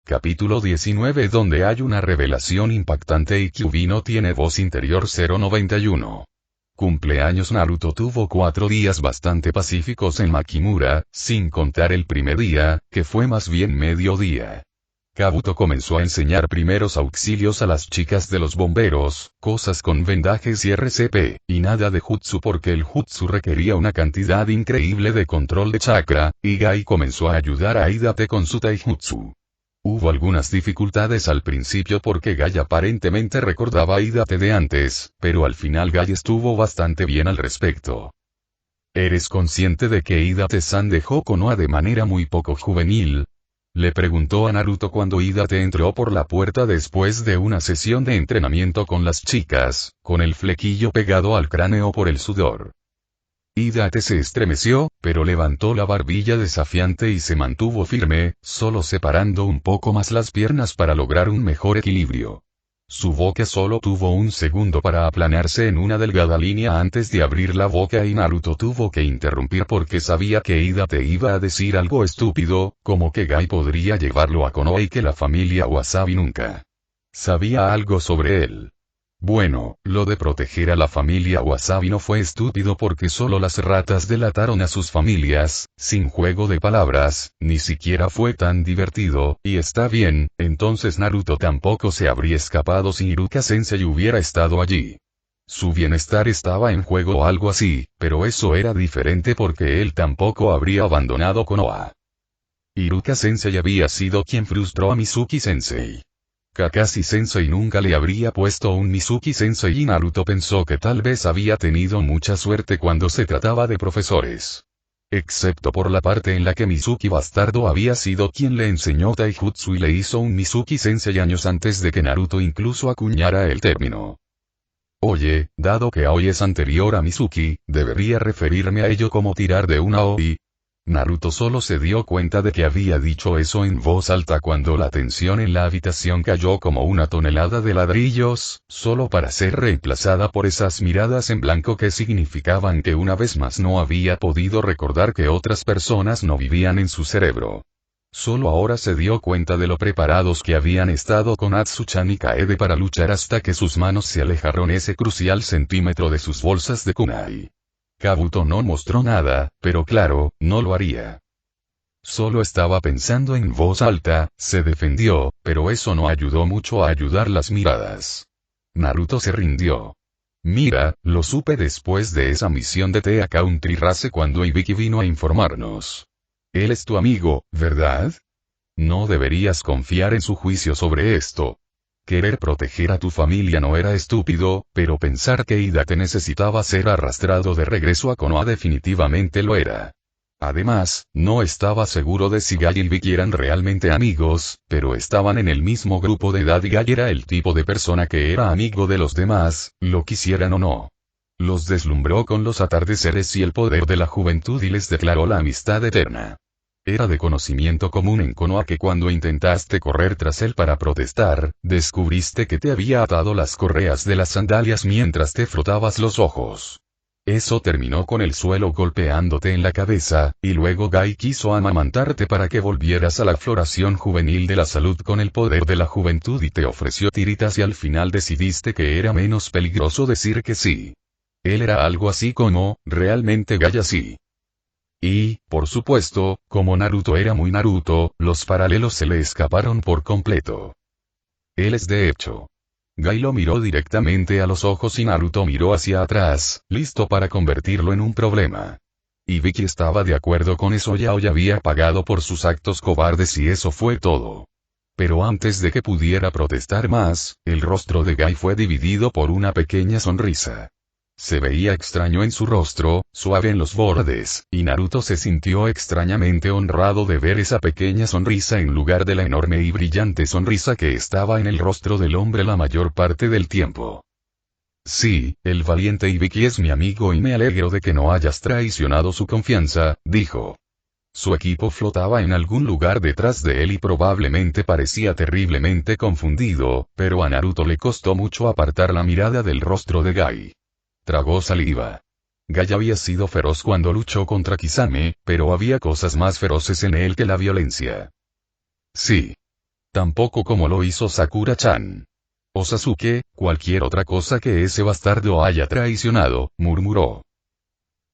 Capítulo 19 donde hay una revelación impactante y Kyuubi no tiene voz interior 091. Cumpleaños. Naruto tuvo 4 días bastante pacíficos en Makimura, sin contar el primer día, que fue más bien mediodía. Kabuto comenzó a enseñar primeros auxilios a las chicas de los bomberos, cosas con vendajes y RCP, y nada de jutsu porque el jutsu requería una cantidad increíble de control de chakra, y Gai comenzó a ayudar a Hidate con su taijutsu. Hubo algunas dificultades al principio porque Gai aparentemente recordaba a Hidate de antes, pero al final Gai estuvo bastante bien al respecto. ¿Eres consciente de que Hidate-san dejó Konoha de manera muy poco juvenil? Le preguntó a Naruto cuando Hidate entró por la puerta después de una sesión de entrenamiento con las chicas, con el flequillo pegado al cráneo por el sudor. Hidate se estremeció, pero levantó la barbilla desafiante y se mantuvo firme, solo separando un poco más las piernas para lograr un mejor equilibrio. Su boca solo tuvo un segundo para aplanarse en una delgada línea antes de abrir la boca y Naruto tuvo que interrumpir porque sabía que Hidate iba a decir algo estúpido, como que Gai podría llevarlo a Konoha y que la familia Wasabi nunca sabía algo sobre él. Bueno, lo de proteger a la familia Wasabi no fue estúpido porque solo las ratas delataron a sus familias, sin juego de palabras, ni siquiera fue tan divertido, y está bien, entonces Naruto tampoco se habría escapado si Iruka-sensei hubiera estado allí. Su bienestar estaba en juego o algo así, pero eso era diferente porque él tampoco habría abandonado Konoha. Iruka-sensei había sido quien frustró a Mizuki-sensei. Kakashi-sensei nunca le habría puesto un Mizuki-sensei y Naruto pensó que tal vez había tenido mucha suerte cuando se trataba de profesores. Excepto por la parte en la que Mizuki Bastardo había sido quien le enseñó taijutsu y le hizo un Mizuki-sensei años antes de que Naruto incluso acuñara el término. Oye, dado que Aoi es anterior a Mizuki, ¿debería referirme a ello como tirar de una Aoi? Naruto solo se dio cuenta de que había dicho eso en voz alta cuando la tensión en la habitación cayó como una tonelada de ladrillos, solo para ser reemplazada por esas miradas en blanco que significaban que una vez más no había podido recordar que otras personas no vivían en su cerebro. Solo ahora se dio cuenta de lo preparados que habían estado con Atsuchan y Kaede para luchar hasta que sus manos se alejaron ese crucial centímetro de sus bolsas de kunai. Kabuto no mostró nada, pero claro, no lo haría. Solo estaba pensando en voz alta, se defendió, pero eso no ayudó mucho a ayudar las miradas. Naruto se rindió. Mira, lo supe después de esa misión de Tea Country Race cuando Ibiki vino a informarnos. Él es tu amigo, ¿verdad? No deberías confiar en su juicio sobre esto. Querer proteger a tu familia no era estúpido, pero pensar que Hidate necesitaba ser arrastrado de regreso a Konoha definitivamente lo era. Además, no estaba seguro de si Gai y Ibiki eran realmente amigos, pero estaban en el mismo grupo de edad y Gai era el tipo de persona que era amigo de los demás, lo quisieran o no. Los deslumbró con los atardeceres y el poder de la juventud y les declaró la amistad eterna. Era de conocimiento común en Konoha que cuando intentaste correr tras él para protestar, descubriste que te había atado las correas de las sandalias mientras te frotabas los ojos. Eso terminó con el suelo golpeándote en la cabeza, y luego Gai quiso amamantarte para que volvieras a la floración juvenil de la salud con el poder de la juventud y te ofreció tiritas y al final decidiste que era menos peligroso decir que sí. Él era algo así como, realmente Gai así. Y, por supuesto, como Naruto era muy Naruto, los paralelos se le escaparon por completo. Él es de hecho. Gai lo miró directamente a los ojos y Naruto miró hacia atrás, listo para convertirlo en un problema. Ibiki estaba de acuerdo con eso ya o ya había pagado por sus actos cobardes y eso fue todo. Pero antes de que pudiera protestar más, el rostro de Gai fue dividido por una pequeña sonrisa. Se veía extraño en su rostro, suave en los bordes, y Naruto se sintió extrañamente honrado de ver esa pequeña sonrisa en lugar de la enorme y brillante sonrisa que estaba en el rostro del hombre la mayor parte del tiempo. Sí, el valiente Ibiki es mi amigo y me alegro de que no hayas traicionado su confianza, dijo. Su equipo flotaba en algún lugar detrás de él y probablemente parecía terriblemente confundido, pero a Naruto le costó mucho apartar la mirada del rostro de Gai. Tragó saliva. Gai había sido feroz cuando luchó contra Kisame, pero había cosas más feroces en él que la violencia. Sí. Tampoco como lo hizo Sakura-chan. O Sasuke, cualquier otra cosa que ese bastardo haya traicionado, murmuró.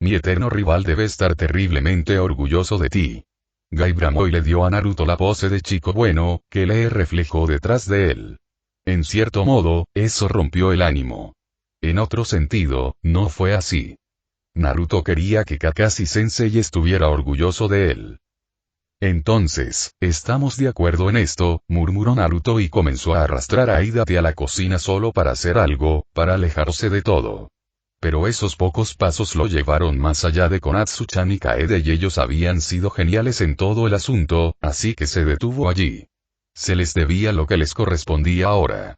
Mi eterno rival debe estar terriblemente orgulloso de ti. Gai bramó y le dio a Naruto la pose de chico bueno, que le reflejó detrás de él. En cierto modo, eso rompió el ánimo. En otro sentido, no fue así. Naruto quería que Kakashi Sensei estuviera orgulloso de él. Entonces, ¿estamos de acuerdo en esto?, murmuró Naruto y comenzó a arrastrar a Ida a la cocina solo para hacer algo, para alejarse de todo. Pero esos pocos pasos lo llevaron más allá de Konatsu-chan y Kaede y ellos habían sido geniales en todo el asunto, así que se detuvo allí. Se les debía lo que les correspondía ahora.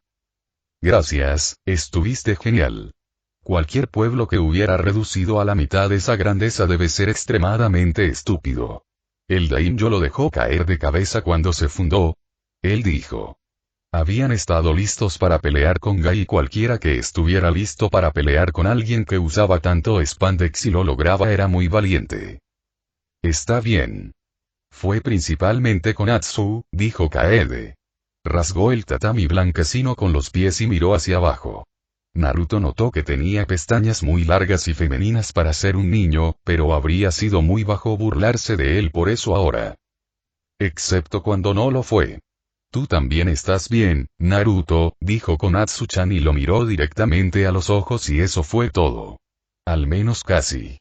Gracias, estuviste genial. Cualquier pueblo que hubiera reducido a la mitad esa grandeza debe ser extremadamente estúpido. El daimyo lo dejó caer de cabeza cuando se fundó. Él dijo. Habían estado listos para pelear con Gai y cualquiera que estuviera listo para pelear con alguien que usaba tanto spandex y lo lograba era muy valiente. Está bien. Fue principalmente Konatsu, dijo Kaede. Rasgó el tatami blanquecino con los pies y miró hacia abajo. Naruto notó que tenía pestañas muy largas y femeninas para ser un niño, pero habría sido muy bajo burlarse de él por eso ahora. Excepto cuando no lo fue. Tú también estás bien, Naruto, dijo Konatsu-chan y lo miró directamente a los ojos y eso fue todo. Al menos casi.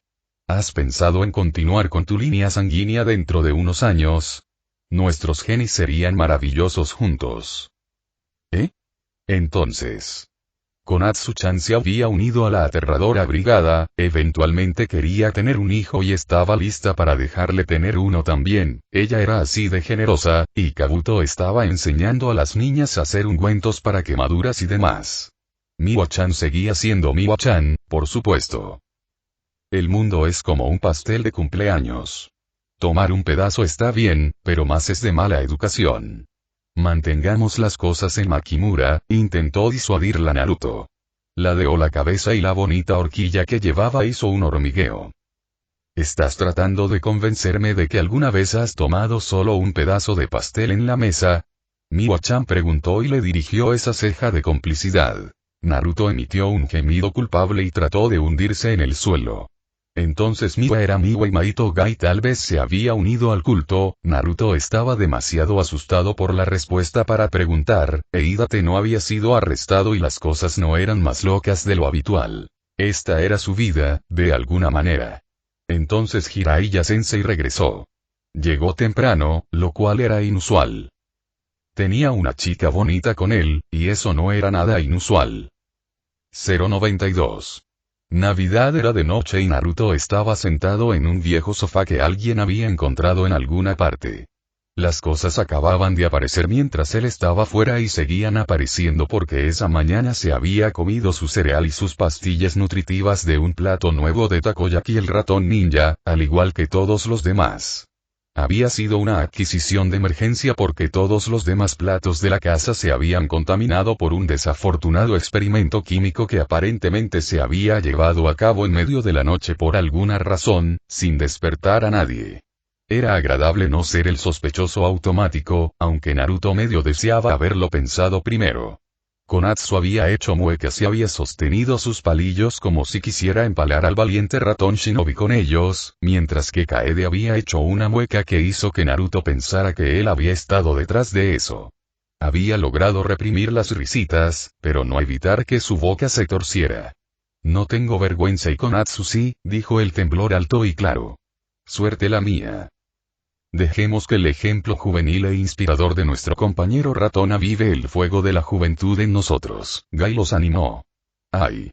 ¿Has pensado en continuar con tu línea sanguínea dentro de unos años? Nuestros genes serían maravillosos juntos. ¿Eh? Entonces. Konatsu-chan se había unido a la aterradora brigada, eventualmente quería tener un hijo y estaba lista para dejarle tener uno también, ella era así de generosa, y Kabuto estaba enseñando a las niñas a hacer ungüentos para quemaduras y demás. Miwa-chan seguía siendo Miwa-chan, por supuesto. El mundo es como un pastel de cumpleaños. Tomar un pedazo está bien, pero más es de mala educación. Mantengamos las cosas en Makimura, intentó disuadirla Naruto. Ladeó la cabeza y la bonita horquilla que llevaba hizo un hormigueo. ¿Estás tratando de convencerme de que alguna vez has tomado solo un pedazo de pastel en la mesa? Miwa-chan preguntó y le dirigió esa ceja de complicidad. Naruto emitió un gemido culpable y trató de hundirse en el suelo. Entonces Miwa era Miwa y Maito Gai tal vez se había unido al culto. Naruto estaba demasiado asustado por la respuesta para preguntar, Eidate no había sido arrestado y las cosas no eran más locas de lo habitual. Esta era su vida, de alguna manera. Entonces Jiraiya Sensei regresó. Llegó temprano, lo cual era inusual. Tenía una chica bonita con él, y eso no era nada inusual. 092. Navidad era de noche y Naruto estaba sentado en un viejo sofá que alguien había encontrado en alguna parte. Las cosas acababan de aparecer mientras él estaba fuera y seguían apareciendo porque esa mañana se había comido su cereal y sus pastillas nutritivas de un plato nuevo de takoyaki el ratón ninja, al igual que todos los demás. Había sido una adquisición de emergencia porque todos los demás platos de la casa se habían contaminado por un desafortunado experimento químico que aparentemente se había llevado a cabo en medio de la noche por alguna razón, sin despertar a nadie. Era agradable no ser el sospechoso automático, aunque Naruto medio deseaba haberlo pensado primero. Konatsu había hecho muecas y había sostenido sus palillos como si quisiera empalar al valiente ratón shinobi con ellos, mientras que Kaede había hecho una mueca que hizo que Naruto pensara que él había estado detrás de eso. Había logrado reprimir las risitas, pero no evitar que su boca se torciera. No tengo vergüenza y Konatsu sí, dijo el temblor alto y claro. Suerte la mía. Dejemos que el ejemplo juvenil e inspirador de nuestro compañero ratón avive el fuego de la juventud en nosotros. Gai los animó. Ay.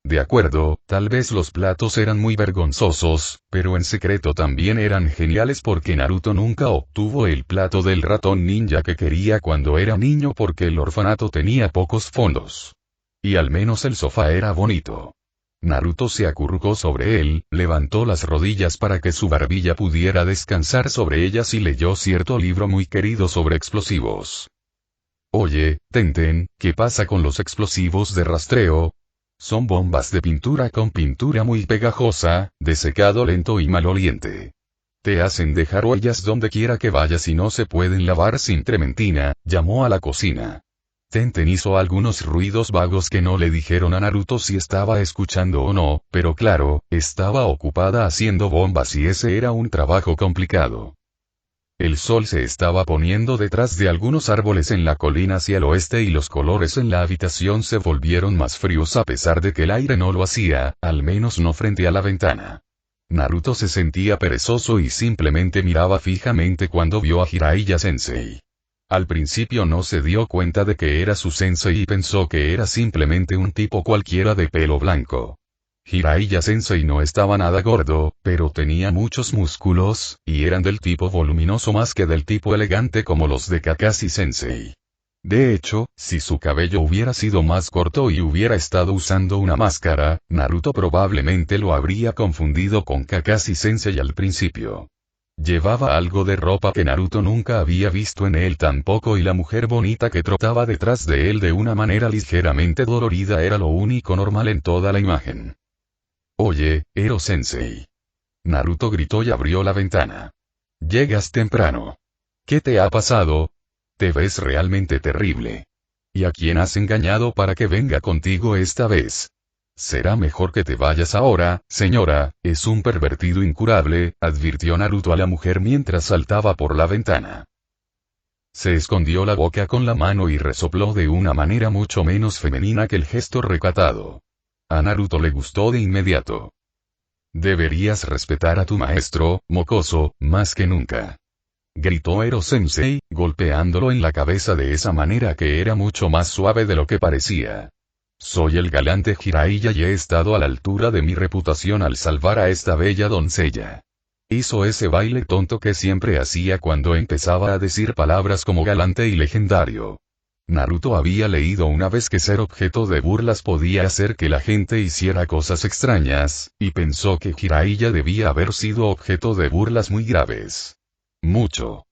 De acuerdo, tal vez los platos eran muy vergonzosos, pero en secreto también eran geniales porque Naruto nunca obtuvo el plato del ratón ninja que quería cuando era niño porque el orfanato tenía pocos fondos. Y al menos el sofá era bonito. Naruto se acurrucó sobre él, levantó las rodillas para que su barbilla pudiera descansar sobre ellas y leyó cierto libro muy querido sobre explosivos. Oye, Tenten, ¿qué pasa con los explosivos de rastreo? Son bombas de pintura con pintura muy pegajosa, de secado lento y maloliente. Te hacen dejar huellas donde quiera que vayas y no se pueden lavar sin trementina. Llamó a la cocina. Tenten hizo algunos ruidos vagos que no le dijeron a Naruto si estaba escuchando o no, pero claro, estaba ocupada haciendo bombas y ese era un trabajo complicado. El sol se estaba poniendo detrás de algunos árboles en la colina hacia el oeste y los colores en la habitación se volvieron más fríos a pesar de que el aire no lo hacía, al menos no frente a la ventana. Naruto se sentía perezoso y simplemente miraba fijamente cuando vio a Jiraiya Sensei. Al principio no se dio cuenta de que era su sensei y pensó que era simplemente un tipo cualquiera de pelo blanco. Jiraiya Sensei no estaba nada gordo, pero tenía muchos músculos, y eran del tipo voluminoso más que del tipo elegante como los de Kakashi Sensei. De hecho, si su cabello hubiera sido más corto y hubiera estado usando una máscara, Naruto probablemente lo habría confundido con Kakashi Sensei al principio. Llevaba algo de ropa que Naruto nunca había visto en él tampoco y la mujer bonita que trotaba detrás de él de una manera ligeramente dolorida era lo único normal en toda la imagen. Oye, Ero Sensei. Naruto gritó y abrió la ventana. Llegas temprano. ¿Qué te ha pasado? Te ves realmente terrible. ¿Y a quién has engañado para que venga contigo esta vez? Será mejor que te vayas ahora, señora, es un pervertido incurable, advirtió Naruto a la mujer mientras saltaba por la ventana. Se escondió la boca con la mano y resopló de una manera mucho menos femenina que el gesto recatado. A Naruto le gustó de inmediato. Deberías respetar a tu maestro, mocoso, más que nunca. Gritó Ero Sensei, golpeándolo en la cabeza de esa manera que era mucho más suave de lo que parecía. Soy el galante Jiraiya y he estado a la altura de mi reputación al salvar a esta bella doncella. Hizo ese baile tonto que siempre hacía cuando empezaba a decir palabras como galante y legendario. Naruto había leído una vez que ser objeto de burlas podía hacer que la gente hiciera cosas extrañas, y pensó que Jiraiya debía haber sido objeto de burlas muy graves. Mucho.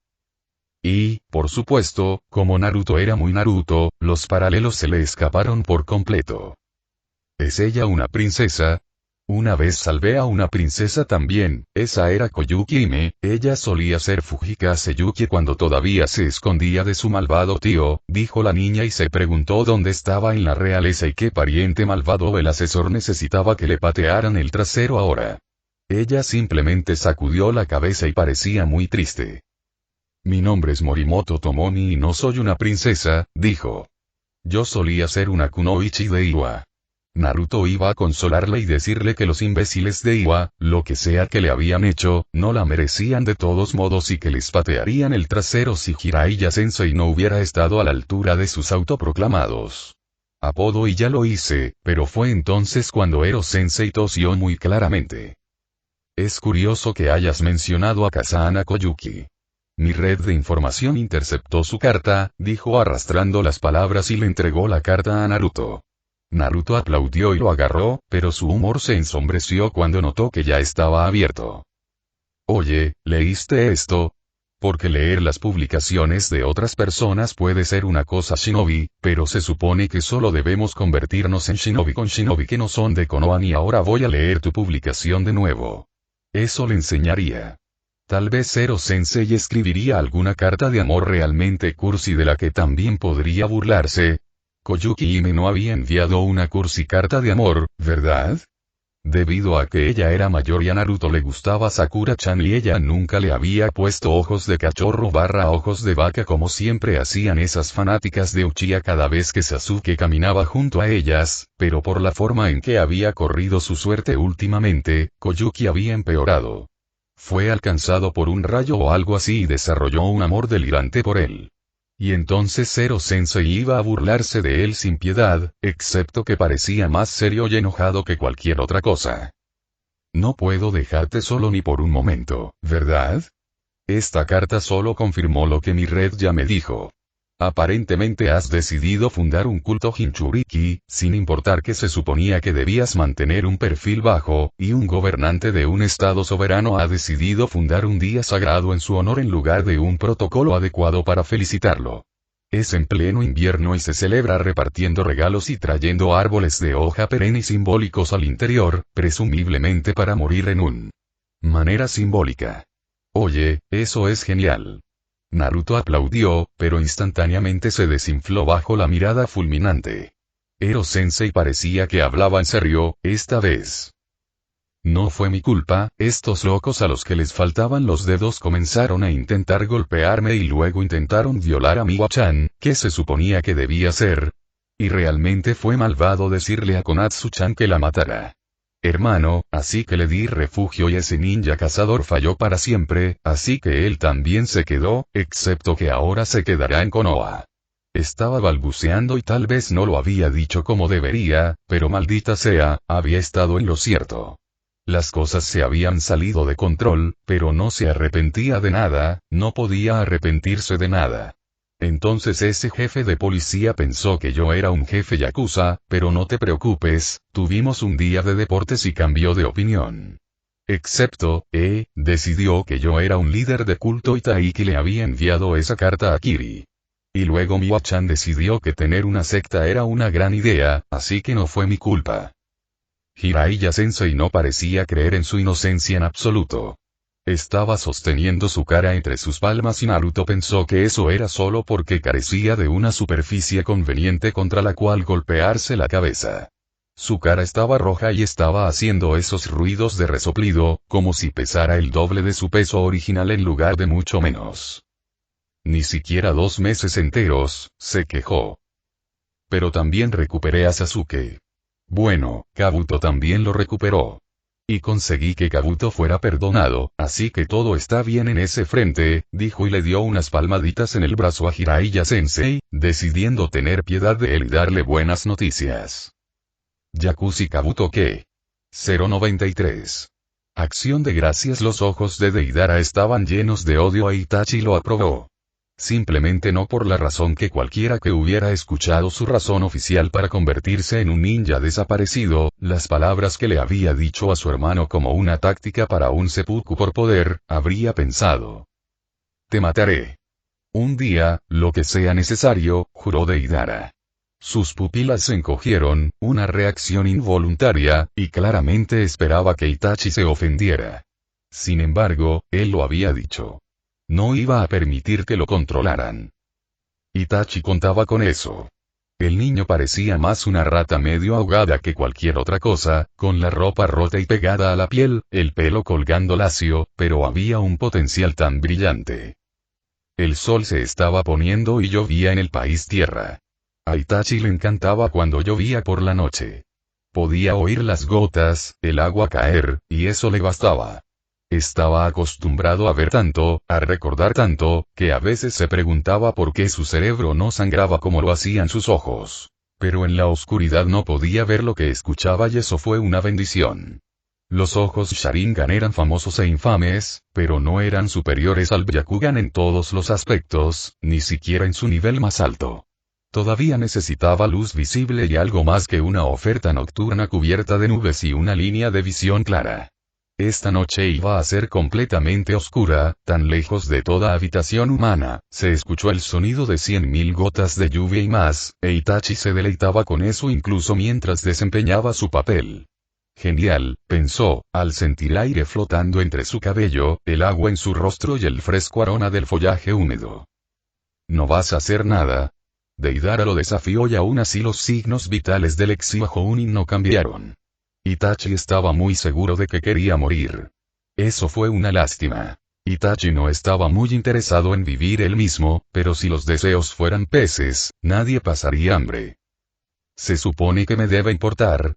Y, por supuesto, como Naruto era muy Naruto, los paralelos se le escaparon por completo. ¿Es ella una princesa? Una vez salvé a una princesa también, esa era Koyuki Hime, ella solía ser Fujikase Yuki cuando todavía se escondía de su malvado tío, dijo la niña y se preguntó dónde estaba en la realeza y qué pariente malvado el asesor necesitaba que le patearan el trasero ahora. Ella simplemente sacudió la cabeza y parecía muy triste. Mi nombre es Morimoto Tomomi y no soy una princesa, dijo. Yo solía ser una kunoichi de Iwa. Naruto iba a consolarla y decirle que los imbéciles de Iwa, lo que sea que le habían hecho, no la merecían de todos modos y que les patearían el trasero si Jiraiya Sensei no hubiera estado a la altura de sus autoproclamados apodo y ya lo hice, pero fue entonces cuando Ero Sensei tosió muy claramente. Es curioso que hayas mencionado a Kazama Koyuki. Mi red de información interceptó su carta, dijo arrastrando las palabras y le entregó la carta a Naruto. Naruto aplaudió y lo agarró, pero su humor se ensombreció cuando notó que ya estaba abierto. Oye, ¿leíste esto? Porque leer las publicaciones de otras personas puede ser una cosa shinobi, pero se supone que solo debemos convertirnos en shinobi con shinobi que no son de Konoha y ahora voy a leer tu publicación de nuevo. Eso le enseñaría. Tal vez Zero Sensei escribiría alguna carta de amor realmente cursi de la que también podría burlarse. Koyuki Hime no había enviado una cursi carta de amor, ¿verdad? Debido a que ella era mayor y a Naruto le gustaba Sakura-chan y ella nunca le había puesto ojos de cachorro / ojos de vaca como siempre hacían esas fanáticas de Uchiha cada vez que Sasuke caminaba junto a ellas, pero por la forma en que había corrido su suerte últimamente, Koyuki había empeorado. Fue alcanzado por un rayo o algo así y desarrolló un amor delirante por él. Y entonces Zero Sensei iba a burlarse de él sin piedad, excepto que parecía más serio y enojado que cualquier otra cosa. No puedo dejarte solo ni por un momento, ¿verdad? Esta carta solo confirmó lo que mi red ya me dijo. Aparentemente has decidido fundar un culto Jinchuriki, sin importar que se suponía que debías mantener un perfil bajo, y un gobernante de un estado soberano ha decidido fundar un día sagrado en su honor en lugar de un protocolo adecuado para felicitarlo. Es en pleno invierno y se celebra repartiendo regalos y trayendo árboles de hoja perenne simbólicos al interior, presumiblemente para morir en un manera simbólica. Oye, eso es genial. Naruto aplaudió, pero instantáneamente se desinfló bajo la mirada fulminante. Ero Sensei parecía que hablaba en serio, esta vez. No fue mi culpa, estos locos a los que les faltaban los dedos comenzaron a intentar golpearme y luego intentaron violar a Miwa-chan, que se suponía que debía ser. Y realmente fue malvado decirle a Konatsu-chan que la matara. Hermano, así que le di refugio y ese ninja cazador falló para siempre, así que él también se quedó, excepto que ahora se quedará en Konoha. Estaba balbuceando y tal vez no lo había dicho como debería, pero maldita sea, había estado en lo cierto. Las cosas se habían salido de control, pero no se arrepentía de nada, no podía arrepentirse de nada. Entonces ese jefe de policía pensó que yo era un jefe yakuza, pero no te preocupes, tuvimos un día de deportes y cambió de opinión. Excepto, decidió que yo era un líder de culto y Taiki le había enviado esa carta a Kiri. Y luego Miwa-chan decidió que tener una secta era una gran idea, así que no fue mi culpa. Jiraiya Sensei no parecía creer en su inocencia en absoluto. Estaba sosteniendo su cara entre sus palmas y Naruto pensó que eso era solo porque carecía de una superficie conveniente contra la cual golpearse la cabeza. Su cara estaba roja y estaba haciendo esos ruidos de resoplido, como si pesara el doble de su peso original en lugar de mucho menos. Ni siquiera 2 meses enteros, se quejó. Pero también recuperé a Sasuke. Bueno, Kabuto también lo recuperó. Y conseguí que Kabuto fuera perdonado, así que todo está bien en ese frente, dijo y le dio unas palmaditas en el brazo a Jiraiya Sensei, decidiendo tener piedad de él y darle buenas noticias. Yakuza Kabuto ¿qué? 093. Acción de gracias. Los ojos de Deidara estaban llenos de odio a Itachi lo aprobó. Simplemente no por la razón que cualquiera que hubiera escuchado su razón oficial para convertirse en un ninja desaparecido, las palabras que le había dicho a su hermano como una táctica para un seppuku por poder, habría pensado. Te mataré. Un día, lo que sea necesario, juró Deidara. Sus pupilas se encogieron, una reacción involuntaria, y claramente esperaba que Itachi se ofendiera. Sin embargo, él lo había dicho. No iba a permitir que lo controlaran. Itachi contaba con eso. El niño parecía más una rata medio ahogada que cualquier otra cosa, con la ropa rota y pegada a la piel, el pelo colgando lacio, pero había un potencial tan brillante. El sol se estaba poniendo y llovía en el país tierra. A Itachi le encantaba cuando llovía por la noche. Podía oír las gotas, el agua caer, y eso le bastaba. Estaba acostumbrado a ver tanto, a recordar tanto, que a veces se preguntaba por qué su cerebro no sangraba como lo hacían sus ojos. Pero en la oscuridad no podía ver lo que escuchaba y eso fue una bendición. Los ojos Sharingan eran famosos e infames, pero no eran superiores al Byakugan en todos los aspectos, ni siquiera en su nivel más alto. Todavía necesitaba luz visible y algo más que una oferta nocturna cubierta de nubes y una línea de visión clara. Esta noche iba a ser completamente oscura, tan lejos de toda habitación humana, se escuchó el sonido de 100.000 gotas de lluvia y más, e Itachi se deleitaba con eso incluso mientras desempeñaba su papel. Genial, pensó, al sentir aire flotando entre su cabello, el agua en su rostro y el fresco aroma del follaje húmedo. ¿No vas a hacer nada? Deidara lo desafió y aún así los signos vitales del Uchiha Jounin no cambiaron. Itachi estaba muy seguro de que quería morir. Eso fue una lástima. Itachi no estaba muy interesado en vivir él mismo, pero si los deseos fueran peces, nadie pasaría hambre. ¿Se supone que me debe importar?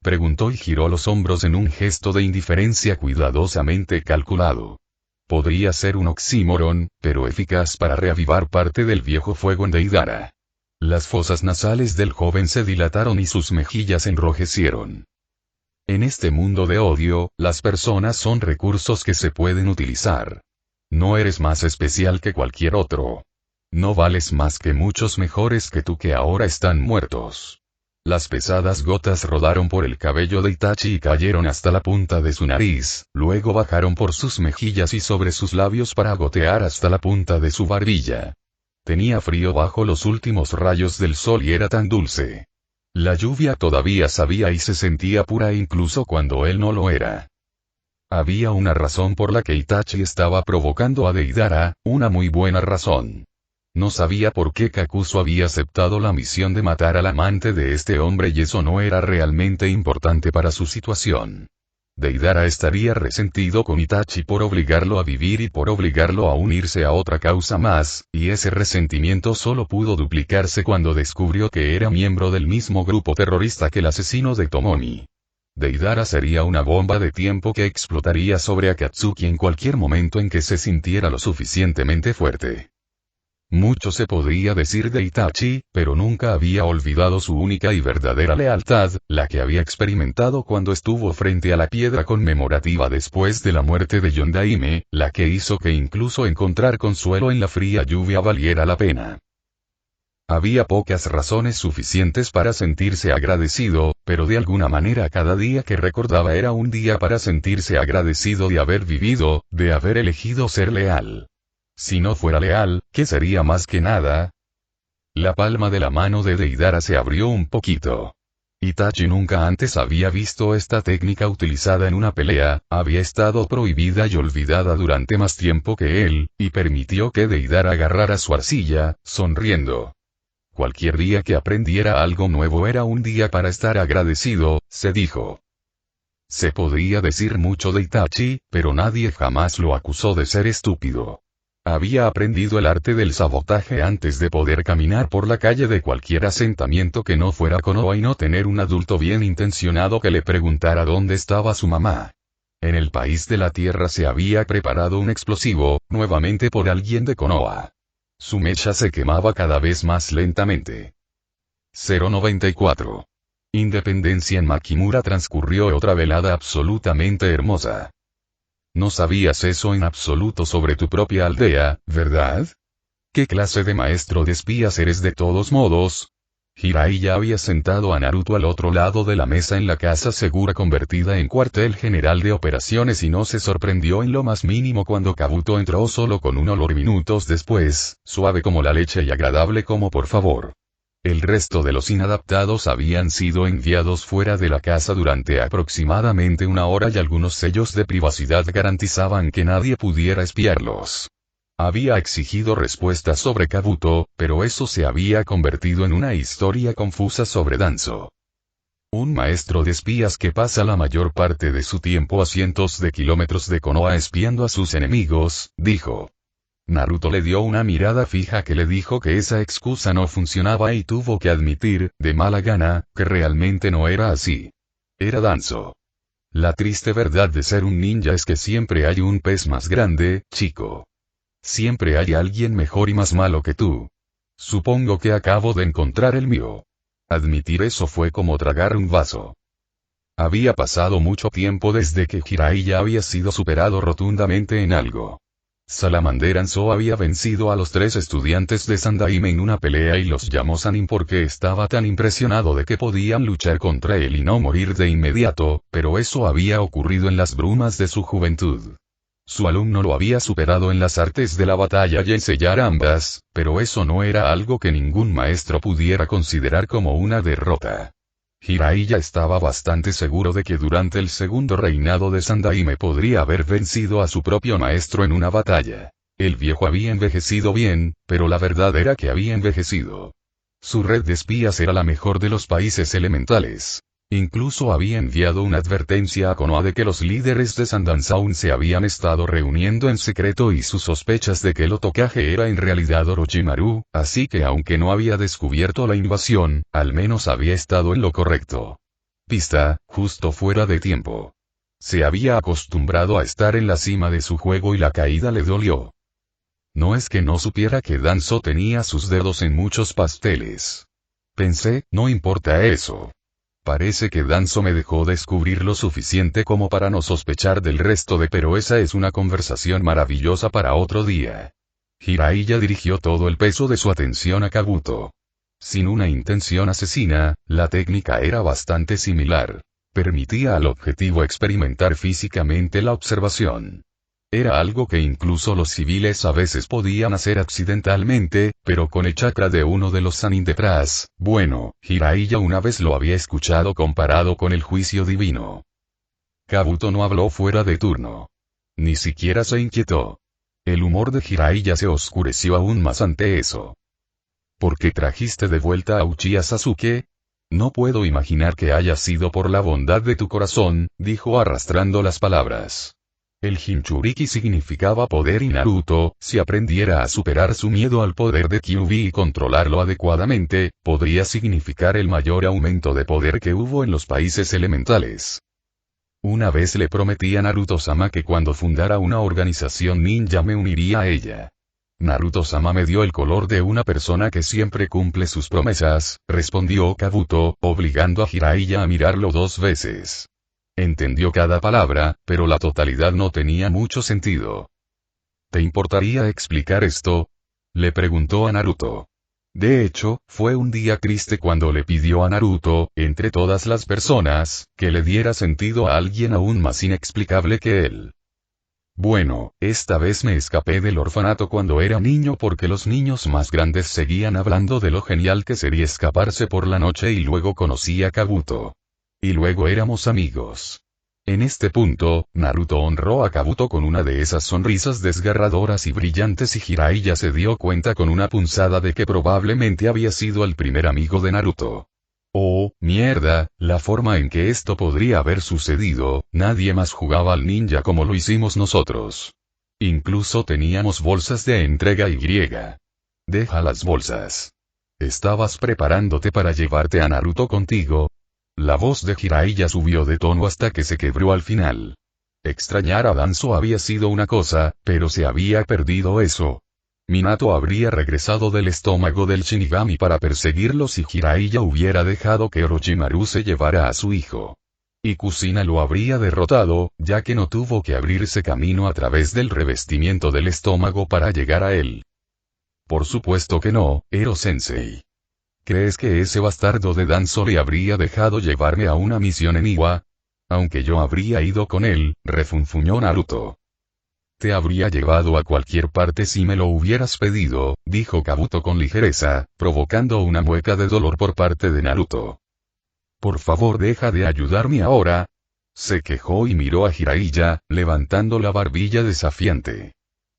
Preguntó y giró los hombros en un gesto de indiferencia cuidadosamente calculado. Podría ser un oxímoron, pero eficaz para reavivar parte del viejo fuego en Deidara. Las fosas nasales del joven se dilataron y sus mejillas enrojecieron. En este mundo de odio, las personas son recursos que se pueden utilizar. No eres más especial que cualquier otro. No vales más que muchos mejores que tú que ahora están muertos. Las pesadas gotas rodaron por el cabello de Itachi y cayeron hasta la punta de su nariz, luego bajaron por sus mejillas y sobre sus labios para gotear hasta la punta de su barbilla. Tenía frío bajo los últimos rayos del sol y era tan dulce. La lluvia todavía sabía y se sentía pura incluso cuando él no lo era. Había una razón por la que Itachi estaba provocando a Deidara, una muy buena razón. No sabía por qué Kakuzu había aceptado la misión de matar al amante de este hombre y eso no era realmente importante para su situación. Deidara estaría resentido con Itachi por obligarlo a vivir y por obligarlo a unirse a otra causa más, y ese resentimiento solo pudo duplicarse cuando descubrió que era miembro del mismo grupo terrorista que el asesino de Tomomi. Deidara sería una bomba de tiempo que explotaría sobre Akatsuki en cualquier momento en que se sintiera lo suficientemente fuerte. Mucho se podría decir de Itachi, pero nunca había olvidado su única y verdadera lealtad, la que había experimentado cuando estuvo frente a la piedra conmemorativa después de la muerte de Yondaime, la que hizo que incluso encontrar consuelo en la fría lluvia valiera la pena. Había pocas razones suficientes para sentirse agradecido, pero de alguna manera cada día que recordaba era un día para sentirse agradecido de haber vivido, de haber elegido ser leal. Si no fuera leal, ¿qué sería más que nada? La palma de la mano de Deidara se abrió un poquito. Itachi nunca antes había visto esta técnica utilizada en una pelea, había estado prohibida y olvidada durante más tiempo que él, y permitió que Deidara agarrara su arcilla, sonriendo. Cualquier día que aprendiera algo nuevo era un día para estar agradecido, se dijo. Se podría decir mucho de Itachi, pero nadie jamás lo acusó de ser estúpido. Había aprendido el arte del sabotaje antes de poder caminar por la calle de cualquier asentamiento que no fuera Konoha y no tener un adulto bien intencionado que le preguntara dónde estaba su mamá. En el país de la tierra se había preparado un explosivo, nuevamente por alguien de Konoha. Su mecha se quemaba cada vez más lentamente. 094. Independencia en Makimura transcurrió otra velada absolutamente hermosa. No sabías eso en absoluto sobre tu propia aldea, ¿verdad? ¿Qué clase de maestro de espías eres de todos modos? Jiraiya había sentado a Naruto al otro lado de la mesa en la casa segura convertida en cuartel general de operaciones y no se sorprendió en lo más mínimo cuando Kabuto entró solo con un olor minutos después, suave como la leche y agradable como por favor. El resto de los inadaptados habían sido enviados fuera de la casa durante aproximadamente una hora y algunos sellos de privacidad garantizaban que nadie pudiera espiarlos. Había exigido respuestas sobre Kabuto, pero eso se había convertido en una historia confusa sobre Danzo. Un maestro de espías que pasa la mayor parte de su tiempo a cientos de kilómetros de Konoha espiando a sus enemigos, dijo. Naruto le dio una mirada fija que le dijo que esa excusa no funcionaba y tuvo que admitir, de mala gana, que realmente no era así. Era Danzo. La triste verdad de ser un ninja es que siempre hay un pez más grande, chico. Siempre hay alguien mejor y más malo que tú. Supongo que acabo de encontrar el mío. Admitir eso fue como tragar un vaso. Había pasado mucho tiempo desde que Jiraiya había sido superado rotundamente en algo. Salamander Anso había vencido a los 3 estudiantes de Sandaime en una pelea y los llamó Sanin porque estaba tan impresionado de que podían luchar contra él y no morir de inmediato, pero eso había ocurrido en las brumas de su juventud. Su alumno lo había superado en las artes de la batalla y en sellar ambas, pero eso no era algo que ningún maestro pudiera considerar como una derrota. Jiraiya estaba bastante seguro de que durante el segundo reinado de Sandaime podría haber vencido a su propio maestro en una batalla. El viejo había envejecido bien, pero la verdad era que había envejecido. Su red de espías era la mejor de los países elementales. Incluso había enviado una advertencia a Konoha de que los líderes de Sandanzaun se habían estado reuniendo en secreto y sus sospechas de que el Otokage era en realidad Orochimaru, así que aunque no había descubierto la invasión, al menos había estado en lo correcto. Pista, justo fuera de tiempo. Se había acostumbrado a estar en la cima de su juego y la caída le dolió. No es que no supiera que Danzo tenía sus dedos en muchos pasteles. Pensé, no importa eso. Parece que Danzo me dejó descubrir lo suficiente como para no sospechar del resto pero esa es una conversación maravillosa para otro día. Jiraiya dirigió todo el peso de su atención a Kabuto. Sin una intención asesina, la técnica era bastante similar. Permitía al objetivo experimentar físicamente la observación. Era algo que incluso los civiles a veces podían hacer accidentalmente, pero con el chakra de uno de los Sanin detrás, bueno, Jiraiya una vez lo había escuchado comparado con el juicio divino. Kabuto no habló fuera de turno. Ni siquiera se inquietó. El humor de Jiraiya se oscureció aún más ante eso. ¿Por qué trajiste de vuelta a Uchiha Sasuke? No puedo imaginar que haya sido por la bondad de tu corazón, dijo arrastrando las palabras. El Jinchuriki significaba poder y Naruto, si aprendiera a superar su miedo al poder de Kyuubi y controlarlo adecuadamente, podría significar el mayor aumento de poder que hubo en los países elementales. Una vez le prometí a Naruto-sama que cuando fundara una organización ninja me uniría a ella. Naruto-sama me dio el color de una persona que siempre cumple sus promesas, respondió Kabuto, obligando a Jiraiya a mirarlo 2 veces. Entendió cada palabra, pero la totalidad no tenía mucho sentido. ¿Te importaría explicar esto? Le preguntó a Naruto. De hecho, fue un día triste cuando le pidió a Naruto, entre todas las personas, que le diera sentido a alguien aún más inexplicable que él. Bueno, esta vez me escapé del orfanato cuando era niño porque los niños más grandes seguían hablando de lo genial que sería escaparse por la noche y luego conocí a Kabuto. Y luego éramos amigos. En este punto, Naruto honró a Kabuto con una de esas sonrisas desgarradoras y brillantes y Jiraiya se dio cuenta con una punzada de que probablemente había sido el primer amigo de Naruto. Oh, mierda, la forma en que esto podría haber sucedido, nadie más jugaba al ninja como lo hicimos nosotros. Incluso teníamos bolsas de entrega y. Deja las bolsas. ¿Estabas preparándote para llevarte a Naruto contigo? La voz de Jiraiya subió de tono hasta que se quebró al final. Extrañar a Danzo había sido una cosa, pero se había perdido eso. Minato habría regresado del estómago del Shinigami para perseguirlo si Jiraiya hubiera dejado que Orochimaru se llevara a su hijo. Y Kusina lo habría derrotado, ya que no tuvo que abrirse camino a través del revestimiento del estómago para llegar a él. Por supuesto que no, Ero-sensei. ¿Crees que ese bastardo de Danzo le habría dejado llevarme a una misión en Iwa? Aunque yo habría ido con él, refunfuñó Naruto. Te habría llevado a cualquier parte si me lo hubieras pedido, dijo Kabuto con ligereza, provocando una mueca de dolor por parte de Naruto. Por favor deja de ayudarme ahora. Se quejó y miró a Jiraiya, levantando la barbilla desafiante.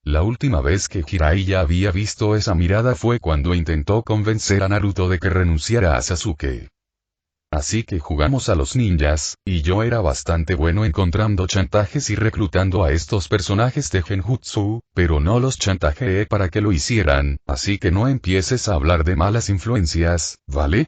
La última vez que Jiraiya había visto esa mirada fue cuando intentó convencer a Naruto de que renunciara a Sasuke. Así que jugamos a los ninjas, y yo era bastante bueno encontrando chantajes y reclutando a estos personajes de Genjutsu, pero no los chantajeé para que lo hicieran, así que no empieces a hablar de malas influencias, ¿vale?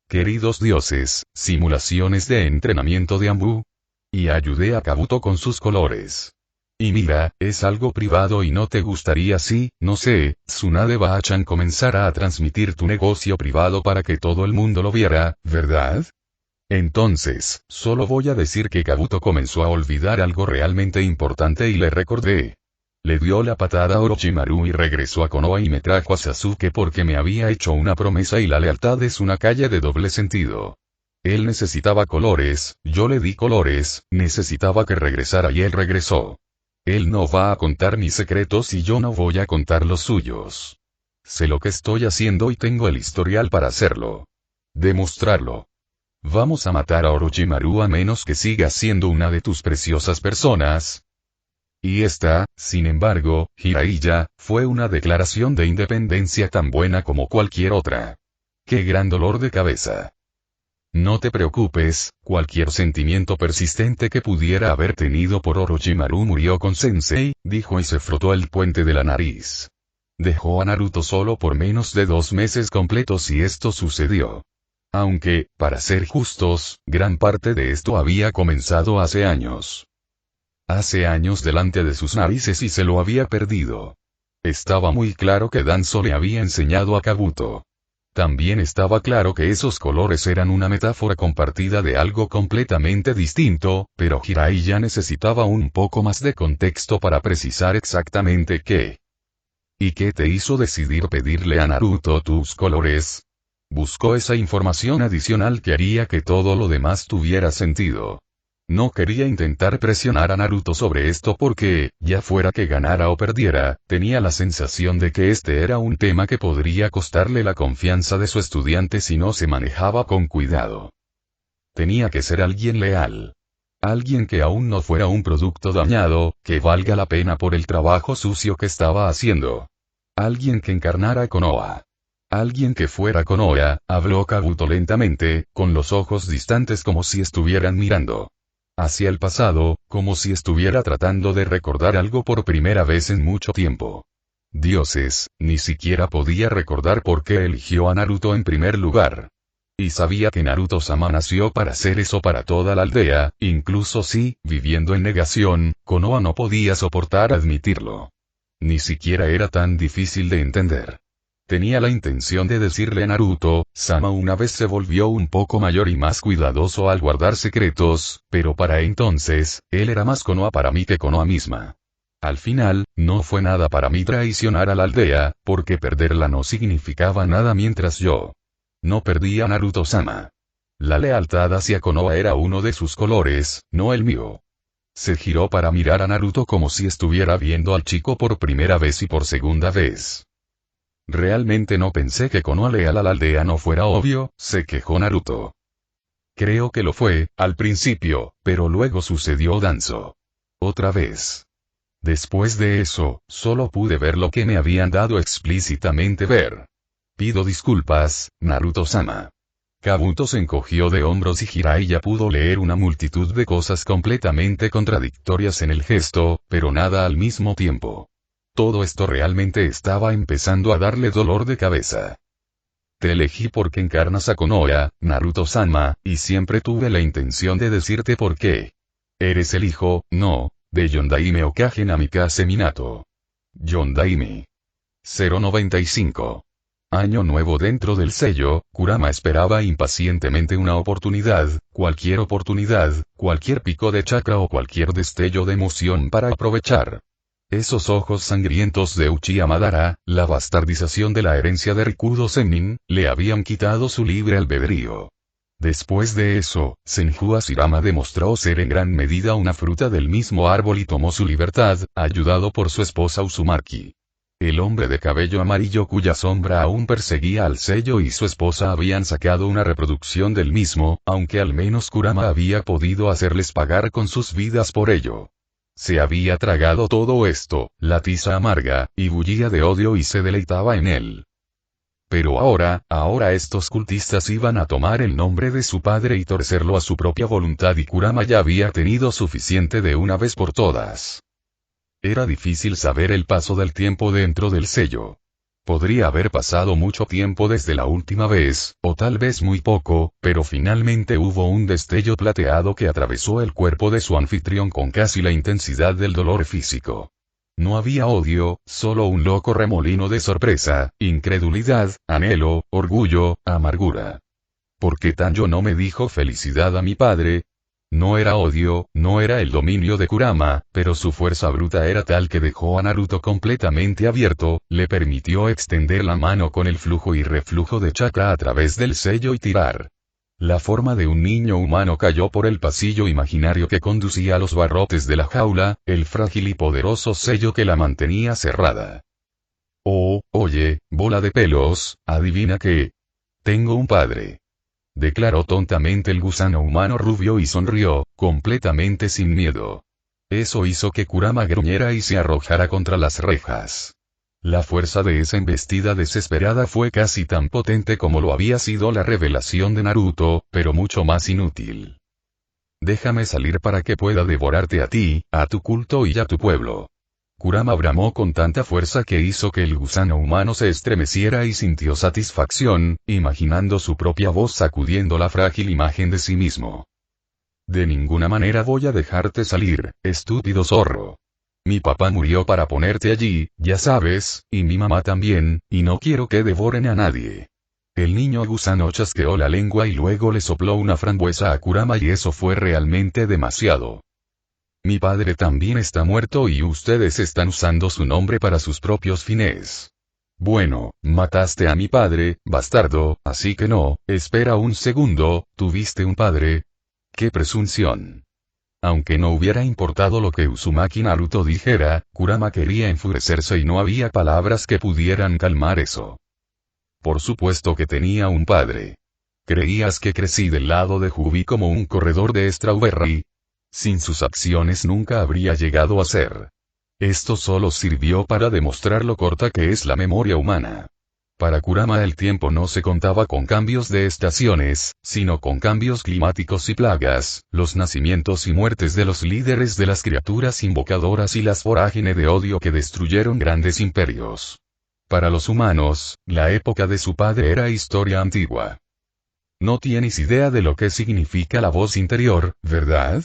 Queridos dioses, simulaciones de entrenamiento de Anbu. Y ayudé a Kabuto con sus colores. Y mira, es algo privado y no te gustaría si, no sé, Tsunade Bachan comenzara a transmitir tu negocio privado para que todo el mundo lo viera, ¿verdad? Entonces, solo voy a decir que Kabuto comenzó a olvidar algo realmente importante y le recordé. Le dio la patada a Orochimaru y regresó a Konoha y me trajo a Sasuke porque me había hecho una promesa y la lealtad es una calle de doble sentido. Él necesitaba colores, yo le di colores, necesitaba que regresara y él regresó. Él no va a contar mis secretos y yo no voy a contar los suyos. Sé lo que estoy haciendo y tengo el historial para hacerlo. Demostrarlo. Vamos a matar a Orochimaru a menos que siga siendo una de tus preciosas personas. Y esta, sin embargo, Jiraiya, fue una declaración de independencia tan buena como cualquier otra. ¡Qué gran dolor de cabeza! No te preocupes, cualquier sentimiento persistente que pudiera haber tenido por Orochimaru murió con Sensei, dijo y se frotó el puente de la nariz. Dejó a Naruto solo por menos de 2 meses completos y esto sucedió. Aunque, para ser justos, gran parte de esto había comenzado hace años. Hace años delante de sus narices y se lo había perdido. Estaba muy claro que Danzo le había enseñado a Kabuto. También estaba claro que esos colores eran una metáfora compartida de algo completamente distinto, pero Jiraiya necesitaba un poco más de contexto para precisar exactamente qué. ¿Y qué te hizo decidir pedirle a Naruto tus colores? Buscó esa información adicional que haría que todo lo demás tuviera sentido. No quería intentar presionar a Naruto sobre esto porque, ya fuera que ganara o perdiera, tenía la sensación de que este era un tema que podría costarle la confianza de su estudiante si no se manejaba con cuidado. Tenía que ser alguien leal. Alguien que aún no fuera un producto dañado, que valga la pena por el trabajo sucio que estaba haciendo. Alguien que encarnara a Konoha. Alguien que fuera Konoha, habló Kabuto lentamente, con los ojos distantes como si estuvieran mirando hacia el pasado, como si estuviera tratando de recordar algo por primera vez en mucho tiempo. Dioses, ni siquiera podía recordar por qué eligió a Naruto en primer lugar. Y sabía que Naruto-sama nació para hacer eso para toda la aldea, incluso si, viviendo en negación, Konoha no podía soportar admitirlo. Ni siquiera era tan difícil de entender. Tenía la intención de decirle a Naruto-sama una vez se volvió un poco mayor y más cuidadoso al guardar secretos, pero para entonces, él era más Konoha para mí que Konoha misma. Al final, no fue nada para mí traicionar a la aldea, porque perderla no significaba nada mientras yo no perdí a Naruto-sama. La lealtad hacia Konoha era uno de sus colores, no el mío. Se giró para mirar a Naruto como si estuviera viendo al chico por primera vez y por segunda vez. Realmente no pensé que Konoha leal a la aldea no fuera obvio, se quejó Naruto. Creo que lo fue, al principio, pero luego sucedió Danzo. Otra vez. Después de eso, solo pude ver lo que me habían dado explícitamente ver. Pido disculpas, Naruto-sama. Kabuto se encogió de hombros y Jiraiya pudo leer una multitud de cosas completamente contradictorias en el gesto, pero nada al mismo tiempo. Todo esto realmente estaba empezando a darle dolor de cabeza. Te elegí porque encarnas a Konoha, Naruto-sama, y siempre tuve la intención de decirte por qué. Eres el hijo, no, de Yondaime Okage Namikaze Minato. Yondaime. 095. Año nuevo dentro del sello, Kurama esperaba impacientemente una oportunidad, cualquier pico de chakra o cualquier destello de emoción para aprovechar. Esos ojos sangrientos de Uchiha Madara, la bastardización de la herencia de Rikudo Sennin, le habían quitado su libre albedrío. Después de eso, Senju Hashirama demostró ser en gran medida una fruta del mismo árbol y tomó su libertad, ayudado por su esposa Uzumaki. El hombre de cabello amarillo cuya sombra aún perseguía al sello y su esposa habían sacado una reproducción del mismo, aunque al menos Kurama había podido hacerles pagar con sus vidas por ello. Se había tragado todo esto, la tiza amarga, y bullía de odio y se deleitaba en él. Pero ahora estos cultistas iban a tomar el nombre de su padre y torcerlo a su propia voluntad y Kurama ya había tenido suficiente de una vez por todas. Era difícil saber el paso del tiempo dentro del sello. Podría haber pasado mucho tiempo desde la última vez, o tal vez muy poco, pero finalmente hubo un destello plateado que atravesó el cuerpo de su anfitrión con casi la intensidad del dolor físico. No había odio, solo un loco remolino de sorpresa, incredulidad, anhelo, orgullo, amargura. ¿Por qué Tanjiro no me dijo felicidad a mi padre? No era odio, no era el dominio de Kurama, pero su fuerza bruta era tal que dejó a Naruto completamente abierto, le permitió extender la mano con el flujo y reflujo de chakra a través del sello y tirar. La forma de un niño humano cayó por el pasillo imaginario que conducía a los barrotes de la jaula, el frágil y poderoso sello que la mantenía cerrada. Oh, oye, bola de pelos, adivina qué. Tengo un padre. Declaró tontamente el gusano humano rubio y sonrió, completamente sin miedo. Eso hizo que Kurama gruñera y se arrojara contra las rejas. La fuerza de esa embestida desesperada fue casi tan potente como lo había sido la revelación de Naruto, pero mucho más inútil. Déjame salir para que pueda devorarte a ti, a tu culto y a tu pueblo. Kurama bramó con tanta fuerza que hizo que el gusano humano se estremeciera y sintió satisfacción, imaginando su propia voz sacudiendo la frágil imagen de sí mismo. De ninguna manera voy a dejarte salir, estúpido zorro. Mi papá murió para ponerte allí, ya sabes, y mi mamá también, y no quiero que devoren a nadie. El niño gusano chasqueó la lengua y luego le sopló una frambuesa a Kurama y eso fue realmente demasiado. Mi padre también está muerto y ustedes están usando su nombre para sus propios fines. Bueno, mataste a mi padre, bastardo, así que no, espera un segundo, ¿tuviste un padre? ¡Qué presunción! Aunque no hubiera importado lo que Uzumaki Naruto dijera, Kurama quería enfurecerse y no había palabras que pudieran calmar eso. Por supuesto que tenía un padre. ¿Creías que crecí del lado de Jubi como un corredor de Strawberry? Sin sus acciones nunca habría llegado a ser. Esto solo sirvió para demostrar lo corta que es la memoria humana. Para Kurama el tiempo no se contaba con cambios de estaciones, sino con cambios climáticos y plagas, los nacimientos y muertes de los líderes de las criaturas invocadoras y las vorágines de odio que destruyeron grandes imperios. Para los humanos, la época de su padre era historia antigua. No tienes idea de lo que significa la voz interior, ¿verdad?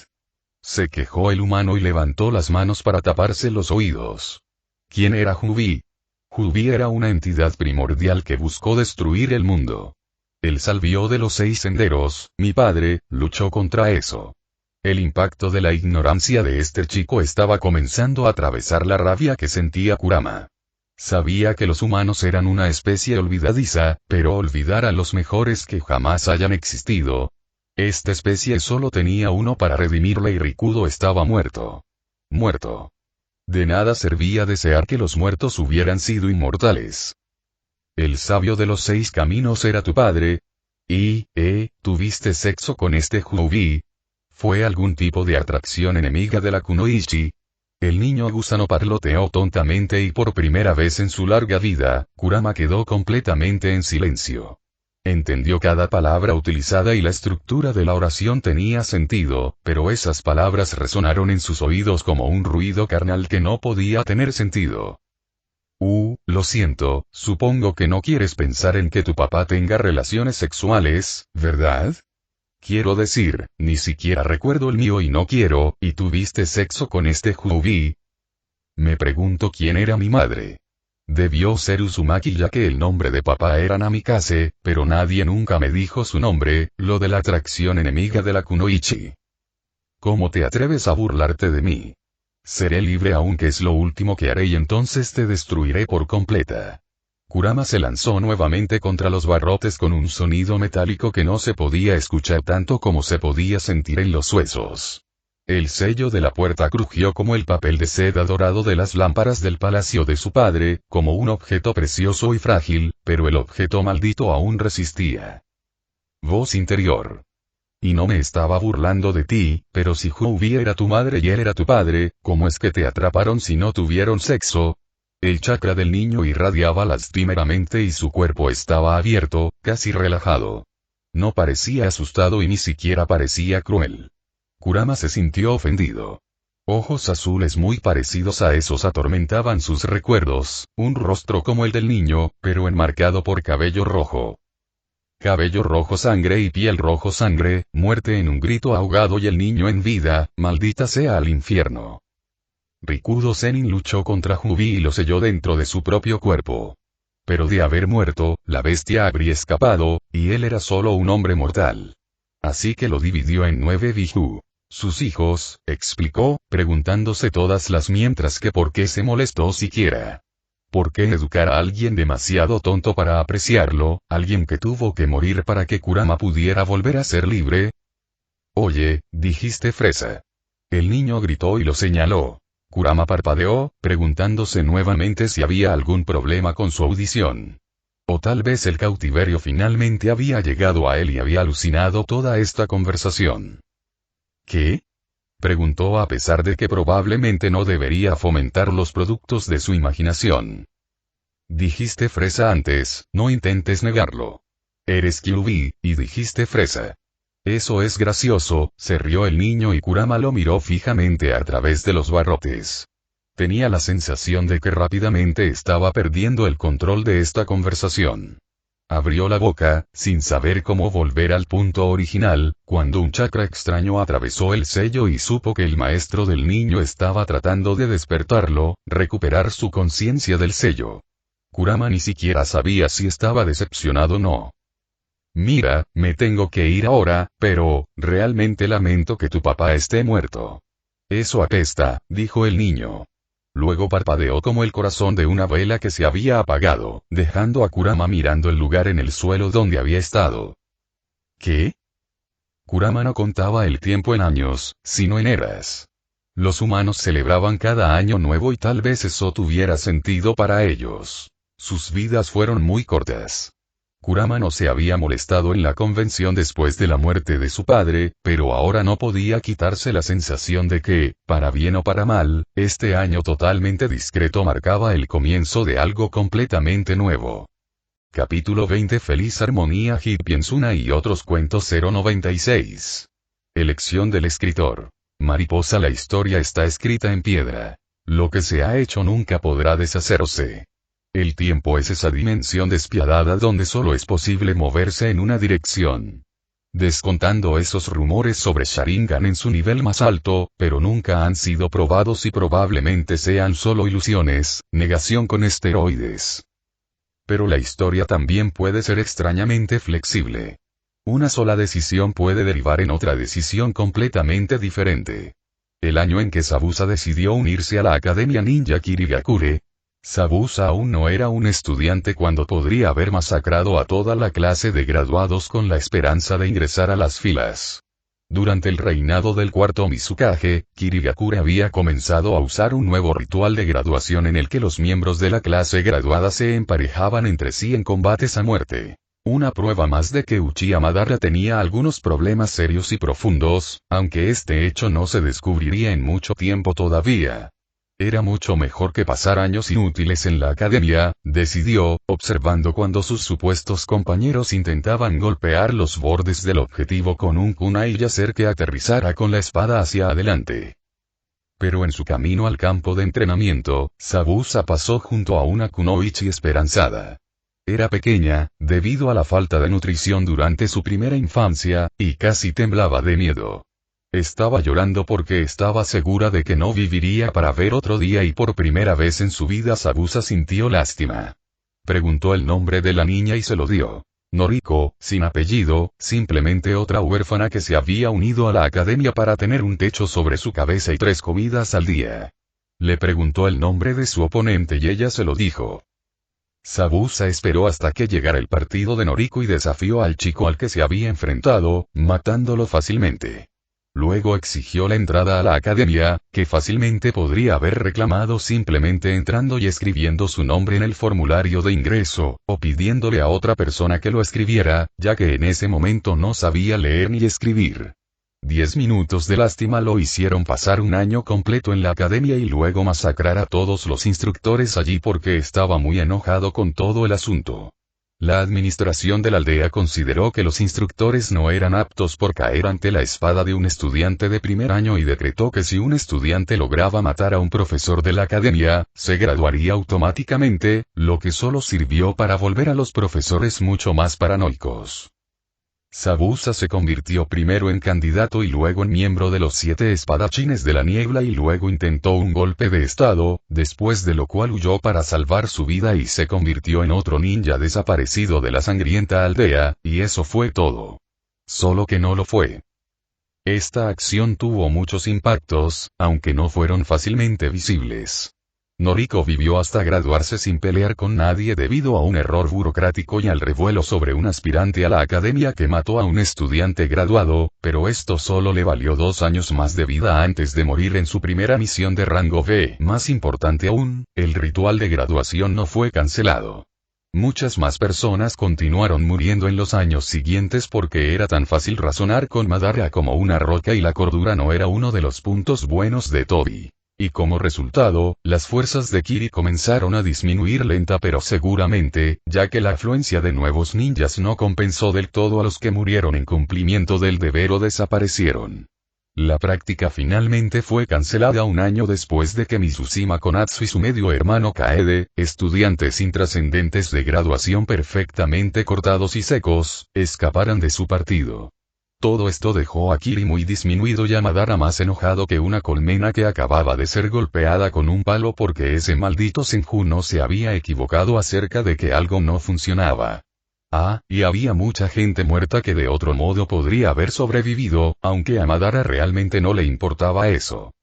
Se quejó el humano y levantó las manos para taparse los oídos. ¿Quién era Jubi? Jubi era una entidad primordial que buscó destruir el mundo. El Salvio de los 6 senderos, mi padre, luchó contra eso. El impacto de la ignorancia de este chico estaba comenzando a atravesar la rabia que sentía Kurama. Sabía que los humanos eran una especie olvidadiza, pero olvidar a los mejores que jamás hayan existido. Esta especie solo tenía uno para redimirle y Rikudo estaba muerto. Muerto. De nada servía desear que los muertos hubieran sido inmortales. El sabio de los 6 caminos era tu padre. ¿Tuviste sexo con este Jubi? ¿Fue algún tipo de atracción enemiga de la Kunoichi? El niño gusano parloteó tontamente y por primera vez en su larga vida, Kurama quedó completamente en silencio. Entendió cada palabra utilizada y la estructura de la oración tenía sentido, pero esas palabras resonaron en sus oídos como un ruido carnal que no podía tener sentido. Lo siento, supongo que no quieres pensar en que tu papá tenga relaciones sexuales, ¿verdad? Quiero decir, ni siquiera recuerdo el mío y no quiero, ¿y tuviste sexo con este Jubi? Me pregunto quién era mi madre. Debió ser Uzumaki ya que el nombre de papá era Namikaze, pero nadie nunca me dijo su nombre, lo de la atracción enemiga de la Kunoichi. ¿Cómo te atreves a burlarte de mí? Seré libre aunque es lo último que haré y entonces te destruiré por completa. Kurama se lanzó nuevamente contra los barrotes con un sonido metálico que no se podía escuchar tanto como se podía sentir en los huesos. El sello de la puerta crujió como el papel de seda dorado de las lámparas del palacio de su padre, como un objeto precioso y frágil, pero el objeto maldito aún resistía. Voz interior. Y no me estaba burlando de ti, pero si Jubi era tu madre y él era tu padre, ¿cómo es que te atraparon si no tuvieron sexo? El chakra del niño irradiaba lastimeramente y su cuerpo estaba abierto, casi relajado. No parecía asustado y ni siquiera parecía cruel. Kurama se sintió ofendido. Ojos azules muy parecidos a esos atormentaban sus recuerdos, un rostro como el del niño, pero enmarcado por cabello rojo. Cabello rojo sangre y piel rojo sangre, muerte en un grito ahogado y el niño en vida, maldita sea al infierno. Rikudo Sennin luchó contra Jubi y lo selló dentro de su propio cuerpo. Pero de haber muerto, la bestia habría escapado, y él era solo un hombre mortal. Así que lo dividió en 9 biju. Sus hijos, explicó, preguntándose todas las mientras que por qué se molestó siquiera. ¿Por qué educar a alguien demasiado tonto para apreciarlo, alguien que tuvo que morir para que Kurama pudiera volver a ser libre? Oye, dijiste fresa. El niño gritó y lo señaló. Kurama parpadeó, preguntándose nuevamente si había algún problema con su audición. O tal vez el cautiverio finalmente había llegado a él y había alucinado toda esta conversación. ¿Qué? Preguntó a pesar de que probablemente no debería fomentar los productos de su imaginación. Dijiste fresa antes, no intentes negarlo. Eres Kyuubi, y dijiste fresa. Eso es gracioso, se rió el niño y Kurama lo miró fijamente a través de los barrotes. Tenía la sensación de que rápidamente estaba perdiendo el control de esta conversación. Abrió la boca, sin saber cómo volver al punto original, cuando un chakra extraño atravesó el sello y supo que el maestro del niño estaba tratando de despertarlo, recuperar su conciencia del sello. Kurama ni siquiera sabía si estaba decepcionado o no. Mira, me tengo que ir ahora, pero, realmente lamento que tu papá esté muerto. Eso apesta, dijo el niño. Luego parpadeó como el corazón de una vela que se había apagado, dejando a Kurama mirando el lugar en el suelo donde había estado. ¿Qué? Kurama no contaba el tiempo en años, sino en eras. Los humanos celebraban cada año nuevo y tal vez eso tuviera sentido para ellos. Sus vidas fueron muy cortas. Kurama no se había molestado en la convención después de la muerte de su padre, pero ahora no podía quitarse la sensación de que, para bien o para mal, este año totalmente discreto marcaba el comienzo de algo completamente nuevo. Capítulo 20 Feliz Armonía Hippiensuna y otros cuentos 096. Elección del escritor. Mariposa. La historia está escrita en piedra. Lo que se ha hecho nunca podrá deshacerse. El tiempo es esa dimensión despiadada donde solo es posible moverse en una dirección. Descontando esos rumores sobre Sharingan en su nivel más alto, pero nunca han sido probados y probablemente sean solo ilusiones, negación con esteroides. Pero la historia también puede ser extrañamente flexible. Una sola decisión puede derivar en otra decisión completamente diferente. El año en que Zabuza decidió unirse a la Academia Ninja Kirigakure, Zabuza aún no era un estudiante cuando podría haber masacrado a toda la clase de graduados con la esperanza de ingresar a las filas. Durante el reinado del cuarto Mizukage, Kirigakure había comenzado a usar un nuevo ritual de graduación en el que los miembros de la clase graduada se emparejaban entre sí en combates a muerte. Una prueba más de que Uchiha Madara tenía algunos problemas serios y profundos, aunque este hecho no se descubriría en mucho tiempo todavía. Era mucho mejor que pasar años inútiles en la academia, decidió, observando cuando sus supuestos compañeros intentaban golpear los bordes del objetivo con un kunai y hacer que aterrizara con la espada hacia adelante. Pero en su camino al campo de entrenamiento, Zabuza pasó junto a una kunoichi esperanzada. Era pequeña, debido a la falta de nutrición durante su primera infancia, y casi temblaba de miedo. Estaba llorando porque estaba segura de que no viviría para ver otro día y por primera vez en su vida Zabuza sintió lástima. Preguntó el nombre de la niña y se lo dio. Noriko, sin apellido, simplemente otra huérfana que se había unido a la academia para tener un techo sobre su cabeza y 3 comidas al día. Le preguntó el nombre de su oponente y ella se lo dijo. Zabuza esperó hasta que llegara el partido de Noriko y desafió al chico al que se había enfrentado, matándolo fácilmente. Luego exigió la entrada a la academia, que fácilmente podría haber reclamado simplemente entrando y escribiendo su nombre en el formulario de ingreso, o pidiéndole a otra persona que lo escribiera, ya que en ese momento no sabía leer ni escribir. 10 minutos de lástima lo hicieron pasar un año completo en la academia y luego masacrar a todos los instructores allí porque estaba muy enojado con todo el asunto. La administración de la aldea consideró que los instructores no eran aptos por caer ante la espada de un estudiante de primer año y decretó que si un estudiante lograba matar a un profesor de la academia, se graduaría automáticamente, lo que solo sirvió para volver a los profesores mucho más paranoicos. Zabuza se convirtió primero en candidato y luego en miembro de los 7 espadachines de la niebla y luego intentó un golpe de estado, después de lo cual huyó para salvar su vida y se convirtió en otro ninja desaparecido de la sangrienta aldea, y eso fue todo. Solo que no lo fue. Esta acción tuvo muchos impactos, aunque no fueron fácilmente visibles. Noriko vivió hasta graduarse sin pelear con nadie debido a un error burocrático y al revuelo sobre un aspirante a la academia que mató a un estudiante graduado, pero esto solo le valió 2 años más de vida antes de morir en su primera misión de rango B. Más importante aún, el ritual de graduación no fue cancelado. Muchas más personas continuaron muriendo en los años siguientes porque era tan fácil razonar con Madara como una roca y la cordura no era uno de los puntos buenos de Tobi. Y como resultado, las fuerzas de Kiri comenzaron a disminuir lenta pero seguramente, ya que la afluencia de nuevos ninjas no compensó del todo a los que murieron en cumplimiento del deber o desaparecieron. La práctica finalmente fue cancelada un año después de que Mizushima Konatsu y su medio hermano Kaede, estudiantes intrascendentes de graduación perfectamente cortados y secos, escaparan de su partido. Todo esto dejó a Kiri muy disminuido y a Madara más enojado que una colmena que acababa de ser golpeada con un palo porque ese maldito Senju no se había equivocado acerca de que algo no funcionaba. Y había mucha gente muerta que de otro modo podría haber sobrevivido, aunque a Madara realmente no le importaba eso.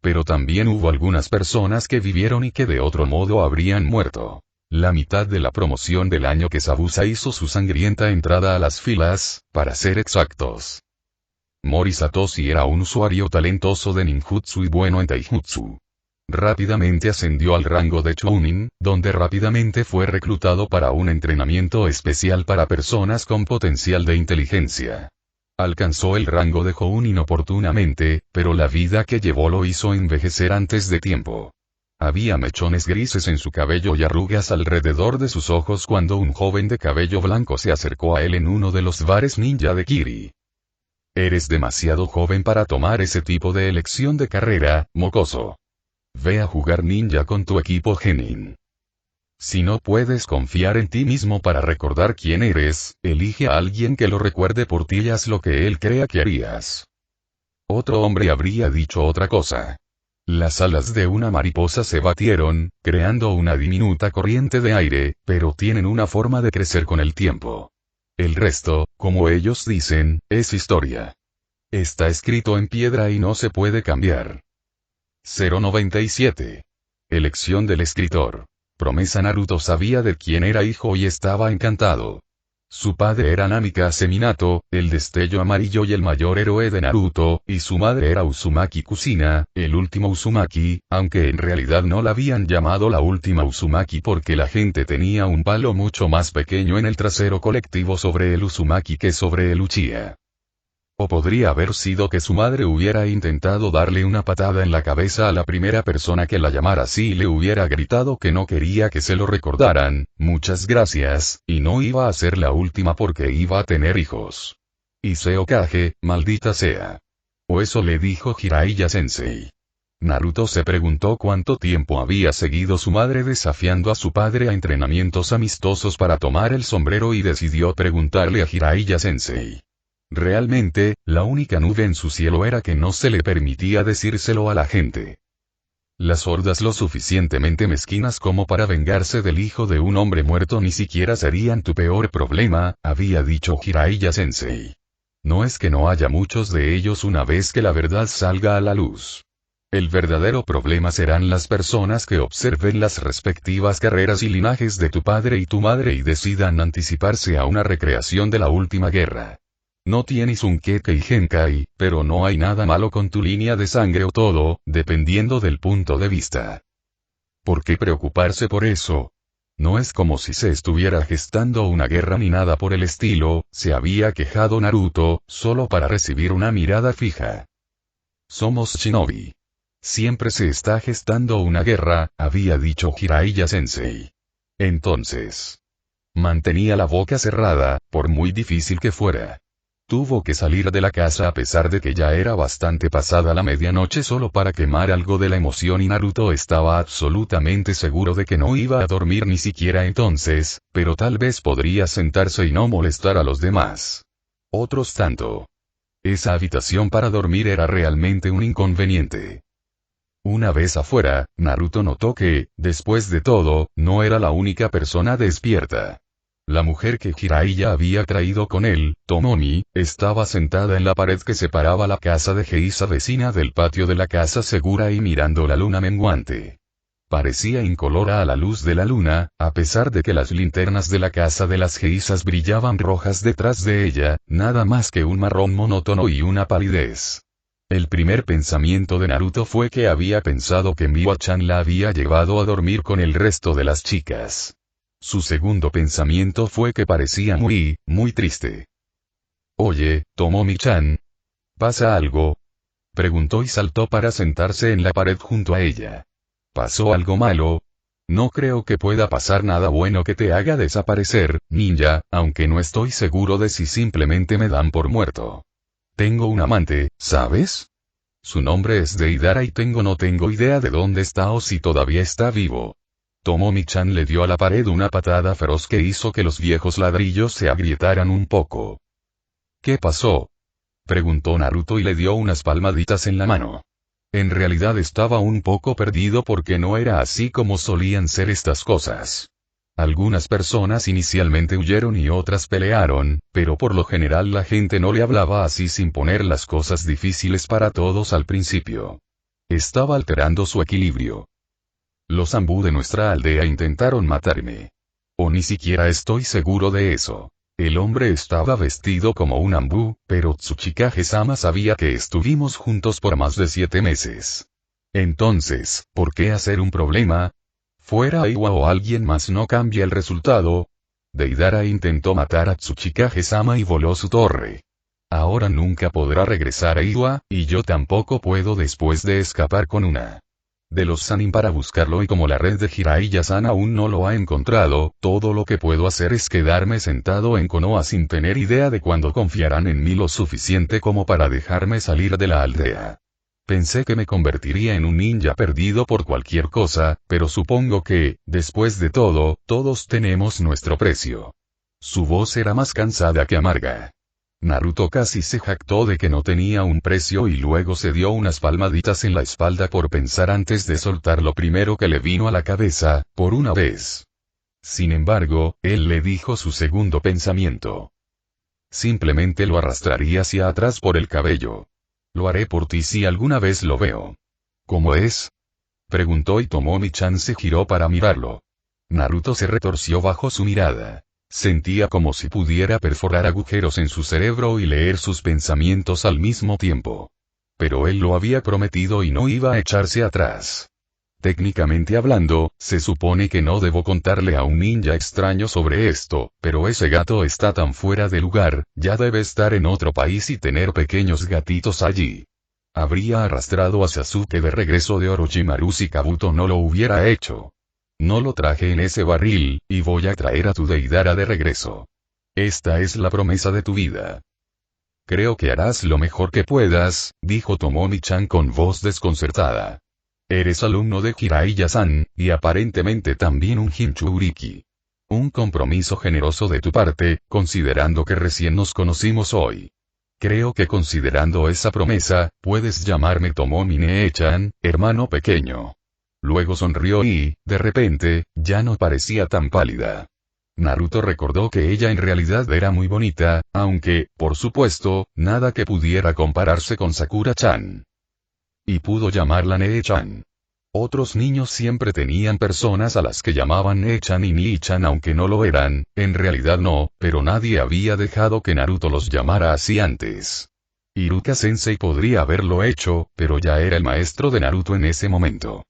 Pero también hubo algunas personas que vivieron y que de otro modo habrían muerto. La mitad de la promoción del año que Zabuza hizo su sangrienta entrada a las filas, para ser exactos. Mori Satoshi era un usuario talentoso de ninjutsu y bueno en taijutsu. Rápidamente ascendió al rango de Chunin, donde rápidamente fue reclutado para un entrenamiento especial para personas con potencial de inteligencia. Alcanzó el rango de Jounin inoportunamente, pero la vida que llevó lo hizo envejecer antes de tiempo. Había mechones grises en su cabello y arrugas alrededor de sus ojos cuando un joven de cabello blanco se acercó a él en uno de los bares ninja de Kiri. Eres demasiado joven para tomar ese tipo de elección de carrera, mocoso. Ve a jugar ninja con tu equipo Genin. Si no puedes confiar en ti mismo para recordar quién eres, elige a alguien que lo recuerde por ti y haz lo que él crea que harías. Otro hombre habría dicho otra cosa. Las alas de una mariposa se batieron, creando una diminuta corriente de aire, pero tienen una forma de crecer con el tiempo. El resto, como ellos dicen, es historia. Está escrito en piedra y no se puede cambiar. 097. Elección del escritor. Promesa. Naruto sabía de quién era hijo y estaba encantado. Su padre era Namikaze Minato, el destello amarillo y el mayor héroe de Naruto, y su madre era Uzumaki Kusina, el último Uzumaki, aunque en realidad no la habían llamado la última Uzumaki porque la gente tenía un palo mucho más pequeño en el trasero colectivo sobre el Uzumaki que sobre el Uchiha. O podría haber sido que su madre hubiera intentado darle una patada en la cabeza a la primera persona que la llamara así y le hubiera gritado que no quería que se lo recordaran, muchas gracias, y no iba a ser la última porque iba a tener hijos. Iseo Kage, maldita sea. O eso le dijo Jiraiya Sensei. Naruto se preguntó cuánto tiempo había seguido su madre desafiando a su padre a entrenamientos amistosos para tomar el sombrero y decidió preguntarle a Jiraiya Sensei. Realmente, la única nube en su cielo era que no se le permitía decírselo a la gente. Las hordas lo suficientemente mezquinas como para vengarse del hijo de un hombre muerto ni siquiera serían tu peor problema, había dicho Jiraiya Sensei. No es que no haya muchos de ellos una vez que la verdad salga a la luz. El verdadero problema serán las personas que observen las respectivas carreras y linajes de tu padre y tu madre y decidan anticiparse a una recreación de la última guerra. No tienes un Kekkei Genkai, pero no hay nada malo con tu línea de sangre o todo, dependiendo del punto de vista. ¿Por qué preocuparse por eso? No es como si se estuviera gestando una guerra ni nada por el estilo, se había quejado Naruto, solo para recibir una mirada fija. Somos shinobi. Siempre se está gestando una guerra, había dicho Jiraiya Sensei. Entonces. Mantenía la boca cerrada, por muy difícil que fuera. Tuvo que salir de la casa a pesar de que ya era bastante pasada la medianoche solo para quemar algo de la emoción y Naruto estaba absolutamente seguro de que no iba a dormir ni siquiera entonces, pero tal vez podría sentarse y no molestar a los demás. Otros tanto. Esa habitación para dormir era realmente un inconveniente. Una vez afuera, Naruto notó que, después de todo, no era la única persona despierta. La mujer que Jiraiya había traído con él, Tomomi, estaba sentada en la pared que separaba la casa de Geisa vecina del patio de la casa segura y mirando la luna menguante. Parecía incolora a la luz de la luna, a pesar de que las linternas de la casa de las Geisas brillaban rojas detrás de ella, nada más que un marrón monótono y una palidez. El primer pensamiento de Naruto fue que había pensado que Miwa-chan la había llevado a dormir con el resto de las chicas. Su segundo pensamiento fue que parecía muy triste. Oye, Tomomi-chan. ¿Pasa algo? Preguntó y saltó para sentarse en la pared junto a ella. ¿Pasó algo malo? No creo que pueda pasar nada bueno que te haga desaparecer, ninja, aunque no estoy seguro de si simplemente me dan por muerto. Tengo un amante, ¿sabes? Su nombre es Deidara y no tengo idea de dónde está o si todavía está vivo. Tomomi-chan le dio a la pared una patada feroz que hizo que los viejos ladrillos se agrietaran un poco. ¿Qué pasó? Preguntó Naruto y le dio unas palmaditas en la mano. En realidad estaba un poco perdido porque no era así como solían ser estas cosas. Algunas personas inicialmente huyeron y otras pelearon, pero por lo general la gente no le hablaba así sin poner las cosas difíciles para todos al principio. Estaba alterando su equilibrio. Los Anbu de nuestra aldea intentaron matarme. O ni siquiera estoy seguro de eso. El hombre estaba vestido como un Anbu, pero Tsuchikage-sama sabía que estuvimos juntos por más de 7 meses. Entonces, ¿por qué hacer un problema? Fuera Aiwa o alguien más no cambia el resultado. Deidara intentó matar a Tsuchikage-sama y voló su torre. Ahora nunca podrá regresar a Iwa, y yo tampoco puedo después de escapar con una de los Sanin para buscarlo, y como la red de Jiraiya-san aún no lo ha encontrado, todo lo que puedo hacer es quedarme sentado en Konoha sin tener idea de cuándo confiarán en mí lo suficiente como para dejarme salir de la aldea. Pensé que me convertiría en un ninja perdido por cualquier cosa, pero supongo que, después de todo, todos tenemos nuestro precio. Su voz era más cansada que amarga. Naruto casi se jactó de que no tenía un precio y luego se dio unas palmaditas en la espalda por pensar antes de soltar lo primero que le vino a la cabeza, por una vez. Sin embargo, él le dijo su segundo pensamiento. Simplemente lo arrastraría hacia atrás por el cabello. Lo haré por ti si alguna vez lo veo. ¿Cómo es? Preguntó y Tomomi-chan se giró para mirarlo. Naruto se retorció bajo su mirada. Sentía como si pudiera perforar agujeros en su cerebro y leer sus pensamientos al mismo tiempo. Pero él lo había prometido y no iba a echarse atrás. Técnicamente hablando, se supone que no debo contarle a un ninja extraño sobre esto, pero ese gato está tan fuera de lugar, ya debe estar en otro país y tener pequeños gatitos allí. Habría arrastrado a Sasuke de regreso de Orochimaru si Kabuto no lo hubiera hecho. No lo traje en ese barril, y voy a traer a tu Deidara de regreso. Esta es la promesa de tu vida. Creo que harás lo mejor que puedas, dijo Tomomi-chan con voz desconcertada. Eres alumno de Jiraiya-san, y aparentemente también un Jinchuriki. Un compromiso generoso de tu parte, considerando que recién nos conocimos hoy. Creo que considerando esa promesa, puedes llamarme Tomomi Nee-chan, hermano pequeño. Luego sonrió y, de repente, ya no parecía tan pálida. Naruto recordó que ella en realidad era muy bonita, aunque, por supuesto, nada que pudiera compararse con Sakura-chan. Y pudo llamarla Nee-chan. Otros niños siempre tenían personas a las que llamaban Nee-chan y Nii-chan aunque no lo eran, en realidad no, pero nadie había dejado que Naruto los llamara así antes. Iruka-sensei podría haberlo hecho, pero ya era el maestro de Naruto en ese momento.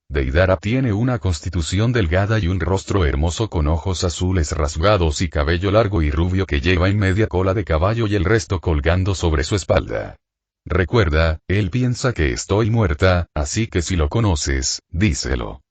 Deidara tiene una constitución delgada y un rostro hermoso con ojos azules rasgados y cabello largo y rubio que lleva en media cola de caballo y el resto colgando sobre su espalda. Recuerda, él piensa que estoy muerta, así que si lo conoces, díselo.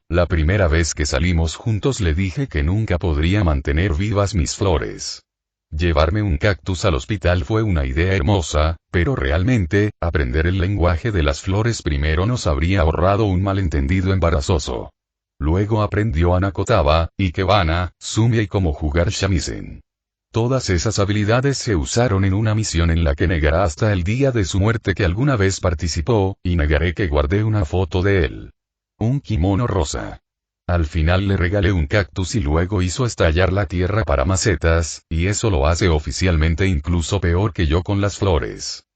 La primera vez que salimos juntos le dije que nunca podría mantener vivas mis flores. Llevarme un cactus al hospital fue una idea hermosa, pero realmente, aprender el lenguaje de las flores primero nos habría ahorrado un malentendido embarazoso. Luego aprendió Hanako-taba, Ikebana, Sumia y cómo jugar shamisen. Todas esas habilidades se usaron en una misión en la que negará hasta el día de su muerte que alguna vez participó, y negaré que guardé una foto de él. Un kimono rosa. Al final le regalé un cactus y luego hizo estallar la tierra para macetas, y eso lo hace oficialmente incluso peor que yo con las flores.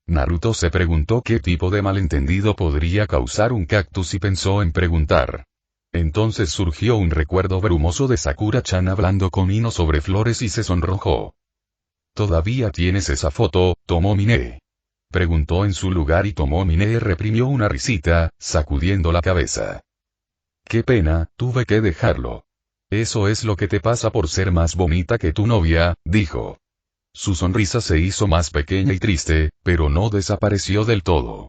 Naruto se preguntó qué tipo de malentendido podría causar un cactus y pensó en preguntar. Entonces surgió un recuerdo brumoso de Sakura-chan hablando con Ino sobre flores y se sonrojó. ¿Todavía tienes esa foto, Tomomi-ne? Preguntó en su lugar y Tomomi-ne reprimió una risita, sacudiendo la cabeza. Qué pena, tuve que dejarlo. Eso es lo que te pasa por ser más bonita que tu novia, dijo. Su sonrisa se hizo más pequeña y triste, pero no desapareció del todo.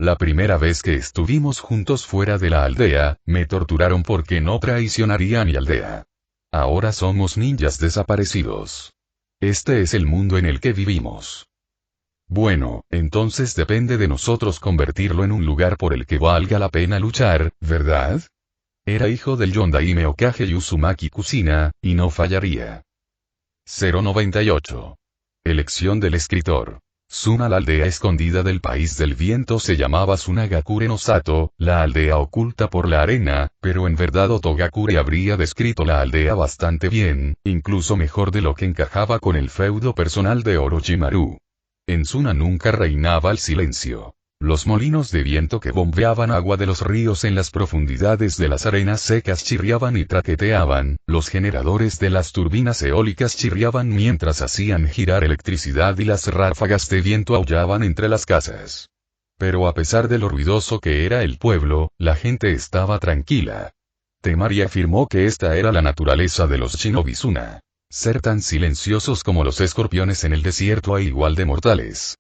La primera vez que estuvimos juntos fuera de la aldea, me torturaron porque no traicionaría a mi aldea. Ahora somos ninjas desaparecidos. Este es el mundo en el que vivimos. Bueno, entonces depende de nosotros convertirlo en un lugar por el que valga la pena luchar, ¿verdad? Era hijo del Yondaime Hokage y Uzumaki Kusina, y no fallaría. 098. Elección del escritor. Suna. La aldea escondida del país del viento se llamaba Sunagakure no Sato, la aldea oculta por la arena, pero en verdad Otogakure habría descrito la aldea bastante bien, incluso mejor de lo que encajaba con el feudo personal de Orochimaru. En Suna nunca reinaba el silencio. Los molinos de viento que bombeaban agua de los ríos en las profundidades de las arenas secas chirriaban y traqueteaban, los generadores de las turbinas eólicas chirriaban mientras hacían girar electricidad y las ráfagas de viento aullaban entre las casas. Pero a pesar de lo ruidoso que era el pueblo, la gente estaba tranquila. Temari afirmó que esta era la naturaleza de los Shinobizuna. Ser tan silenciosos como los escorpiones en el desierto e igual de mortales.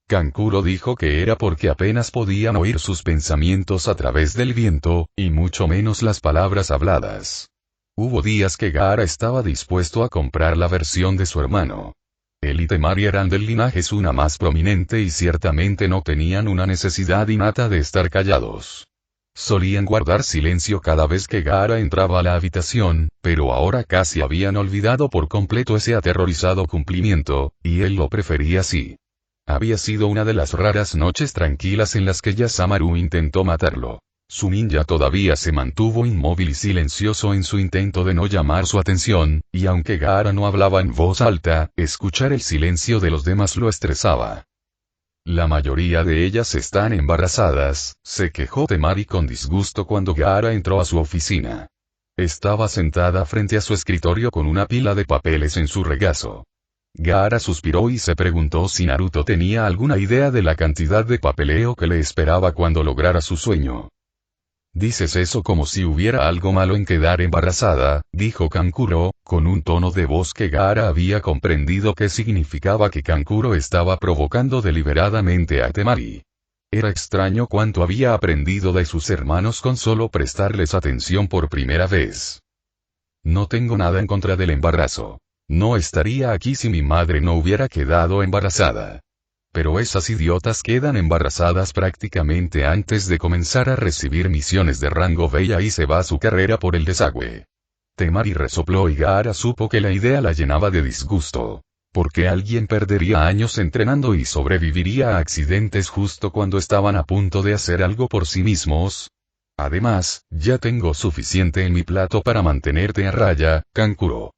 Kankuro dijo que era porque apenas podían oír sus pensamientos a través del viento, y mucho menos las palabras habladas. Hubo días que Gaara estaba dispuesto a comprar la versión de su hermano. Él y Temari eran del linaje Suna más prominente y ciertamente no tenían una necesidad innata de estar callados. Solían guardar silencio cada vez que Gaara entraba a la habitación, pero ahora casi habían olvidado por completo ese aterrorizado cumplimiento, y él lo prefería así. Había sido una de las raras noches tranquilas en las que Yasamaru intentó matarlo. Su ninja todavía se mantuvo inmóvil y silencioso en su intento de no llamar su atención, y aunque Gaara no hablaba en voz alta, escuchar el silencio de los demás lo estresaba. La mayoría de ellas están embarazadas, se quejó Temari con disgusto cuando Gaara entró a su oficina. Estaba sentada frente a su escritorio con una pila de papeles en su regazo. Gaara suspiró y se preguntó si Naruto tenía alguna idea de la cantidad de papeleo que le esperaba cuando lograra su sueño. Dices eso como si hubiera algo malo en quedar embarazada, dijo Kankuro, con un tono de voz que Gaara había comprendido que significaba que Kankuro estaba provocando deliberadamente a Temari. Era extraño cuánto había aprendido de sus hermanos con solo prestarles atención por primera vez. No tengo nada en contra del embarazo. No estaría aquí si mi madre no hubiera quedado embarazada. Pero esas idiotas quedan embarazadas prácticamente antes de comenzar a recibir misiones de rango B y ahí se va su carrera por el desagüe. Temari resopló y Gaara supo que la idea la llenaba de disgusto. ¿Por qué alguien perdería años entrenando y sobreviviría a accidentes justo cuando estaban a punto de hacer algo por sí mismos? Además, ya tengo suficiente en mi plato para mantenerte a raya, Kankuro.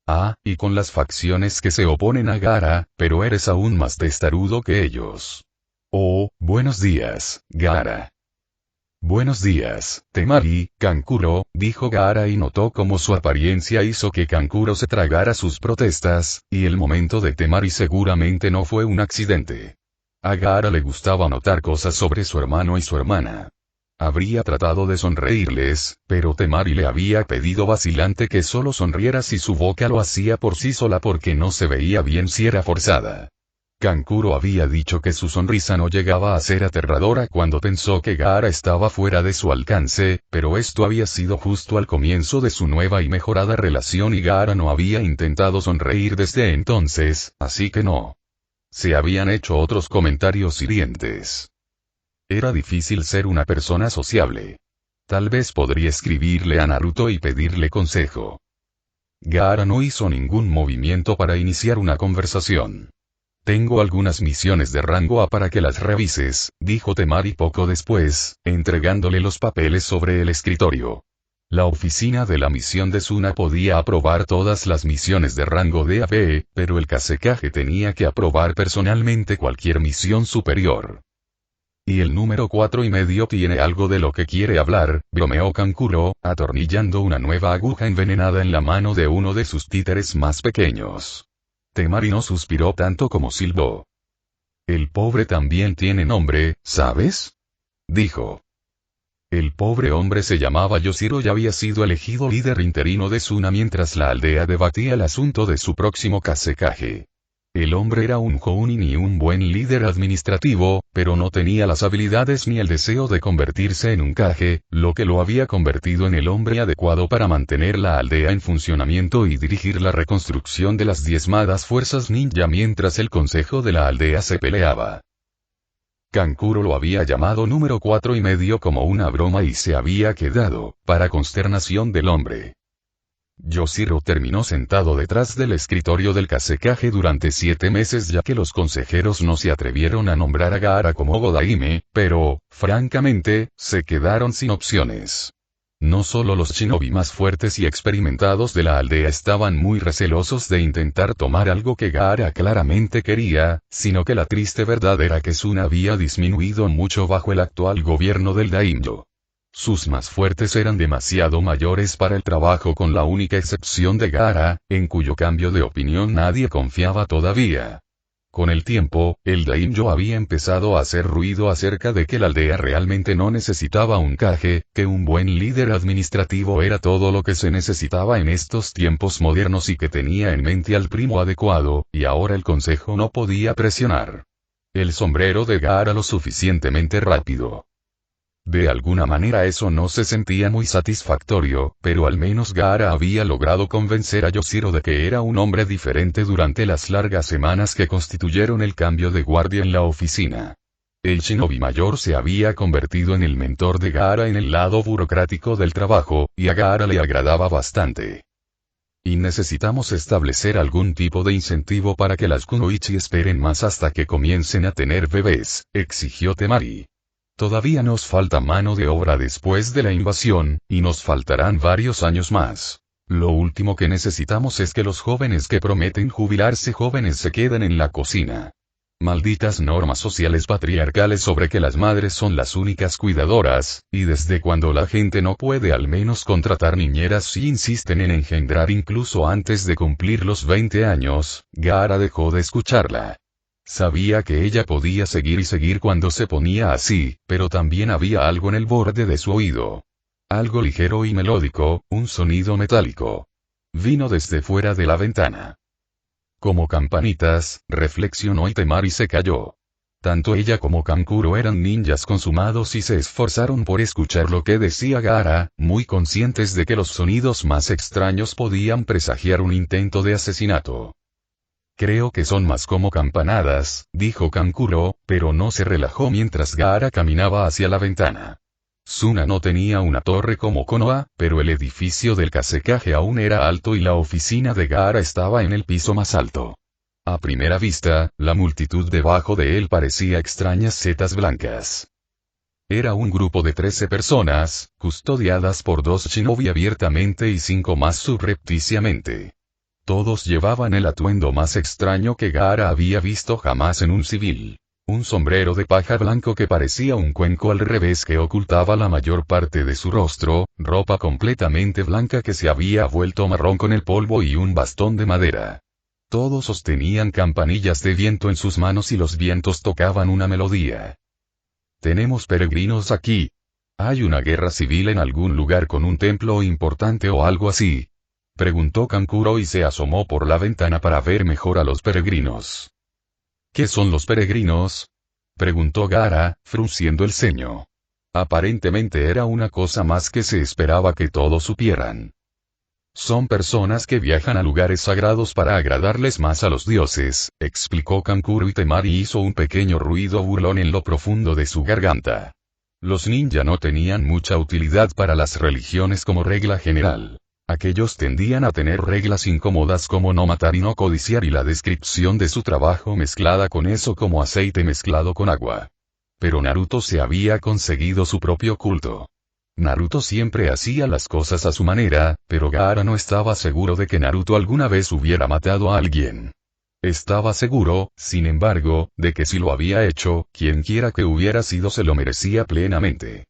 Ah, y con las facciones que se oponen a Gaara, pero eres aún más testarudo que ellos. Oh, buenos días, Gaara. Buenos días, Temari, Kankuro, dijo Gaara y notó cómo su apariencia hizo que Kankuro se tragara sus protestas, y el momento de Temari seguramente no fue un accidente. A Gaara le gustaba notar cosas sobre su hermano y su hermana. Habría tratado de sonreírles, pero Temari le había pedido vacilante que solo sonriera si su boca lo hacía por sí sola porque no se veía bien si era forzada. Kankuro había dicho que su sonrisa no llegaba a ser aterradora cuando pensó que Gaara estaba fuera de su alcance, pero esto había sido justo al comienzo de su nueva y mejorada relación y Gaara no había intentado sonreír desde entonces, así que no. Se habían hecho otros comentarios hirientes. Era difícil ser una persona sociable. Tal vez podría escribirle a Naruto y pedirle consejo. Gaara no hizo ningún movimiento para iniciar una conversación. Tengo algunas misiones de rango A para que las revises, dijo Temari poco después, entregándole los papeles sobre el escritorio. La oficina de la misión de Suna podía aprobar todas las misiones de rango D a B, pero el Kasekage tenía que aprobar personalmente cualquier misión superior. Y el número 4,5 tiene algo de lo que quiere hablar, bromeó Kankuro, atornillando una nueva aguja envenenada en la mano de uno de sus títeres más pequeños. Temari no suspiró tanto como silbó. El pobre también tiene nombre, ¿sabes? Dijo. El pobre hombre se llamaba Yoshiro y había sido elegido líder interino de Suna mientras la aldea debatía el asunto de su próximo Kasekage. El hombre era un Jounin y un buen líder administrativo, pero no tenía las habilidades ni el deseo de convertirse en un Kage, lo que lo había convertido en el hombre adecuado para mantener la aldea en funcionamiento y dirigir la reconstrucción de las diezmadas fuerzas ninja mientras el consejo de la aldea se peleaba. Kankuro lo había llamado número 4,5 como una broma y se había quedado, para consternación del hombre. Yoshiro terminó sentado detrás del escritorio del Kasekage durante 7 meses ya que los consejeros no se atrevieron a nombrar a Gaara como Godaime, pero, francamente, se quedaron sin opciones. No solo los shinobi más fuertes y experimentados de la aldea estaban muy recelosos de intentar tomar algo que Gaara claramente quería, sino que la triste verdad era que Suna había disminuido mucho bajo el actual gobierno del daimyo. Sus más fuertes eran demasiado mayores para el trabajo con la única excepción de Gaara, en cuyo cambio de opinión nadie confiaba todavía. Con el tiempo, el daimyo había empezado a hacer ruido acerca de que la aldea realmente no necesitaba un kage, que un buen líder administrativo era todo lo que se necesitaba en estos tiempos modernos y que tenía en mente al primo adecuado, y ahora el consejo no podía presionar el sombrero de Gaara lo suficientemente rápido. De alguna manera eso no se sentía muy satisfactorio, pero al menos Gaara había logrado convencer a Yoshiro de que era un hombre diferente durante las largas semanas que constituyeron el cambio de guardia en la oficina. El shinobi mayor se había convertido en el mentor de Gaara en el lado burocrático del trabajo, y a Gaara le agradaba bastante. Y necesitamos establecer algún tipo de incentivo para que las kunoichi esperen más hasta que comiencen a tener bebés, exigió Temari. Todavía nos falta mano de obra después de la invasión, y nos faltarán varios años más. Lo último que necesitamos es que los jóvenes que prometen jubilarse jóvenes se queden en la cocina. Malditas normas sociales patriarcales sobre que las madres son las únicas cuidadoras, y desde cuando la gente no puede al menos contratar niñeras si insisten en engendrar incluso antes de cumplir los 20 años, Gaara dejó de escucharla. Sabía que ella podía seguir y seguir cuando se ponía así, pero también había algo en el borde de su oído. Algo ligero y melódico, un sonido metálico. Vino desde fuera de la ventana. Como campanitas, reflexionó y Temari se calló. Tanto ella como Kankuro eran ninjas consumados y se esforzaron por escuchar lo que decía Gaara, muy conscientes de que los sonidos más extraños podían presagiar un intento de asesinato. Creo que son más como campanadas, dijo Kankuro, pero no se relajó mientras Gaara caminaba hacia la ventana. Suna no tenía una torre como Konoha, pero el edificio del Kasekaze aún era alto y la oficina de Gaara estaba en el piso más alto. A primera vista, la multitud debajo de él parecía extrañas setas blancas. Era un grupo de 13 personas, custodiadas por 2 shinobi abiertamente y 5 más subrepticiamente. Todos llevaban el atuendo más extraño que Gaara había visto jamás en un civil. Un sombrero de paja blanco que parecía un cuenco al revés que ocultaba la mayor parte de su rostro, ropa completamente blanca que se había vuelto marrón con el polvo y un bastón de madera. Todos sostenían campanillas de viento en sus manos y los vientos tocaban una melodía. Tenemos peregrinos aquí. ¿Hay una guerra civil en algún lugar con un templo importante o algo así? Preguntó Kankuro y se asomó por la ventana para ver mejor a los peregrinos. ¿Qué son los peregrinos? Preguntó Gaara, frunciendo el ceño. Aparentemente era una cosa más que se esperaba que todos supieran. Son personas que viajan a lugares sagrados para agradarles más a los dioses, explicó Kankuro y Temari hizo un pequeño ruido burlón en lo profundo de su garganta. Los ninja no tenían mucha utilidad para las religiones como regla general. Aquellos tendían a tener reglas incómodas como no matar y no codiciar y la descripción de su trabajo mezclada con eso como aceite mezclado con agua. Pero Naruto se había conseguido su propio culto. Naruto siempre hacía las cosas a su manera, pero Gaara no estaba seguro de que Naruto alguna vez hubiera matado a alguien. Estaba seguro, sin embargo, de que si lo había hecho, quienquiera que hubiera sido se lo merecía plenamente.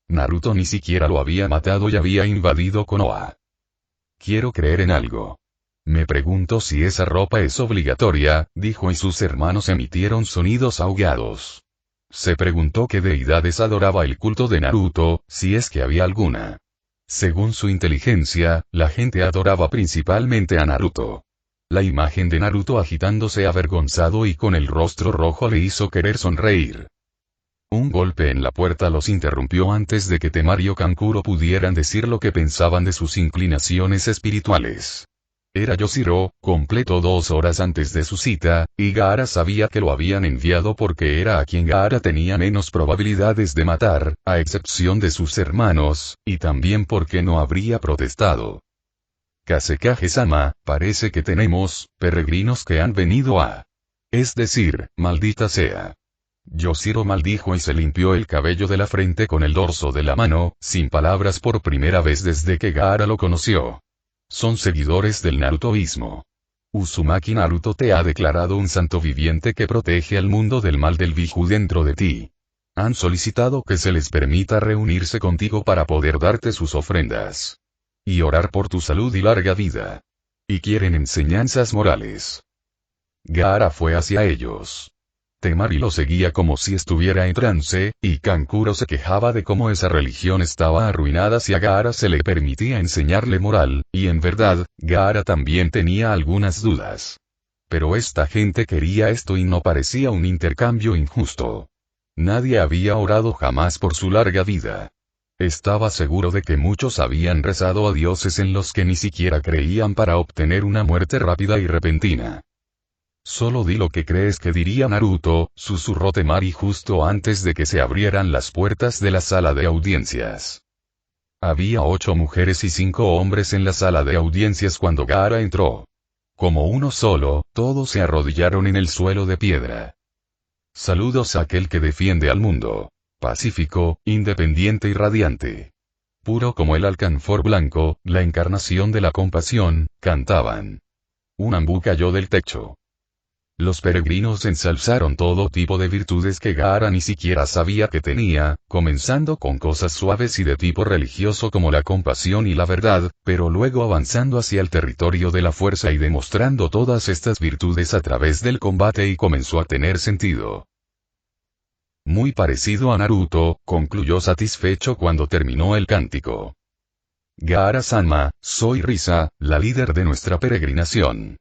Naruto ni siquiera lo había matado y había invadido Konoha. Quiero creer en algo. Me pregunto si esa ropa es obligatoria, dijo y sus hermanos emitieron sonidos ahogados. Se preguntó qué deidades adoraba el culto de Naruto, si es que había alguna. Según su inteligencia, la gente adoraba principalmente a Naruto. La imagen de Naruto agitándose avergonzado y con el rostro rojo le hizo querer sonreír. Un golpe en la puerta los interrumpió antes de que Temari o Kankuro pudieran decir lo que pensaban de sus inclinaciones espirituales. Era Yoshiro, completo 2 horas antes de su cita, y Gaara sabía que lo habían enviado porque era a quien Gaara tenía menos probabilidades de matar, a excepción de sus hermanos, y también porque no habría protestado. Kasekaze-sama, parece que tenemos peregrinos que han venido a... Es decir, maldita sea. Yoshiro maldijo y se limpió el cabello de la frente con el dorso de la mano, sin palabras por primera vez desde que Gaara lo conoció. Son seguidores del narutoísmo. Uzumaki Naruto te ha declarado un santo viviente que protege al mundo del mal del Biju dentro de ti. Han solicitado que se les permita reunirse contigo para poder darte sus ofrendas. Y orar por tu salud y larga vida. Y quieren enseñanzas morales. Gaara fue hacia ellos. Temari lo seguía como si estuviera en trance, y Kankuro se quejaba de cómo esa religión estaba arruinada si a Gaara se le permitía enseñarle moral, y en verdad, Gaara también tenía algunas dudas. Pero esta gente quería esto y no parecía un intercambio injusto. Nadie había orado jamás por su larga vida. Estaba seguro de que muchos habían rezado a dioses en los que ni siquiera creían para obtener una muerte rápida y repentina. Solo di lo que crees que diría Naruto, susurró Temari justo antes de que se abrieran las puertas de la sala de audiencias. Había 8 mujeres y 5 hombres en la sala de audiencias cuando Gaara entró. Como uno solo, todos se arrodillaron en el suelo de piedra. Saludos a aquel que defiende al mundo. Pacífico, independiente y radiante. Puro como el alcanfor blanco, la encarnación de la compasión, cantaban. Un ambú cayó del techo. Los peregrinos ensalzaron todo tipo de virtudes que Gaara ni siquiera sabía que tenía, comenzando con cosas suaves y de tipo religioso como la compasión y la verdad, pero luego avanzando hacia el territorio de la fuerza y demostrando todas estas virtudes a través del combate y comenzó a tener sentido. Muy parecido a Naruto, concluyó satisfecho cuando terminó el cántico. Gaara-sama, soy Risa, la líder de nuestra peregrinación.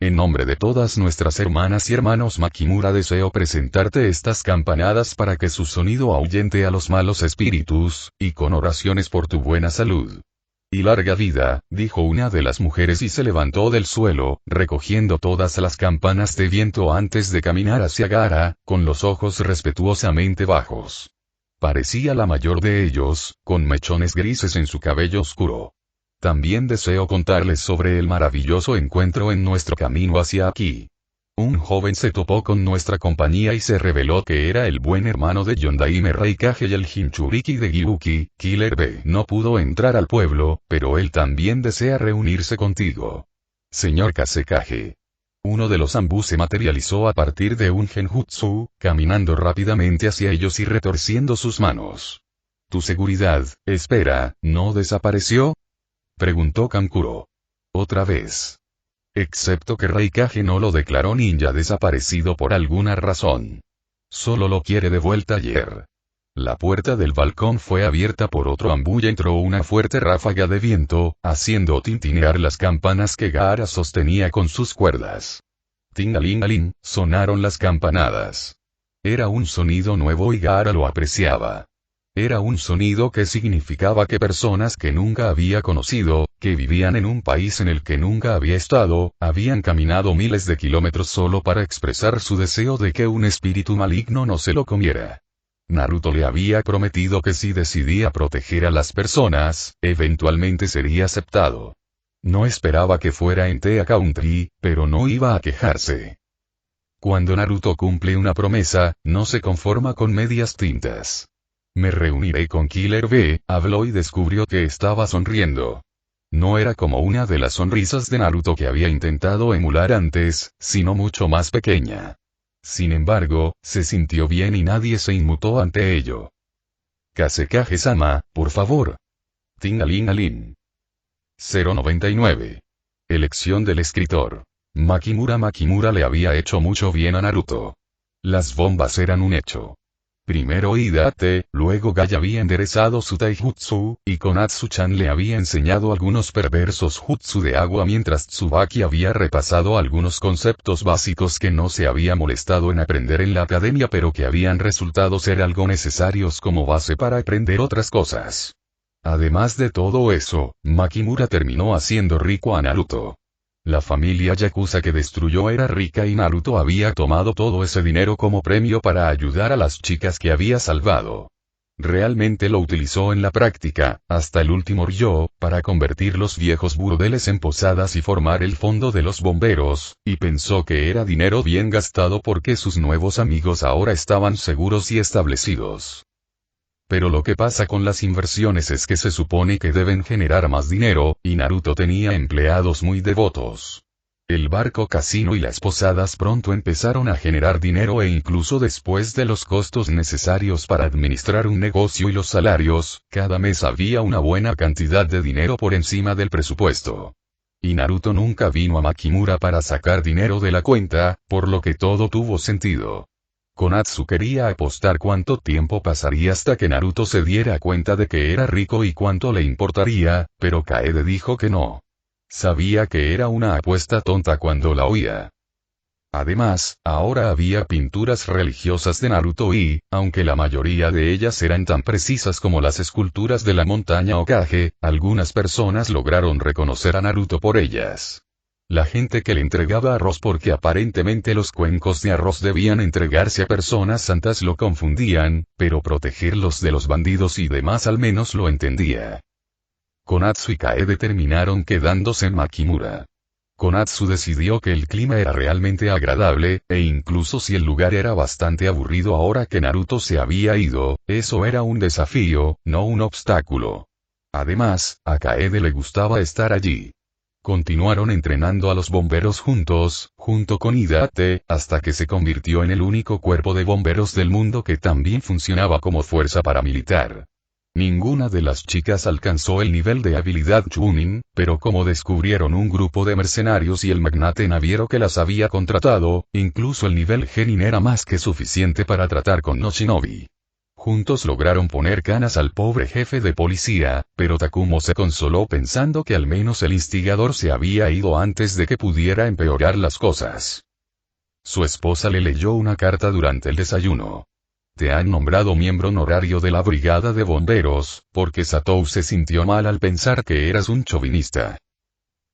En nombre de todas nuestras hermanas y hermanos Makimura deseo presentarte estas campanadas para que su sonido ahuyente a los malos espíritus, y con oraciones por tu buena salud. Y larga vida, dijo una de las mujeres y se levantó del suelo, recogiendo todas las campanas de viento antes de caminar hacia Gaara, con los ojos respetuosamente bajos. Parecía la mayor de ellos, con mechones grises en su cabello oscuro. También deseo contarles sobre el maravilloso encuentro en nuestro camino hacia aquí. Un joven se topó con nuestra compañía y se reveló que era el buen hermano de Yondaime Raikage y el Jinchuriki de Gyuki, Killer B. No pudo entrar al pueblo, pero él también desea reunirse contigo. Señor Kasekage. Uno de los ambú se materializó a partir de un genjutsu, caminando rápidamente hacia ellos y retorciendo sus manos. ¿Tu seguridad, espera, no desapareció? Preguntó Kankuro. Otra vez. Excepto que Raikage no lo declaró ninja desaparecido por alguna razón. Solo lo quiere de vuelta ayer. La puerta del balcón fue abierta por otro ambú y entró una fuerte ráfaga de viento, haciendo tintinear las campanas que Gaara sostenía con sus cuerdas. Tingalingalín, sonaron las campanadas. Era un sonido nuevo y Gaara lo apreciaba. Era un sonido que significaba que personas que nunca había conocido, que vivían en un país en el que nunca había estado, habían caminado miles de kilómetros solo para expresar su deseo de que un espíritu maligno no se lo comiera. Naruto le había prometido que si decidía proteger a las personas, eventualmente sería aceptado. No esperaba que fuera en Tea Country, pero no iba a quejarse. Cuando Naruto cumple una promesa, no se conforma con medias tintas. Me reuniré con Killer B, habló y descubrió que estaba sonriendo. No era como una de las sonrisas de Naruto que había intentado emular antes, sino mucho más pequeña. Sin embargo, se sintió bien y nadie se inmutó ante ello. Kasekage-sama, por favor. Tingalingalin. 099. Elección del escritor. Makimura le había hecho mucho bien a Naruto. Las bombas eran un hecho. Primero Hidaate, luego Gai había enderezado su taijutsu, y Konatsu-chan le había enseñado algunos perversos jutsu de agua mientras Tsubaki había repasado algunos conceptos básicos que no se había molestado en aprender en la academia pero que habían resultado ser algo necesarios como base para aprender otras cosas. Además de todo eso, Makimura terminó haciendo rico a Naruto. La familia Yakuza que destruyó era rica y Naruto había tomado todo ese dinero como premio para ayudar a las chicas que había salvado. Realmente lo utilizó en la práctica, hasta el último ryo, para convertir los viejos burdeles en posadas y formar el fondo de los bomberos, y pensó que era dinero bien gastado porque sus nuevos amigos ahora estaban seguros y establecidos. Pero lo que pasa con las inversiones es que se supone que deben generar más dinero, y Naruto tenía empleados muy devotos. El barco casino y las posadas pronto empezaron a generar dinero e incluso después de los costos necesarios para administrar un negocio y los salarios, cada mes había una buena cantidad de dinero por encima del presupuesto. Y Naruto nunca vino a Makimura para sacar dinero de la cuenta, por lo que todo tuvo sentido. Konatsu quería apostar cuánto tiempo pasaría hasta que Naruto se diera cuenta de que era rico y cuánto le importaría, pero Kaede dijo que no. Sabía que era una apuesta tonta cuando la oía. Además, ahora había pinturas religiosas de Naruto y, aunque la mayoría de ellas eran tan precisas como las esculturas de la montaña Hokage, algunas personas lograron reconocer a Naruto por ellas. La gente que le entregaba arroz porque aparentemente los cuencos de arroz debían entregarse a personas santas lo confundían, pero protegerlos de los bandidos y demás al menos lo entendía. Konatsu y Kaede terminaron quedándose en Makimura. Konatsu decidió que el clima era realmente agradable, e incluso si el lugar era bastante aburrido ahora que Naruto se había ido, eso era un desafío, no un obstáculo. Además, a Kaede le gustaba estar allí. Continuaron entrenando a los bomberos juntos, junto con Hidate, hasta que se convirtió en el único cuerpo de bomberos del mundo que también funcionaba como fuerza paramilitar. Ninguna de las chicas alcanzó el nivel de habilidad Chunin, pero como descubrieron un grupo de mercenarios y el magnate naviero que las había contratado, incluso el nivel Genin era más que suficiente para tratar con no shinobi. Juntos lograron poner canas al pobre jefe de policía, pero Takumo se consoló pensando que al menos el instigador se había ido antes de que pudiera empeorar las cosas. Su esposa le leyó una carta durante el desayuno. Te han nombrado miembro honorario de la brigada de bomberos, porque Satou se sintió mal al pensar que eras un chauvinista.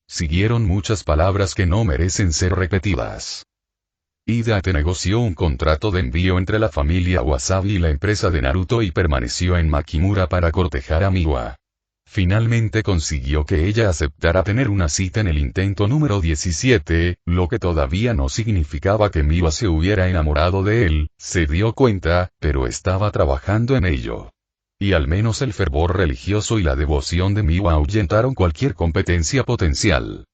Siguieron muchas palabras que no merecen ser repetidas. Hidate negoció un contrato de envío entre la familia Wasabi y la empresa de Naruto y permaneció en Makimura para cortejar a Miwa. Finalmente consiguió que ella aceptara tener una cita en el intento número 17, lo que todavía no significaba que Miwa se hubiera enamorado de él, se dio cuenta, pero estaba trabajando en ello. Y al menos el fervor religioso y la devoción de Miwa ahuyentaron cualquier competencia potencial.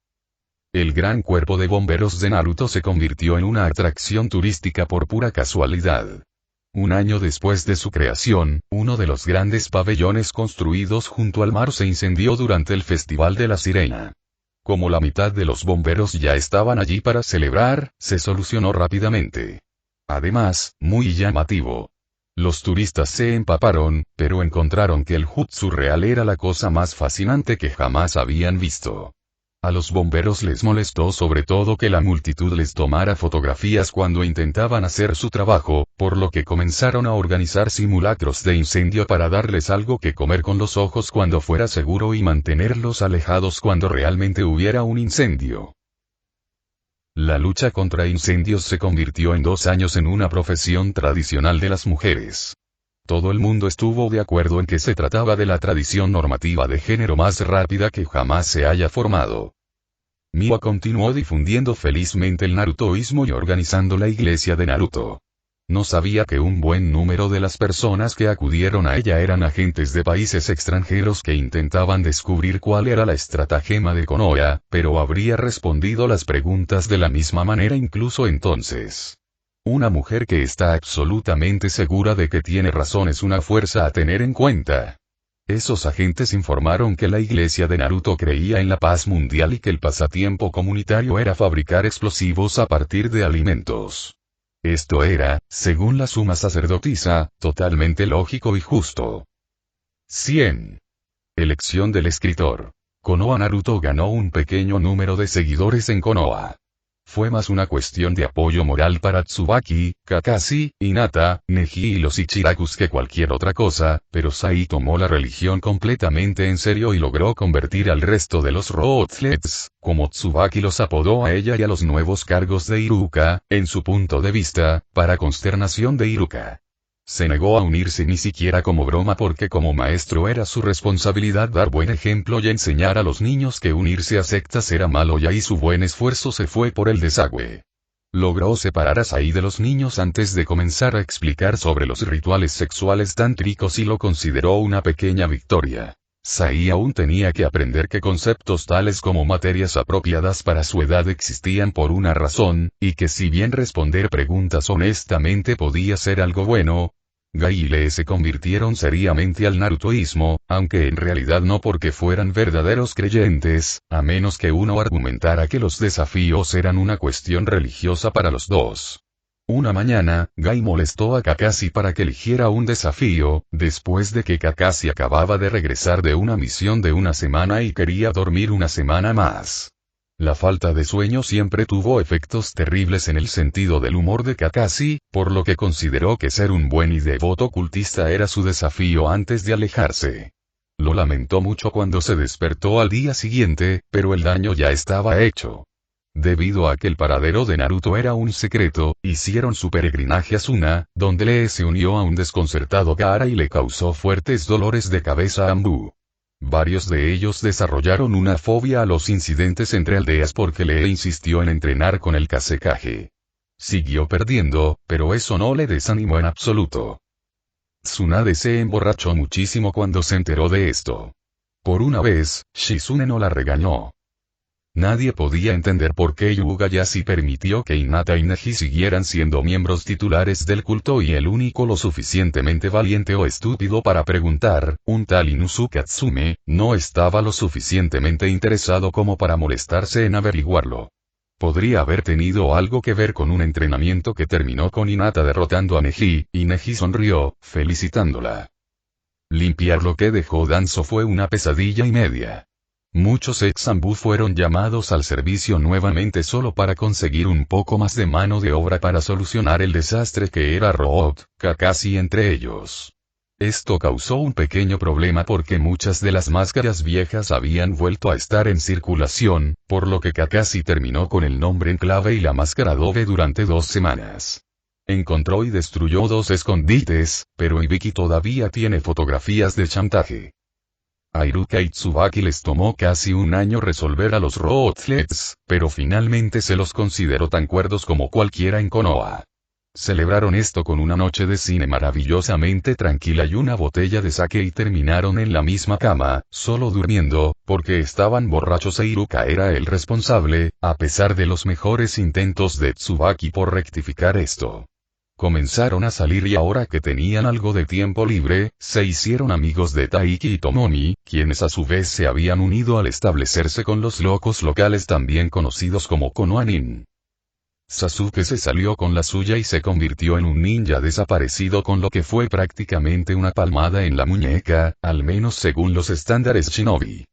El gran cuerpo de bomberos de Naruto se convirtió en una atracción turística por pura casualidad. Un año después de su creación, uno de los grandes pabellones construidos junto al mar se incendió durante el Festival de la Sirena. Como la mitad de los bomberos ya estaban allí para celebrar, se solucionó rápidamente. Además, muy llamativo. Los turistas se empaparon, pero encontraron que el jutsu real era la cosa más fascinante que jamás habían visto. A los bomberos les molestó sobre todo que la multitud les tomara fotografías cuando intentaban hacer su trabajo, por lo que comenzaron a organizar simulacros de incendio para darles algo que comer con los ojos cuando fuera seguro y mantenerlos alejados cuando realmente hubiera un incendio. La lucha contra incendios se convirtió en 2 años en una profesión tradicional de las mujeres. Todo el mundo estuvo de acuerdo en que se trataba de la tradición normativa de género más rápida que jamás se haya formado. Miwa continuó difundiendo felizmente el narutoísmo y organizando la iglesia de Naruto. No sabía que un buen número de las personas que acudieron a ella eran agentes de países extranjeros que intentaban descubrir cuál era la estratagema de Konoha, pero habría respondido las preguntas de la misma manera incluso entonces. Una mujer que está absolutamente segura de que tiene razón es una fuerza a tener en cuenta. Esos agentes informaron que la iglesia de Naruto creía en la paz mundial y que el pasatiempo comunitario era fabricar explosivos a partir de alimentos. Esto era, según la suma sacerdotisa, totalmente lógico y justo. 100. Elección del escritor. Konoha Naruto ganó un pequeño número de seguidores en Konoha. Fue más una cuestión de apoyo moral para Tsubaki, Kakashi, Hinata, Neji y los Ichirakus que cualquier otra cosa, pero Sai tomó la religión completamente en serio y logró convertir al resto de los Rootlets, como Tsubaki los apodó a ella y a los nuevos cargos de Iruka, en su punto de vista, para consternación de Iruka. Se negó a unirse ni siquiera como broma porque como maestro era su responsabilidad dar buen ejemplo y enseñar a los niños que unirse a sectas era malo y ahí su buen esfuerzo se fue por el desagüe. Logró separar a Sai de los niños antes de comenzar a explicar sobre los rituales sexuales tántricos y lo consideró una pequeña victoria. Sai aún tenía que aprender que conceptos tales como materias apropiadas para su edad existían por una razón, y que si bien responder preguntas honestamente podía ser algo bueno, Gai y Lee se convirtieron seriamente al narutoísmo, aunque en realidad no porque fueran verdaderos creyentes, a menos que uno argumentara que los desafíos eran una cuestión religiosa para los dos. Una mañana, Gai molestó a Kakashi para que eligiera un desafío, después de que Kakashi acababa de regresar de una misión de una semana y quería dormir una semana más. La falta de sueño siempre tuvo efectos terribles en el sentido del humor de Kakashi, por lo que consideró que ser un buen y devoto cultista era su desafío antes de alejarse. Lo lamentó mucho cuando se despertó al día siguiente, pero el daño ya estaba hecho. Debido a que el paradero de Naruto era un secreto, hicieron su peregrinaje a Suna, donde Lee se unió a un desconcertado Gaara y le causó fuertes dolores de cabeza a Anbu. Varios de ellos desarrollaron una fobia a los incidentes entre aldeas porque Lee insistió en entrenar con el Kazekage. Siguió perdiendo, pero eso no le desanimó en absoluto. Tsunade se emborrachó muchísimo cuando se enteró de esto. Por una vez, Shizune no la regañó. Nadie podía entender por qué Yugayashi permitió que Hinata y Neji siguieran siendo miembros titulares del culto y el único lo suficientemente valiente o estúpido para preguntar, un tal Inuzuka Katsume, no estaba lo suficientemente interesado como para molestarse en averiguarlo. Podría haber tenido algo que ver con un entrenamiento que terminó con Hinata derrotando a Neji, y Neji sonrió, felicitándola. Limpiar lo que dejó Danzo fue una pesadilla y media. Muchos ex-Anbu fueron llamados al servicio nuevamente solo para conseguir un poco más de mano de obra para solucionar el desastre que era Root, Kakashi entre ellos. Esto causó un pequeño problema porque muchas de las máscaras viejas habían vuelto a estar en circulación, por lo que Kakashi terminó con el nombre en clave y la máscara doble durante 2 semanas. Encontró y destruyó 2 escondites, pero Ibiki todavía tiene fotografías de chantaje. A Iruka y Tsubaki les tomó casi un año resolver a los Rootlets, pero finalmente se los consideró tan cuerdos como cualquiera en Konoha. Celebraron esto con una noche de cine maravillosamente tranquila y una botella de sake y terminaron en la misma cama, solo durmiendo, porque estaban borrachos e Iruka era el responsable, a pesar de los mejores intentos de Tsubaki por rectificar esto. Comenzaron a salir y ahora que tenían algo de tiempo libre, se hicieron amigos de Taiki y Tomomi, quienes a su vez se habían unido al establecerse con los locos locales también conocidos como Konoha-nin. Sasuke se salió con la suya y se convirtió en un ninja desaparecido con lo que fue prácticamente una palmada en la muñeca, al menos según los estándares shinobi.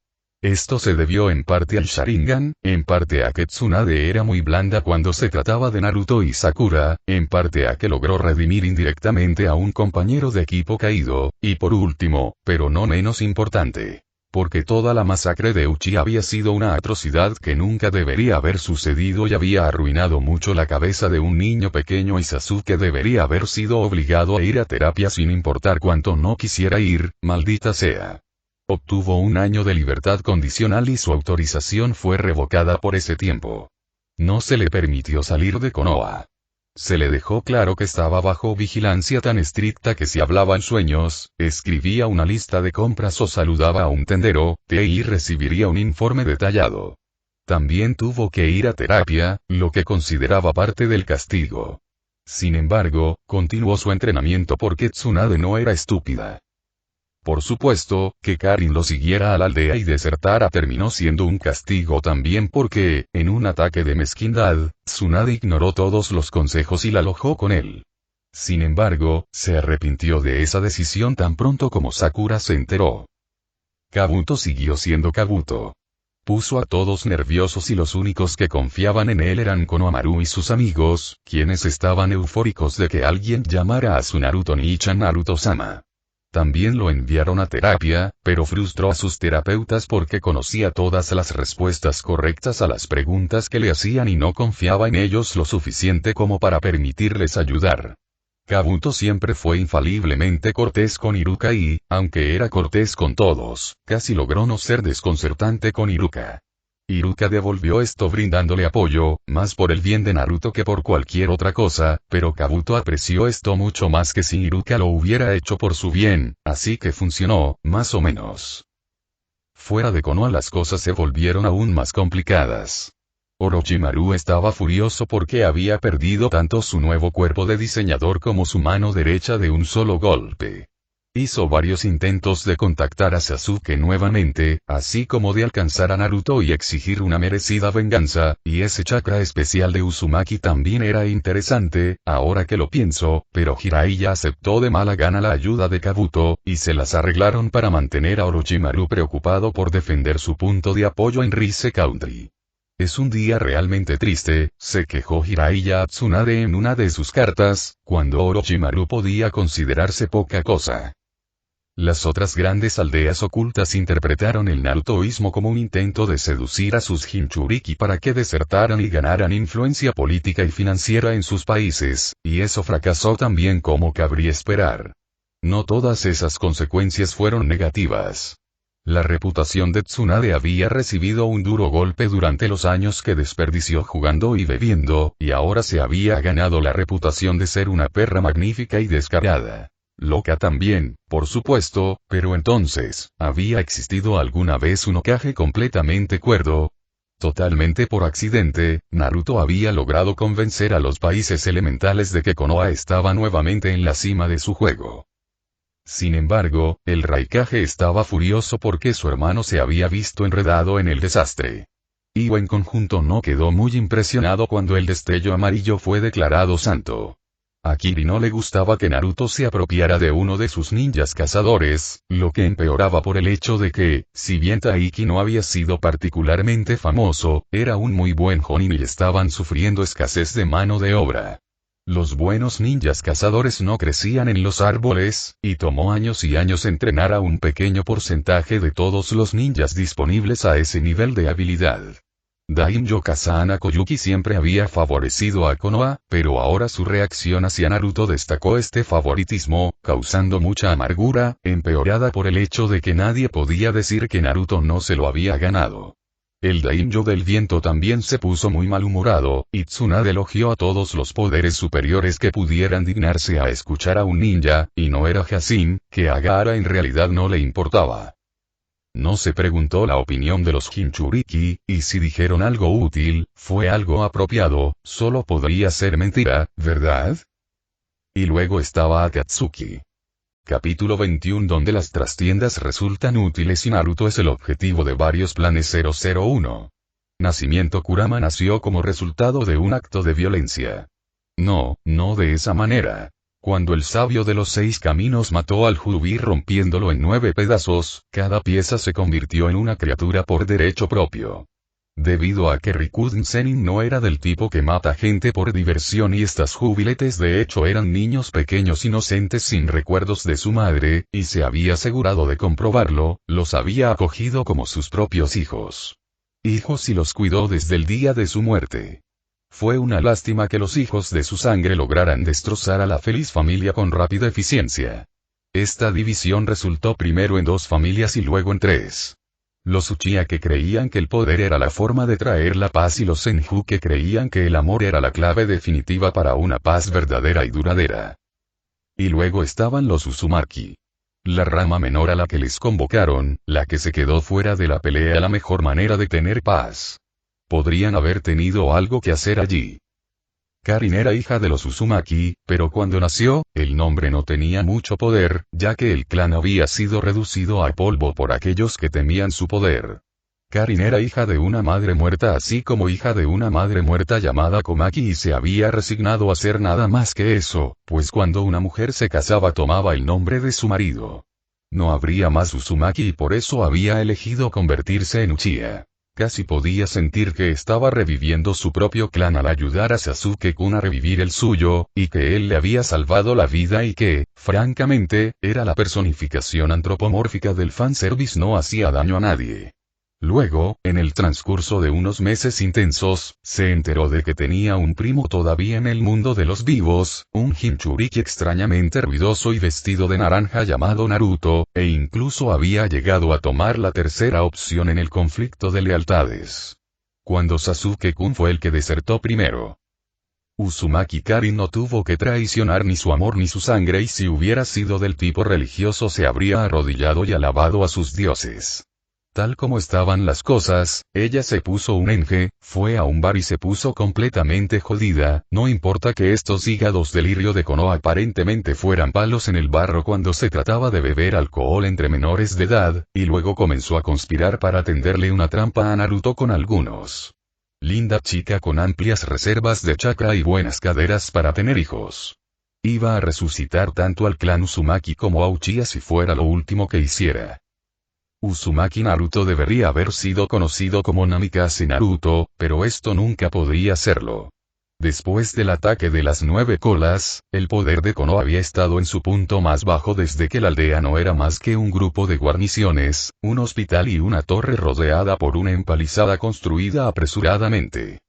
Esto se debió en parte al Sharingan, en parte a que Tsunade era muy blanda cuando se trataba de Naruto y Sakura, en parte a que logró redimir indirectamente a un compañero de equipo caído, y por último, pero no menos importante, porque toda la masacre de Uchiha había sido una atrocidad que nunca debería haber sucedido y había arruinado mucho la cabeza de un niño pequeño y Sasuke debería haber sido obligado a ir a terapia sin importar cuánto no quisiera ir, maldita sea. Obtuvo un año de libertad condicional y su autorización fue revocada por ese tiempo. No se le permitió salir de Konoha. Se le dejó claro que estaba bajo vigilancia tan estricta que si hablaba en sueños, escribía una lista de compras o saludaba a un tendero, y recibiría un informe detallado. También tuvo que ir a terapia, lo que consideraba parte del castigo. Sin embargo, continuó su entrenamiento porque Tsunade no era estúpida. Por supuesto, que Karin lo siguiera a la aldea y desertara terminó siendo un castigo también porque, en un ataque de mezquindad, Tsunade ignoró todos los consejos y la alojó con él. Sin embargo, se arrepintió de esa decisión tan pronto como Sakura se enteró. Kabuto siguió siendo Kabuto. Puso a todos nerviosos y los únicos que confiaban en él eran Konohamaru y sus amigos, quienes estaban eufóricos de que alguien llamara a su Naruto Nichan Naruto-sama. También lo enviaron a terapia, pero frustró a sus terapeutas porque conocía todas las respuestas correctas a las preguntas que le hacían y no confiaba en ellos lo suficiente como para permitirles ayudar. Kabuto siempre fue infaliblemente cortés con Iruka y, aunque era cortés con todos, casi logró no ser desconcertante con Iruka. Iruka devolvió esto brindándole apoyo, más por el bien de Naruto que por cualquier otra cosa, pero Kabuto apreció esto mucho más que si Iruka lo hubiera hecho por su bien, así que funcionó, más o menos. Fuera de Konoha las cosas se volvieron aún más complicadas. Orochimaru estaba furioso porque había perdido tanto su nuevo cuerpo de diseñador como su mano derecha de un solo golpe. Hizo varios intentos de contactar a Sasuke nuevamente, así como de alcanzar a Naruto y exigir una merecida venganza, y ese chakra especial de Uzumaki también era interesante, ahora que lo pienso, pero Jiraiya aceptó de mala gana la ayuda de Kabuto, y se las arreglaron para mantener a Orochimaru preocupado por defender su punto de apoyo en Rise Country. Es un día realmente triste, se quejó Jiraiya a Tsunade en una de sus cartas, cuando Orochimaru podía considerarse poca cosa. Las otras grandes aldeas ocultas interpretaron el narutoísmo como un intento de seducir a sus Jinchuriki para que desertaran y ganaran influencia política y financiera en sus países, y eso fracasó también como cabría esperar. No todas esas consecuencias fueron negativas. La reputación de Tsunade había recibido un duro golpe durante los años que desperdició jugando y bebiendo, y ahora se había ganado la reputación de ser una perra magnífica y descarada. Loca también, por supuesto, pero entonces, ¿había existido alguna vez un Hokage completamente cuerdo? Totalmente por accidente, Naruto había logrado convencer a los países elementales de que Konoha estaba nuevamente en la cima de su juego. Sin embargo, el Raikage estaba furioso porque su hermano se había visto enredado en el desastre. Iwa en conjunto no quedó muy impresionado cuando el destello amarillo fue declarado santo. A Kiri no le gustaba que Naruto se apropiara de uno de sus ninjas cazadores, lo que empeoraba por el hecho de que, si bien Taiki no había sido particularmente famoso, era un muy buen Jonin y estaban sufriendo escasez de mano de obra. Los buenos ninjas cazadores no crecían en los árboles, y tomó años y años entrenar a un pequeño porcentaje de todos los ninjas disponibles a ese nivel de habilidad. Daimyo Kazama Koyuki siempre había favorecido a Konoha, pero ahora su reacción hacia Naruto destacó este favoritismo, causando mucha amargura, empeorada por el hecho de que nadie podía decir que Naruto no se lo había ganado. El Daimyo del viento también se puso muy malhumorado, y Tsunade elogió a todos los poderes superiores que pudieran dignarse a escuchar a un ninja, y no era Hasin, que a Gaara en realidad no le importaba. No se preguntó la opinión de los Jinchuriki, y si dijeron algo útil, fue algo apropiado, solo podría ser mentira, ¿verdad? Y luego estaba Akatsuki. Capítulo 21 donde las trastiendas resultan útiles y Naruto es el objetivo de varios planes 001. Nacimiento Kurama nació como resultado de un acto de violencia. No de esa manera. Cuando el sabio de los 6 caminos mató al Jubi rompiéndolo en 9 pedazos, cada pieza se convirtió en una criatura por derecho propio. Debido a que Rikuden Sennin no era del tipo que mata gente por diversión y estas jubiletes de hecho eran niños pequeños inocentes sin recuerdos de su madre, y se había asegurado de comprobarlo, los había acogido como sus propios hijos. Hijos y los cuidó desde el día de su muerte. Fue una lástima que los hijos de su sangre lograran destrozar a la feliz familia con rápida eficiencia. Esta división resultó primero en 2 familias y luego en 3. Los Uchiha que creían que el poder era la forma de traer la paz y los Senju que creían que el amor era la clave definitiva para una paz verdadera y duradera. Y luego estaban los Uzumaki. La rama menor a la que les convocaron, la que se quedó fuera de la pelea, la mejor manera de tener paz. Podrían haber tenido algo que hacer allí. Karin era hija de los Uzumaki, pero cuando nació, el nombre no tenía mucho poder, ya que el clan había sido reducido a polvo por aquellos que temían su poder. Karin era hija de una madre muerta así como hija de una madre muerta llamada Komaki y se había resignado a ser nada más que eso, pues cuando una mujer se casaba tomaba el nombre de su marido. No habría más Uzumaki y por eso había elegido convertirse en Uchiha. Casi podía sentir que estaba reviviendo su propio clan al ayudar a Sasuke-kun a revivir el suyo, y que él le había salvado la vida y que, francamente, era la personificación antropomórfica del fanservice, no hacía daño a nadie. Luego, en el transcurso de unos meses intensos, se enteró de que tenía un primo todavía en el mundo de los vivos, un Jinchuriki extrañamente ruidoso y vestido de naranja llamado Naruto, e incluso había llegado a tomar la tercera opción en el conflicto de lealtades. Cuando Sasuke-kun fue el que desertó primero. Uzumaki Karin no tuvo que traicionar ni su amor ni su sangre y si hubiera sido del tipo religioso se habría arrodillado y alabado a sus dioses. Tal como estaban las cosas, ella se puso un enge, fue a un bar y se puso completamente jodida, no importa que estos hígados de lirio de Konoha aparentemente fueran palos en el barro cuando se trataba de beber alcohol entre menores de edad, y luego comenzó a conspirar para tenderle una trampa a Naruto con algunos. Linda chica con amplias reservas de chakra y buenas caderas para tener hijos. Iba a resucitar tanto al clan Uzumaki como a Uchiha si fuera lo último que hiciera. Uzumaki Naruto debería haber sido conocido como Namikaze Naruto, pero esto nunca podría serlo. Después del ataque de las 9 colas, el poder de Konoha había estado en su punto más bajo desde que la aldea no era más que un grupo de guarniciones, un hospital y una torre rodeada por una empalizada construida apresuradamente.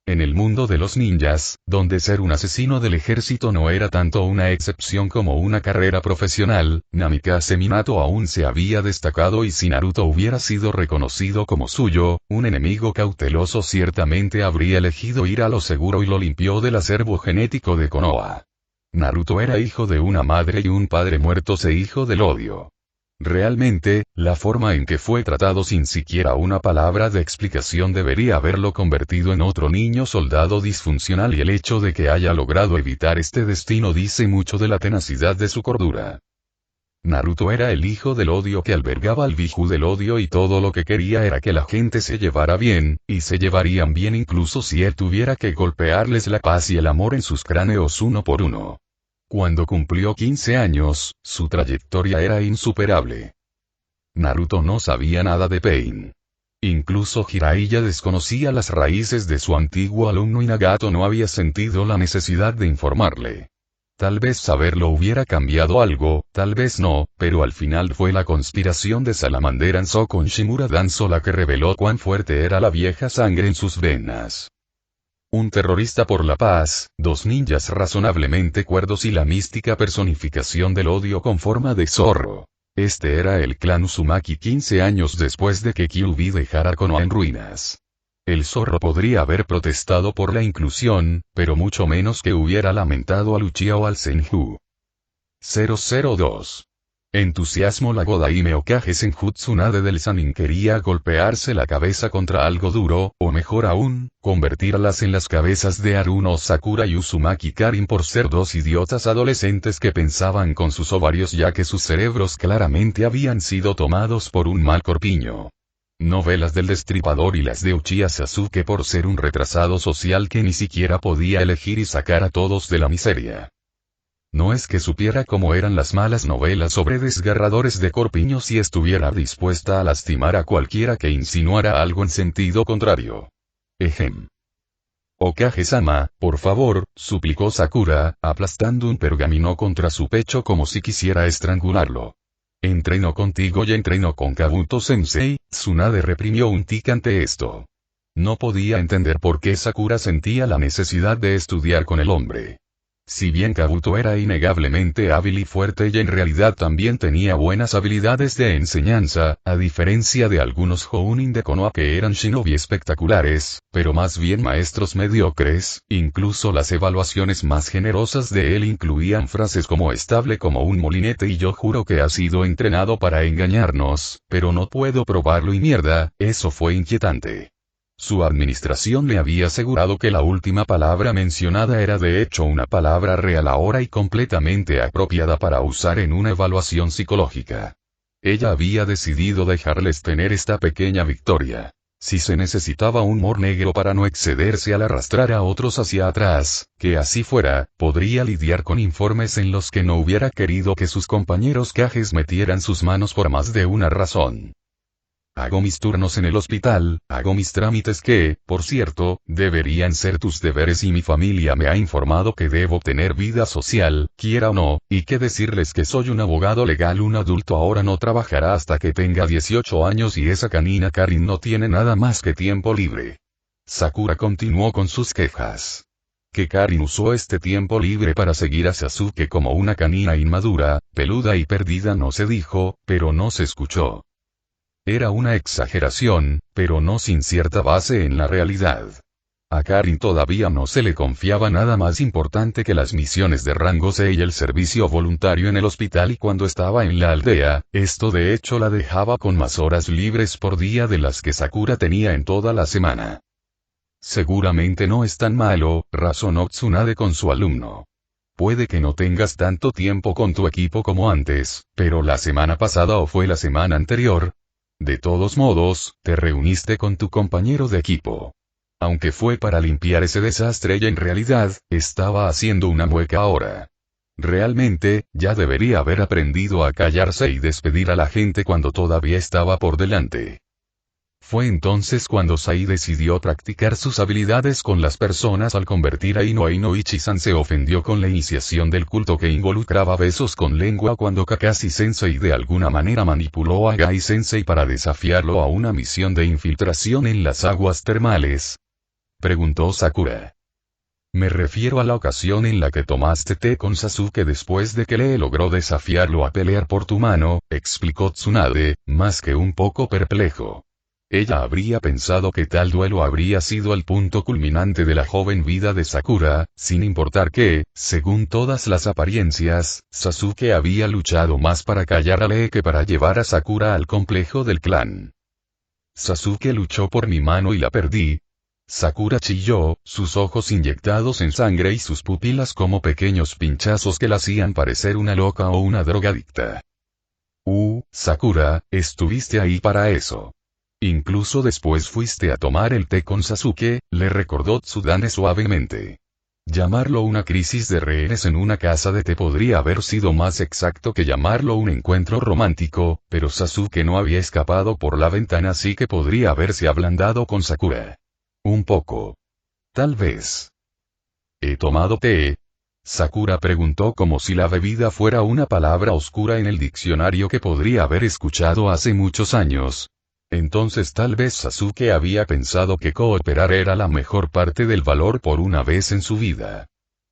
En el mundo de los ninjas, donde ser un asesino del ejército no era tanto una excepción como una carrera profesional, Namikaze Minato aún se había destacado y si Naruto hubiera sido reconocido como suyo, un enemigo cauteloso ciertamente habría elegido ir a lo seguro y lo limpió del acervo genético de Konoha. Naruto era hijo de una madre y un padre muertos e hijo del odio. Realmente, la forma en que fue tratado sin siquiera una palabra de explicación debería haberlo convertido en otro niño soldado disfuncional y el hecho de que haya logrado evitar este destino dice mucho de la tenacidad de su cordura. Naruto era el hijo del odio que albergaba al Biju del odio y todo lo que quería era que la gente se llevara bien, y se llevarían bien incluso si él tuviera que golpearles la paz y el amor en sus cráneos uno por uno. Cuando cumplió 15 años, su trayectoria era insuperable. Naruto no sabía nada de Pain. Incluso Jiraiya desconocía las raíces de su antiguo alumno y Nagato no había sentido la necesidad de informarle. Tal vez saberlo hubiera cambiado algo, tal vez no, pero al final fue la conspiración de Salamander Anso con Shimura Danzo la que reveló cuán fuerte era la vieja sangre en sus venas. Un terrorista por la paz, dos ninjas razonablemente cuerdos y la mística personificación del odio con forma de zorro. Este era el clan Uzumaki 15 años después de que Kyuubi dejara Konoha en ruinas. El zorro podría haber protestado por la inclusión, pero mucho menos que hubiera lamentado al Uchiha o al Senju. 002. Entusiasmo. La Godaime Hokage Senju Tsunade del Sannin quería golpearse la cabeza contra algo duro, o mejor aún, convertirlas en las cabezas de Haruno Sakura y Uzumaki Karin por ser dos idiotas adolescentes que pensaban con sus ovarios ya que sus cerebros claramente habían sido tomados por un mal corpiño. Novelas del Destripador y las de Uchiha Sasuke por ser un retrasado social que ni siquiera podía elegir y sacar a todos de la miseria. No es que supiera cómo eran las malas novelas sobre desgarradores de corpiños y estuviera dispuesta a lastimar a cualquiera que insinuara algo en sentido contrario. Ejem. Hokage-sama, por favor, suplicó Sakura, aplastando un pergamino contra su pecho como si quisiera estrangularlo. Entreno contigo y entreno con Kabuto-sensei. Tsunade reprimió un tic ante esto. No podía entender por qué Sakura sentía la necesidad de estudiar con el hombre. Si bien Kabuto era innegablemente hábil y fuerte y en realidad también tenía buenas habilidades de enseñanza, a diferencia de algunos Jounin de Konoha que eran shinobi espectaculares, pero más bien maestros mediocres, incluso las evaluaciones más generosas de él incluían frases como estable como un molinete y yo juro que ha sido entrenado para engañarnos, pero no puedo probarlo y mierda, eso fue inquietante. Su administración le había asegurado que la última palabra mencionada era de hecho una palabra real ahora y completamente apropiada para usar en una evaluación psicológica. Ella había decidido dejarles tener esta pequeña victoria. Si se necesitaba un humor negro para no excederse al arrastrar a otros hacia atrás, que así fuera, podría lidiar con informes en los que no hubiera querido que sus compañeros Kages metieran sus manos por más de una razón. Hago mis turnos en el hospital, hago mis trámites que, por cierto, deberían ser tus deberes y mi familia me ha informado que debo tener vida social, quiera o no, y que decirles que soy un abogado legal. Un adulto ahora no trabajará hasta que tenga 18 años y esa canina Karin no tiene nada más que tiempo libre. Sakura continuó con sus quejas. Que Karin usó este tiempo libre para seguir a Sasuke como una canina inmadura, peluda y perdida no se dijo, pero no se escuchó. Era una exageración, pero no sin cierta base en la realidad. A Karin todavía no se le confiaba nada más importante que las misiones de rango C y el servicio voluntario en el hospital, y cuando estaba en la aldea, esto de hecho la dejaba con más horas libres por día de las que Sakura tenía en toda la semana. Seguramente no es tan malo, razonó Tsunade con su alumno. Puede que no tengas tanto tiempo con tu equipo como antes, pero la semana pasada o fue la semana anterior. De todos modos, te reuniste con tu compañero de equipo. Aunque fue para limpiar ese desastre y en realidad, estaba haciendo una mueca ahora. Realmente, ya debería haber aprendido a callarse y despedir a la gente cuando todavía estaba por delante. Fue entonces cuando Sai decidió practicar sus habilidades con las personas al convertir a Inoichi-san. Se ofendió con la iniciación del culto que involucraba besos con lengua cuando Kakashi-sensei de alguna manera manipuló a Gai-sensei para desafiarlo a una misión de infiltración en las aguas termales. Preguntó Sakura. Me refiero a la ocasión en la que tomaste té con Sasuke después de que Lee logró desafiarlo a pelear por tu mano, explicó Tsunade, más que un poco perplejo. Ella habría pensado que tal duelo habría sido el punto culminante de la joven vida de Sakura, sin importar que, según todas las apariencias, Sasuke había luchado más para callar a Lee que para llevar a Sakura al complejo del clan. Sasuke luchó por mi mano y la perdí. Sakura chilló, sus ojos inyectados en sangre y sus pupilas como pequeños pinchazos que la hacían parecer una loca o una drogadicta. Sakura, estuviste ahí para eso. Incluso después fuiste a tomar el té con Sasuke, le recordó Tsunade suavemente. Llamarlo una crisis de rehenes en una casa de té podría haber sido más exacto que llamarlo un encuentro romántico, pero Sasuke no había escapado por la ventana, así que podría haberse ablandado con Sakura. Un poco. Tal vez. ¿He tomado té? Sakura preguntó como si la bebida fuera una palabra oscura en el diccionario que podría haber escuchado hace muchos años. Entonces tal vez Sasuke había pensado que cooperar era la mejor parte del valor por una vez en su vida.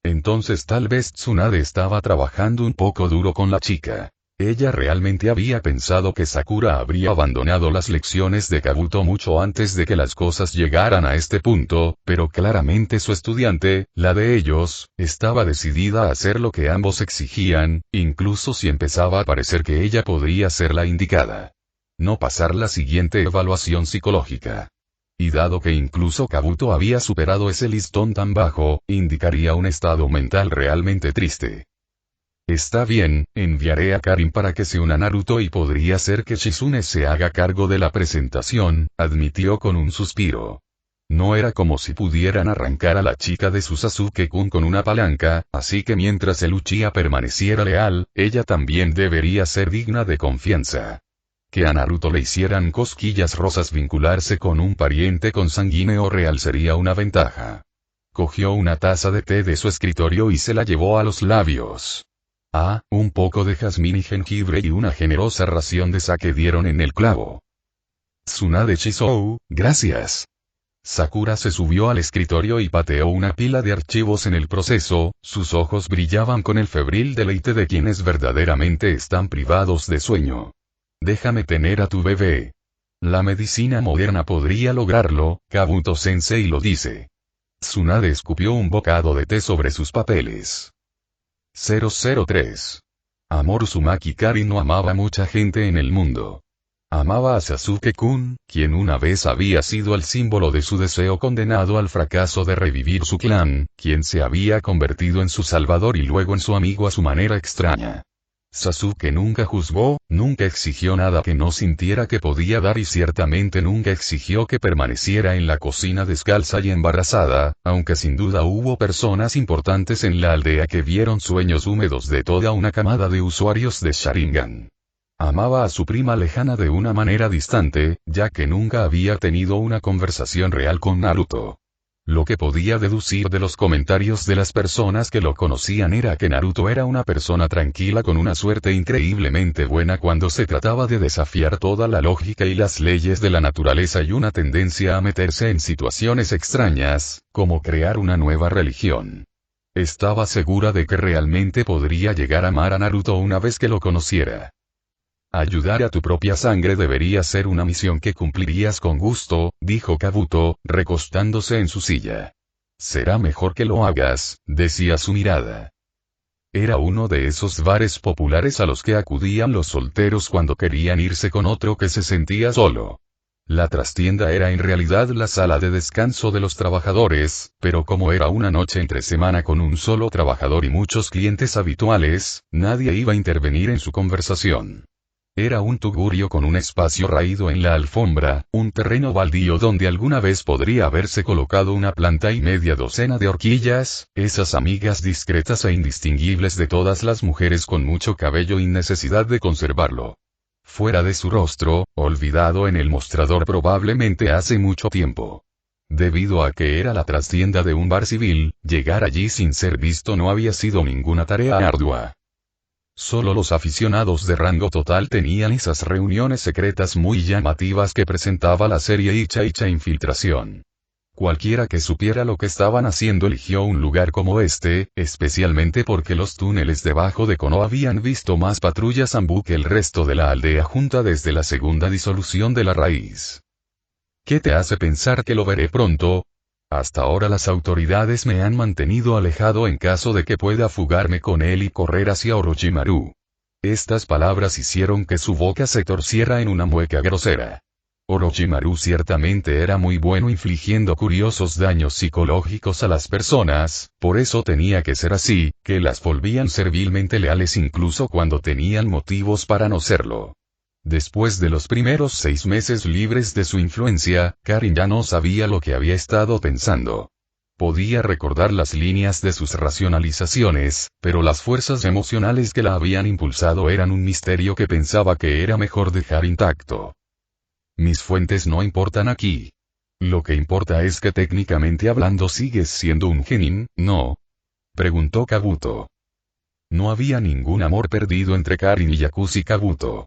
Entonces tal vez Tsunade estaba trabajando un poco duro con la chica. Ella realmente había pensado que Sakura habría abandonado las lecciones de Kabuto mucho antes de que las cosas llegaran a este punto, pero claramente su estudiante, la de ellos, estaba decidida a hacer lo que ambos exigían, incluso si empezaba a parecer que ella podría ser la indicada. No pasar la siguiente evaluación psicológica. Y dado que incluso Kabuto había superado ese listón tan bajo, indicaría un estado mental realmente triste. Está bien, enviaré a Karin para que se una a Naruto y podría ser que Shizune se haga cargo de la presentación, admitió con un suspiro. No era como si pudieran arrancar a la chica de su Sasuke-kun con una palanca, así que mientras el Uchiha permaneciera leal, ella también debería ser digna de confianza. Que a Naruto le hicieran cosquillas rosas vincularse con un pariente consanguíneo real sería una ventaja. Cogió una taza de té de su escritorio y se la llevó a los labios. Un poco de jazmín y jengibre y una generosa ración de sake dieron en el clavo. Tsunade chizou, gracias. Sakura se subió al escritorio y pateó una pila de archivos en el proceso, sus ojos brillaban con el febril deleite de quienes verdaderamente están privados de sueño. Déjame tener a tu bebé. La medicina moderna podría lograrlo, Kabuto-sensei lo dice. Tsunade escupió un bocado de té sobre sus papeles. 003. Amor. Uzumaki Karin no amaba a mucha gente en el mundo. Amaba a Sasuke-kun, quien una vez había sido el símbolo de su deseo condenado al fracaso de revivir su clan, quien se había convertido en su salvador y luego en su amigo a su manera extraña. Sasuke nunca juzgó, nunca exigió nada que no sintiera que podía dar y ciertamente nunca exigió que permaneciera en la cocina descalza y embarazada, aunque sin duda hubo personas importantes en la aldea que vieron sueños húmedos de toda una camada de usuarios de Sharingan. Amaba a su prima lejana de una manera distante, ya que nunca había tenido una conversación real con Naruto. Lo que podía deducir de los comentarios de las personas que lo conocían era que Naruto era una persona tranquila con una suerte increíblemente buena cuando se trataba de desafiar toda la lógica y las leyes de la naturaleza y una tendencia a meterse en situaciones extrañas, como crear una nueva religión. Estaba segura de que realmente podría llegar a amar a Naruto una vez que lo conociera. Ayudar a tu propia sangre debería ser una misión que cumplirías con gusto, dijo Kabuto, recostándose en su silla. Será mejor que lo hagas, decía su mirada. Era uno de esos bares populares a los que acudían los solteros cuando querían irse con otro que se sentía solo. La trastienda era en realidad la sala de descanso de los trabajadores, pero como era una noche entre semana con un solo trabajador y muchos clientes habituales, nadie iba a intervenir en su conversación. Era un tugurio con un espacio raído en la alfombra, un terreno baldío donde alguna vez podría haberse colocado una planta y media docena de horquillas, esas amigas discretas e indistinguibles de todas las mujeres con mucho cabello y necesidad de conservarlo. Fuera de su rostro, olvidado en el mostrador probablemente hace mucho tiempo. Debido a que era la trastienda de un bar civil, llegar allí sin ser visto no había sido ninguna tarea ardua. Solo los aficionados de rango total tenían esas reuniones secretas muy llamativas que presentaba la serie Icha Infiltración. Cualquiera que supiera lo que estaban haciendo eligió un lugar como este, especialmente porque los túneles debajo de Konoha habían visto más patrullas Anbu que el resto de la aldea junta desde la segunda disolución de la raíz. ¿Qué te hace pensar que lo veré pronto? Hasta ahora las autoridades me han mantenido alejado en caso de que pueda fugarme con él y correr hacia Orochimaru. Estas palabras hicieron que su boca se torciera en una mueca grosera. Orochimaru ciertamente era muy bueno infligiendo curiosos daños psicológicos a las personas, por eso tenía que ser así, que las volvían servilmente leales incluso cuando tenían motivos para no serlo. Después de los primeros 6 meses libres de su influencia, Karin ya no sabía lo que había estado pensando. Podía recordar las líneas de sus racionalizaciones, pero las fuerzas emocionales que la habían impulsado eran un misterio que pensaba que era mejor dejar intacto. Mis fuentes no importan aquí. Lo que importa es que técnicamente hablando sigues siendo un genin, ¿no? Preguntó Kabuto. No había ningún amor perdido entre Karin y Yakushi Kabuto.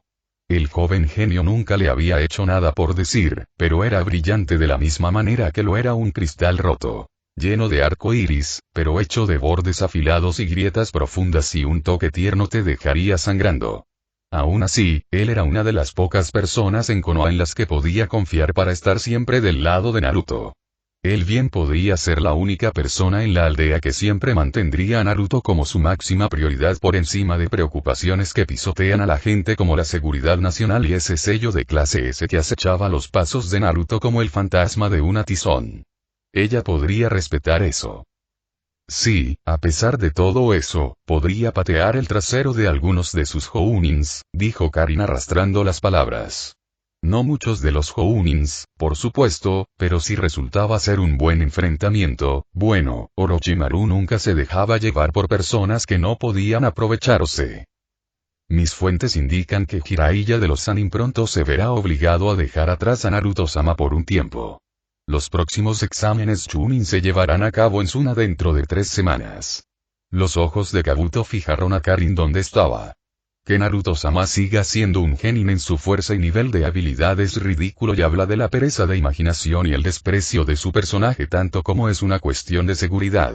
El joven genio nunca le había hecho nada por decir, pero era brillante de la misma manera que lo era un cristal roto. Lleno de arco iris, pero hecho de bordes afilados y grietas profundas y un toque tierno te dejaría sangrando. Aún así, él era una de las pocas personas en Konoha en las que podía confiar para estar siempre del lado de Naruto. Él bien podría ser la única persona en la aldea que siempre mantendría a Naruto como su máxima prioridad por encima de preocupaciones que pisotean a la gente como la seguridad nacional y ese sello de clase S que acechaba los pasos de Naruto como el fantasma de una tizón. Ella podría respetar eso. Sí, a pesar de todo eso, podría patear el trasero de algunos de sus Jounins, dijo Karin arrastrando las palabras. No muchos de los Jounins, por supuesto, pero si resultaba ser un buen enfrentamiento, bueno, Orochimaru nunca se dejaba llevar por personas que no podían aprovecharse. Mis fuentes indican que Jiraiya de los Sannin pronto se verá obligado a dejar atrás a Naruto-sama por un tiempo. Los próximos exámenes Chunin se llevarán a cabo en Suna dentro de 3 semanas. Los ojos de Kabuto fijaron a Karin donde estaba. Que Naruto-sama siga siendo un genin en su fuerza y nivel de habilidad es ridículo y habla de la pereza de imaginación y el desprecio de su personaje tanto como es una cuestión de seguridad.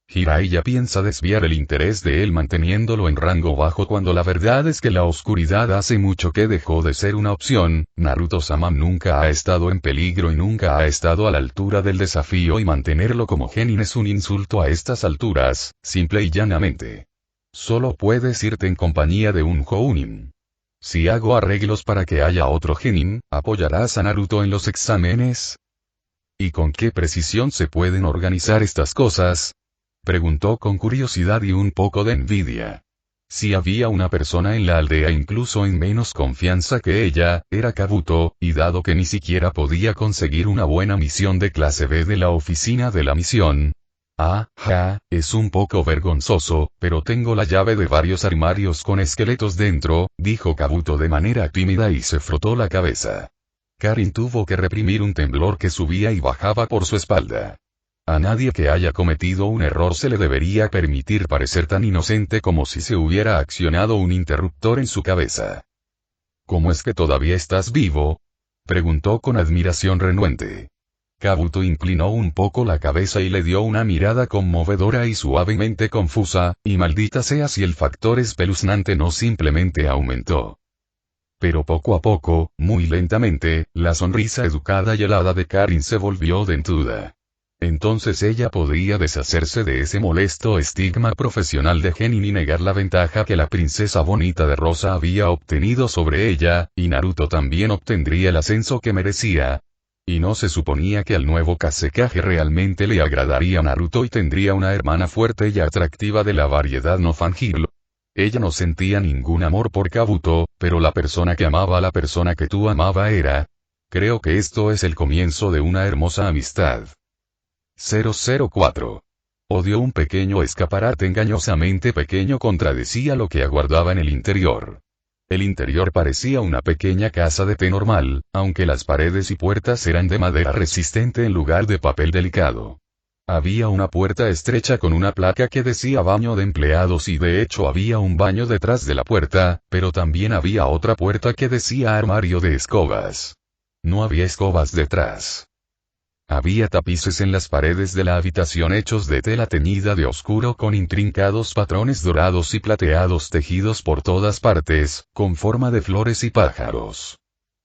Jiraiya piensa desviar el interés de él manteniéndolo en rango bajo cuando la verdad es que la oscuridad hace mucho que dejó de ser una opción, Naruto-sama nunca ha estado en peligro y nunca ha estado a la altura del desafío y mantenerlo como genin es un insulto a estas alturas, simple y llanamente. Solo puedes irte en compañía de un Jounin. Si hago arreglos para que haya otro genin, ¿apoyarás a Naruto en los exámenes? ¿Y con qué precisión se pueden organizar estas cosas? Preguntó con curiosidad y un poco de envidia. Si había una persona en la aldea incluso en menos confianza que ella, era Kabuto, y dado que ni siquiera podía conseguir una buena misión de clase B de la oficina de la misión, es un poco vergonzoso, pero tengo la llave de varios armarios con esqueletos dentro, dijo Kabuto de manera tímida y se frotó la cabeza. Karin tuvo que reprimir un temblor que subía y bajaba por su espalda. A nadie que haya cometido un error se le debería permitir parecer tan inocente como si se hubiera accionado un interruptor en su cabeza. ¿Cómo es que todavía estás vivo? Preguntó con admiración renuente. Kabuto inclinó un poco la cabeza y le dio una mirada conmovedora y suavemente confusa, y maldita sea si el factor espeluznante no simplemente aumentó. Pero poco a poco, muy lentamente, la sonrisa educada y helada de Karin se volvió dentuda. Entonces ella podría deshacerse de ese molesto estigma profesional de Genin y negar la ventaja que la princesa bonita de Rosa había obtenido sobre ella, y Naruto también obtendría el ascenso que merecía. Y no se suponía que al nuevo Kazekage realmente le agradaría a Naruto y tendría una hermana fuerte y atractiva de la variedad no fungible. Ella no sentía ningún amor por Kabuto, pero la persona que amaba a la persona que tú amaba era. Creo que esto es el comienzo de una hermosa amistad. 004. Odio. Un pequeño escaparate engañosamente pequeño contradecía lo que aguardaba en el interior. El interior parecía una pequeña casa de té normal, aunque las paredes y puertas eran de madera resistente en lugar de papel delicado. Había una puerta estrecha con una placa que decía baño de empleados y de hecho había un baño detrás de la puerta, pero también había otra puerta que decía armario de escobas. No había escobas detrás. Había tapices en las paredes de la habitación hechos de tela teñida de oscuro con intrincados patrones dorados y plateados tejidos por todas partes, con forma de flores y pájaros.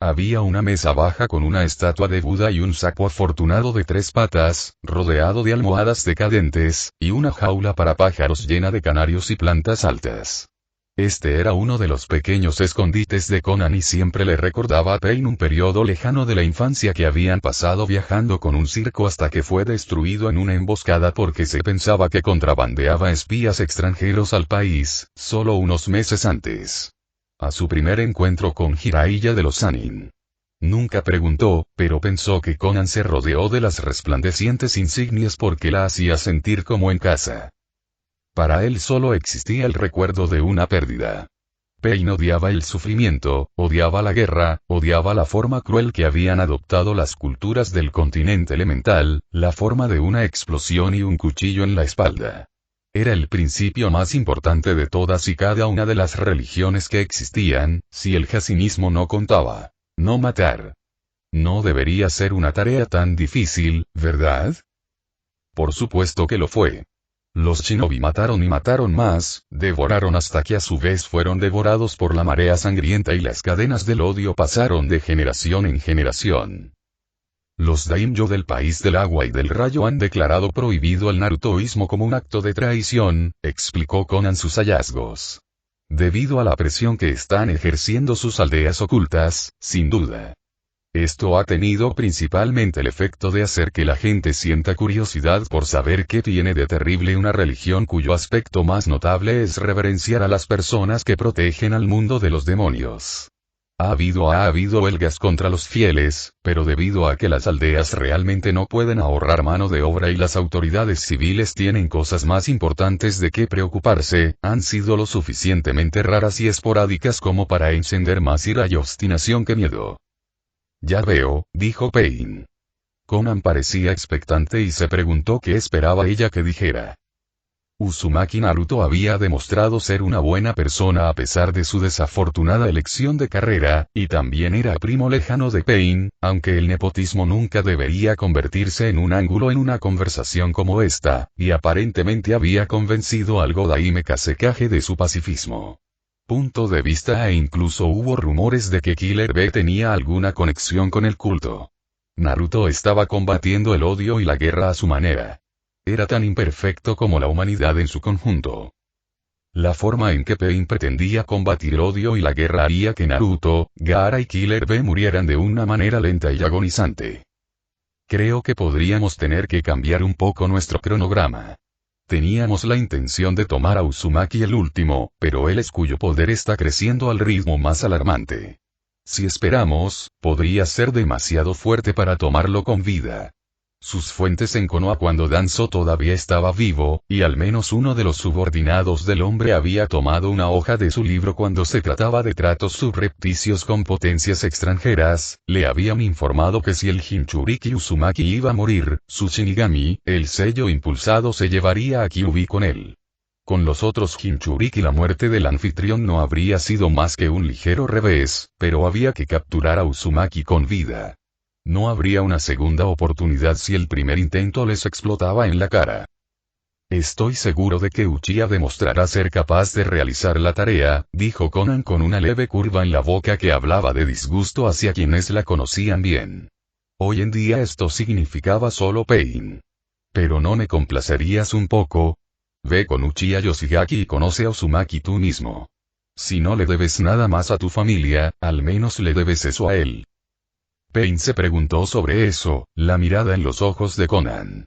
Había una mesa baja con una estatua de Buda y un saco afortunado de 3 patas, rodeado de almohadas decadentes, y una jaula para pájaros llena de canarios y plantas altas. Este era uno de los pequeños escondites de Conan y siempre le recordaba a Pain un periodo lejano de la infancia que habían pasado viajando con un circo hasta que fue destruido en una emboscada porque se pensaba que contrabandeaba espías extranjeros al país, solo unos meses antes. A su primer encuentro con Jiraiya de los Sannin. Nunca preguntó, pero pensó que Conan se rodeó de las resplandecientes insignias porque la hacía sentir como en casa. Para él solo existía el recuerdo de una pérdida. Pain odiaba el sufrimiento, odiaba la guerra, odiaba la forma cruel que habían adoptado las culturas del continente elemental, la forma de una explosión y un cuchillo en la espalda. Era el principio más importante de todas y cada una de las religiones que existían, si el jasinismo no contaba. No matar. No debería ser una tarea tan difícil, ¿verdad? Por supuesto que lo fue. Los shinobi mataron y mataron más, devoraron hasta que a su vez fueron devorados por la marea sangrienta y las cadenas del odio pasaron de generación en generación. Los daimyo del país del agua y del rayo han declarado prohibido el narutoísmo como un acto de traición, explicó Conan sus hallazgos. Debido a la presión que están ejerciendo sus aldeas ocultas, sin duda. Esto ha tenido principalmente el efecto de hacer que la gente sienta curiosidad por saber qué tiene de terrible una religión cuyo aspecto más notable es reverenciar a las personas que protegen al mundo de los demonios. Ha habido huelgas contra los fieles, pero debido a que las aldeas realmente no pueden ahorrar mano de obra y las autoridades civiles tienen cosas más importantes de qué preocuparse, han sido lo suficientemente raras y esporádicas como para encender más ira y obstinación que miedo. Ya veo, dijo Pain. Conan parecía expectante y se preguntó qué esperaba ella que dijera. Uzumaki Naruto había demostrado ser una buena persona a pesar de su desafortunada elección de carrera, y también era primo lejano de Pain, aunque el nepotismo nunca debería convertirse en un ángulo en una conversación como esta, y aparentemente había convencido al Godaime Kazekage de su pacifismo. Punto de vista e incluso hubo rumores de que Killer Bee tenía alguna conexión con el culto. Naruto estaba combatiendo el odio y la guerra a su manera. Era tan imperfecto como la humanidad en su conjunto. La forma en que Pain pretendía combatir el odio y la guerra haría que Naruto, Gaara y Killer Bee murieran de una manera lenta y agonizante. Creo que podríamos tener que cambiar un poco nuestro cronograma. Teníamos la intención de tomar a Uzumaki el último, pero él es cuyo poder está creciendo al ritmo más alarmante. Si esperamos, podría ser demasiado fuerte para tomarlo con vida. Sus fuentes en Konoha cuando Danzo todavía estaba vivo, y al menos uno de los subordinados del hombre había tomado una hoja de su libro cuando se trataba de tratos subrepticios con potencias extranjeras, le habían informado que si el Jinchuriki Uzumaki iba a morir, su Shinigami, el sello impulsado se llevaría a Kyuubi con él. Con los otros Jinchuriki la muerte del anfitrión no habría sido más que un ligero revés, pero había que capturar a Uzumaki con vida. No habría una segunda oportunidad si el primer intento les explotaba en la cara. Estoy seguro de que Uchiha demostrará ser capaz de realizar la tarea, dijo Conan con una leve curva en la boca que hablaba de disgusto hacia quienes la conocían bien. Hoy en día esto significaba solo Pain. Pero ¿no me complacerías un poco? Ve con Uchiha Yoshigaki y conoce a Uzumaki tú mismo. Si no le debes nada más a tu familia, al menos le debes eso a él. Pain se preguntó sobre eso, la mirada en los ojos de Conan.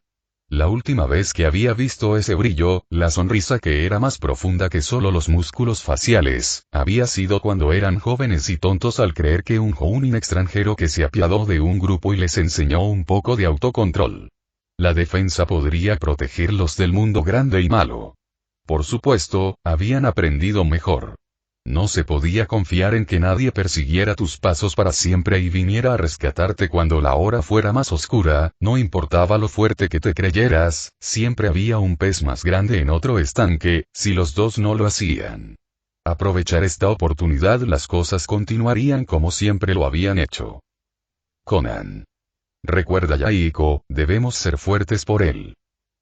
La última vez que había visto ese brillo, la sonrisa que era más profunda que solo los músculos faciales, había sido cuando eran jóvenes y tontos al creer que un Jounin extranjero que se apiadó de un grupo y les enseñó un poco de autocontrol. La defensa podría protegerlos del mundo grande y malo. Por supuesto, habían aprendido mejor. No se podía confiar en que nadie persiguiera tus pasos para siempre y viniera a rescatarte cuando la hora fuera más oscura, no importaba lo fuerte que te creyeras, siempre había un pez más grande en otro estanque, si los dos no lo hacían. Aprovechar esta oportunidad las cosas continuarían como siempre lo habían hecho. Conan. Recuerda Yahiko, debemos ser fuertes por él.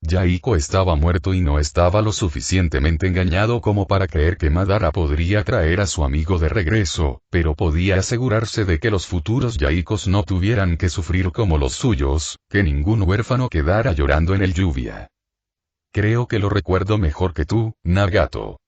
Yahiko estaba muerto y no estaba lo suficientemente engañado como para creer que Madara podría traer a su amigo de regreso, pero podía asegurarse de que los futuros Yahikos no tuvieran que sufrir como los suyos, que ningún huérfano quedara llorando en el lluvia. Creo que lo recuerdo mejor que tú, Nagato.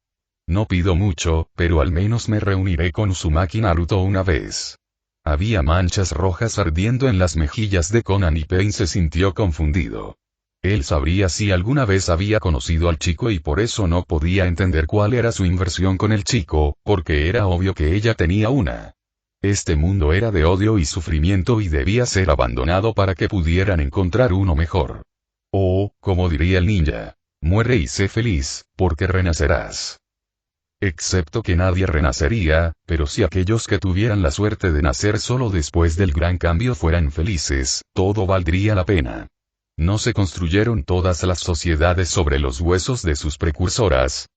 No pido mucho, pero al menos me reuniré con Uzumaki Naruto una vez. Había manchas rojas ardiendo en las mejillas de Conan y Pain se sintió confundido. Él sabría si alguna vez había conocido al chico y por eso no podía entender cuál era su inversión con el chico, porque era obvio que ella tenía una. Este mundo era de odio y sufrimiento y debía ser abandonado para que pudieran encontrar uno mejor. O, como diría el ninja, muere y sé feliz, porque renacerás. Excepto que nadie renacería, pero si aquellos que tuvieran la suerte de nacer solo después del gran cambio fueran felices, todo valdría la pena. ¿No se construyeron todas las sociedades sobre los huesos de sus precursoras?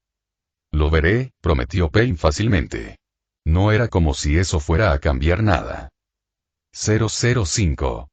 Lo veré, prometió Pain fácilmente. No era como si eso fuera a cambiar nada. 005.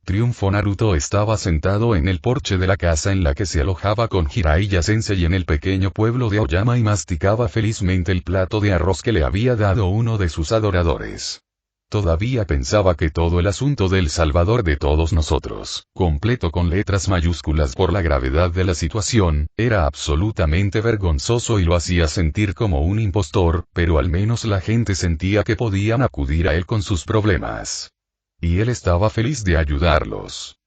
Triunfo. Naruto estaba sentado en el porche de la casa en la que se alojaba con Jiraiya Sensei en el pequeño pueblo de Aoyama y masticaba felizmente el plato de arroz que le había dado uno de sus adoradores. Todavía pensaba que todo el asunto del salvador de todos nosotros, completo con letras mayúsculas por la gravedad de la situación, era absolutamente vergonzoso y lo hacía sentir como un impostor, pero al menos la gente sentía que podían acudir a él con sus problemas. Y él estaba feliz de ayudarlos.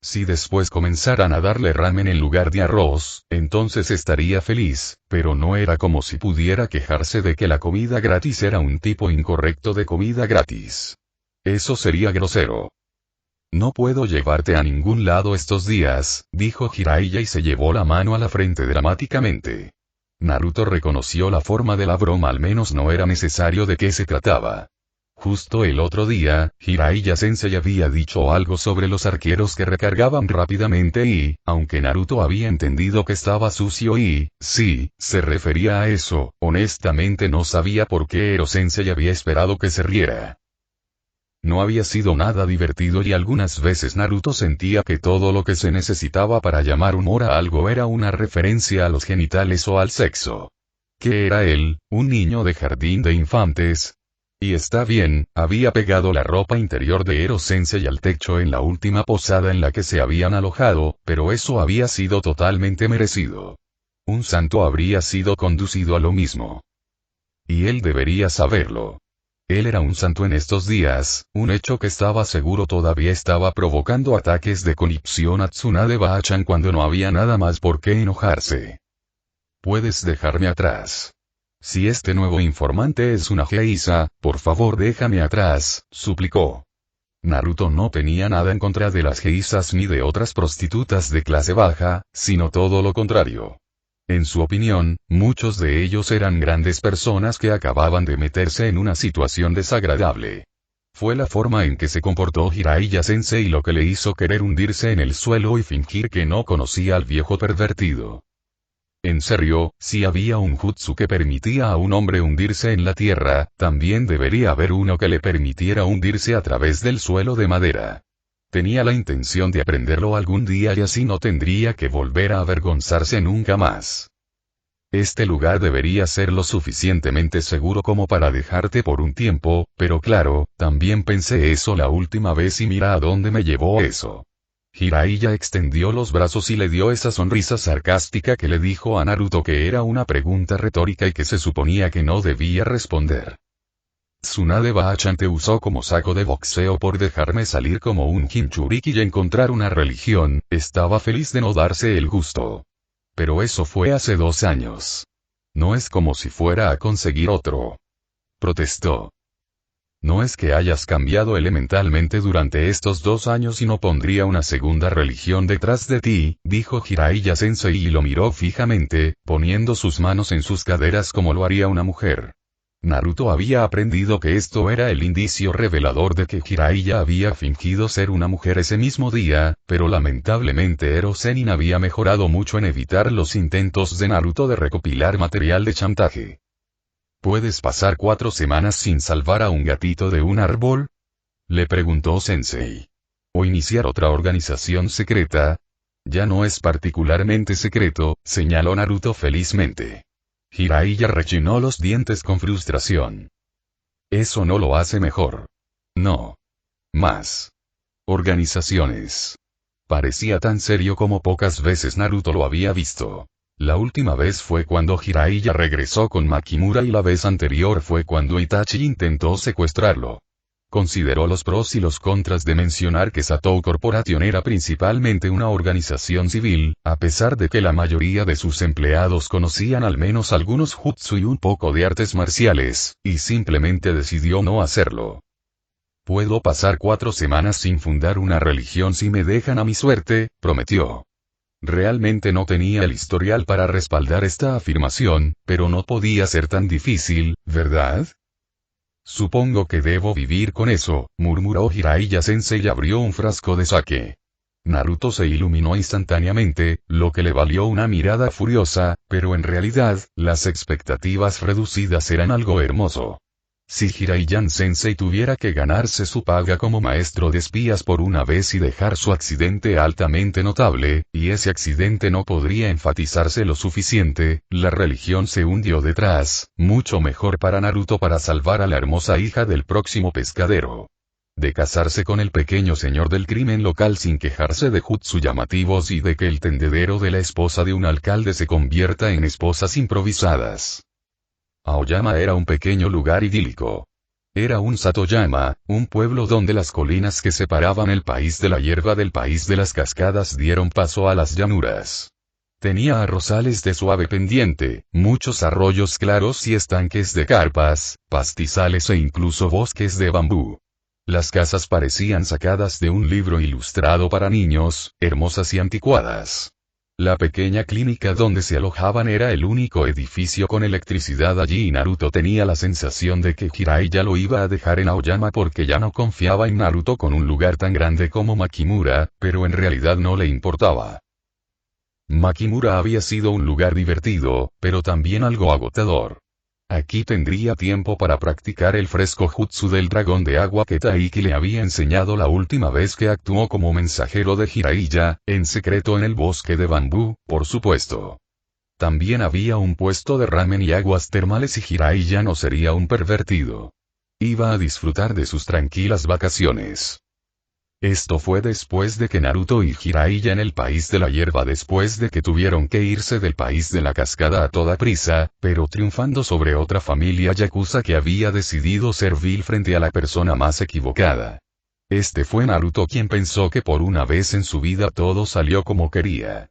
Si después comenzaran a darle ramen en lugar de arroz, entonces estaría feliz, pero no era como si pudiera quejarse de que la comida gratis era un tipo incorrecto de comida gratis. Eso sería grosero. No puedo llevarte a ningún lado estos días, dijo Jiraiya y se llevó la mano a la frente dramáticamente. Naruto reconoció la forma de la broma, al menos no era necesario de qué se trataba. Justo el otro día, Jiraiya Sensei había dicho algo sobre los arqueros que recargaban rápidamente y, aunque Naruto había entendido que estaba sucio y, sí, se refería a eso, honestamente no sabía por qué Ero Sensei había esperado que se riera. No había sido nada divertido y algunas veces Naruto sentía que todo lo que se necesitaba para llamar humor a algo era una referencia a los genitales o al sexo. ¿Qué era él, un niño de jardín de infantes? Y está bien, había pegado la ropa interior de Ero Sensei al techo en la última posada en la que se habían alojado, pero eso había sido totalmente merecido. Un santo habría sido conducido a lo mismo. Y él debería saberlo. Él era un santo en estos días, un hecho que estaba seguro todavía estaba provocando ataques de conipción a Tsunade Bachan cuando no había nada más por qué enojarse. Puedes dejarme atrás. Si este nuevo informante es una geisha, por favor déjame atrás, suplicó. Naruto no tenía nada en contra de las geishas ni de otras prostitutas de clase baja, sino todo lo contrario. En su opinión, muchos de ellos eran grandes personas que acababan de meterse en una situación desagradable. Fue la forma en que se comportó Jiraiya Sensei lo que le hizo querer hundirse en el suelo y fingir que no conocía al viejo pervertido. En serio, si había un jutsu que permitía a un hombre hundirse en la tierra, también debería haber uno que le permitiera hundirse a través del suelo de madera. Tenía la intención de aprenderlo algún día y así no tendría que volver a avergonzarse nunca más. Este lugar debería ser lo suficientemente seguro como para dejarte por un tiempo, pero claro, también pensé eso la última vez y mira a dónde me llevó eso. Jiraiya extendió los brazos y le dio esa sonrisa sarcástica que le dijo a Naruto que era una pregunta retórica y que se suponía que no debía responder. Tsunade Bachan te usó como saco de boxeo por dejarme salir como un Jinchuriki y encontrar una religión, estaba feliz de no darse el gusto. Pero eso fue hace 2 años. No es como si fuera a conseguir otro. Protestó. No es que hayas cambiado elementalmente durante estos 2 años y no pondría una segunda religión detrás de ti, dijo Jiraiya Sensei y lo miró fijamente, poniendo sus manos en sus caderas como lo haría una mujer. Naruto había aprendido que esto era el indicio revelador de que Jiraiya había fingido ser una mujer ese mismo día, pero lamentablemente Ero Zenin había mejorado mucho en evitar los intentos de Naruto de recopilar material de chantaje. ¿Puedes pasar 4 semanas sin salvar a un gatito de un árbol? Le preguntó Sensei. ¿O iniciar otra organización secreta? Ya no es particularmente secreto, señaló Naruto felizmente. Jiraiya rechinó los dientes con frustración. Eso no lo hace mejor. No. Más. Organizaciones. Parecía tan serio como pocas veces Naruto lo había visto. La última vez fue cuando Jiraiya regresó con Makimura y la vez anterior fue cuando Itachi intentó secuestrarlo. Consideró los pros y los contras de mencionar que Satou Corporation era principalmente una organización civil, a pesar de que la mayoría de sus empleados conocían al menos algunos jutsu y un poco de artes marciales, y simplemente decidió no hacerlo. Puedo pasar 4 semanas sin fundar una religión si me dejan a mi suerte, prometió. Realmente no tenía el historial para respaldar esta afirmación, pero no podía ser tan difícil, ¿verdad? Supongo que debo vivir con eso, murmuró Jiraiya Sensei y abrió un frasco de sake. Naruto se iluminó instantáneamente, lo que le valió una mirada furiosa, pero en realidad, las expectativas reducidas eran algo hermoso. Si Jiraiya Sensei tuviera que ganarse su paga como maestro de espías por una vez y dejar su accidente altamente notable, y ese accidente no podría enfatizarse lo suficiente, la religión se hundió detrás, mucho mejor para Naruto para salvar a la hermosa hija del próximo pescadero. De casarse con el pequeño señor del crimen local sin quejarse de jutsu llamativos y de que el tendedero de la esposa de un alcalde se convierta en esposas improvisadas. Aoyama era un pequeño lugar idílico. Era un Satoyama, un pueblo donde las colinas que separaban el país de la hierba del país de las cascadas dieron paso a las llanuras. Tenía arrozales de suave pendiente, muchos arroyos claros y estanques de carpas, pastizales e incluso bosques de bambú. Las casas parecían sacadas de un libro ilustrado para niños, hermosas y anticuadas. La pequeña clínica donde se alojaban era el único edificio con electricidad allí y Naruto tenía la sensación de que Jiraiya lo iba a dejar en Aoyama porque ya no confiaba en Naruto con un lugar tan grande como Makimura, pero en realidad no le importaba. Makimura había sido un lugar divertido, pero también algo agotador. Aquí tendría tiempo para practicar el fresco jutsu del dragón de agua que Taiki le había enseñado la última vez que actuó como mensajero de Jiraiya, en secreto en el bosque de bambú, por supuesto. También había un puesto de ramen y aguas termales y Jiraiya no sería un pervertido. Iba a disfrutar de sus tranquilas vacaciones. Esto fue después de que Naruto y Jiraiya en el país de la hierba después de que tuvieron que irse del país de la cascada a toda prisa, pero triunfando sobre otra familia yakuza que había decidido ser vil frente a la persona más equivocada. Este fue Naruto quien pensó que por una vez en su vida todo salió como quería.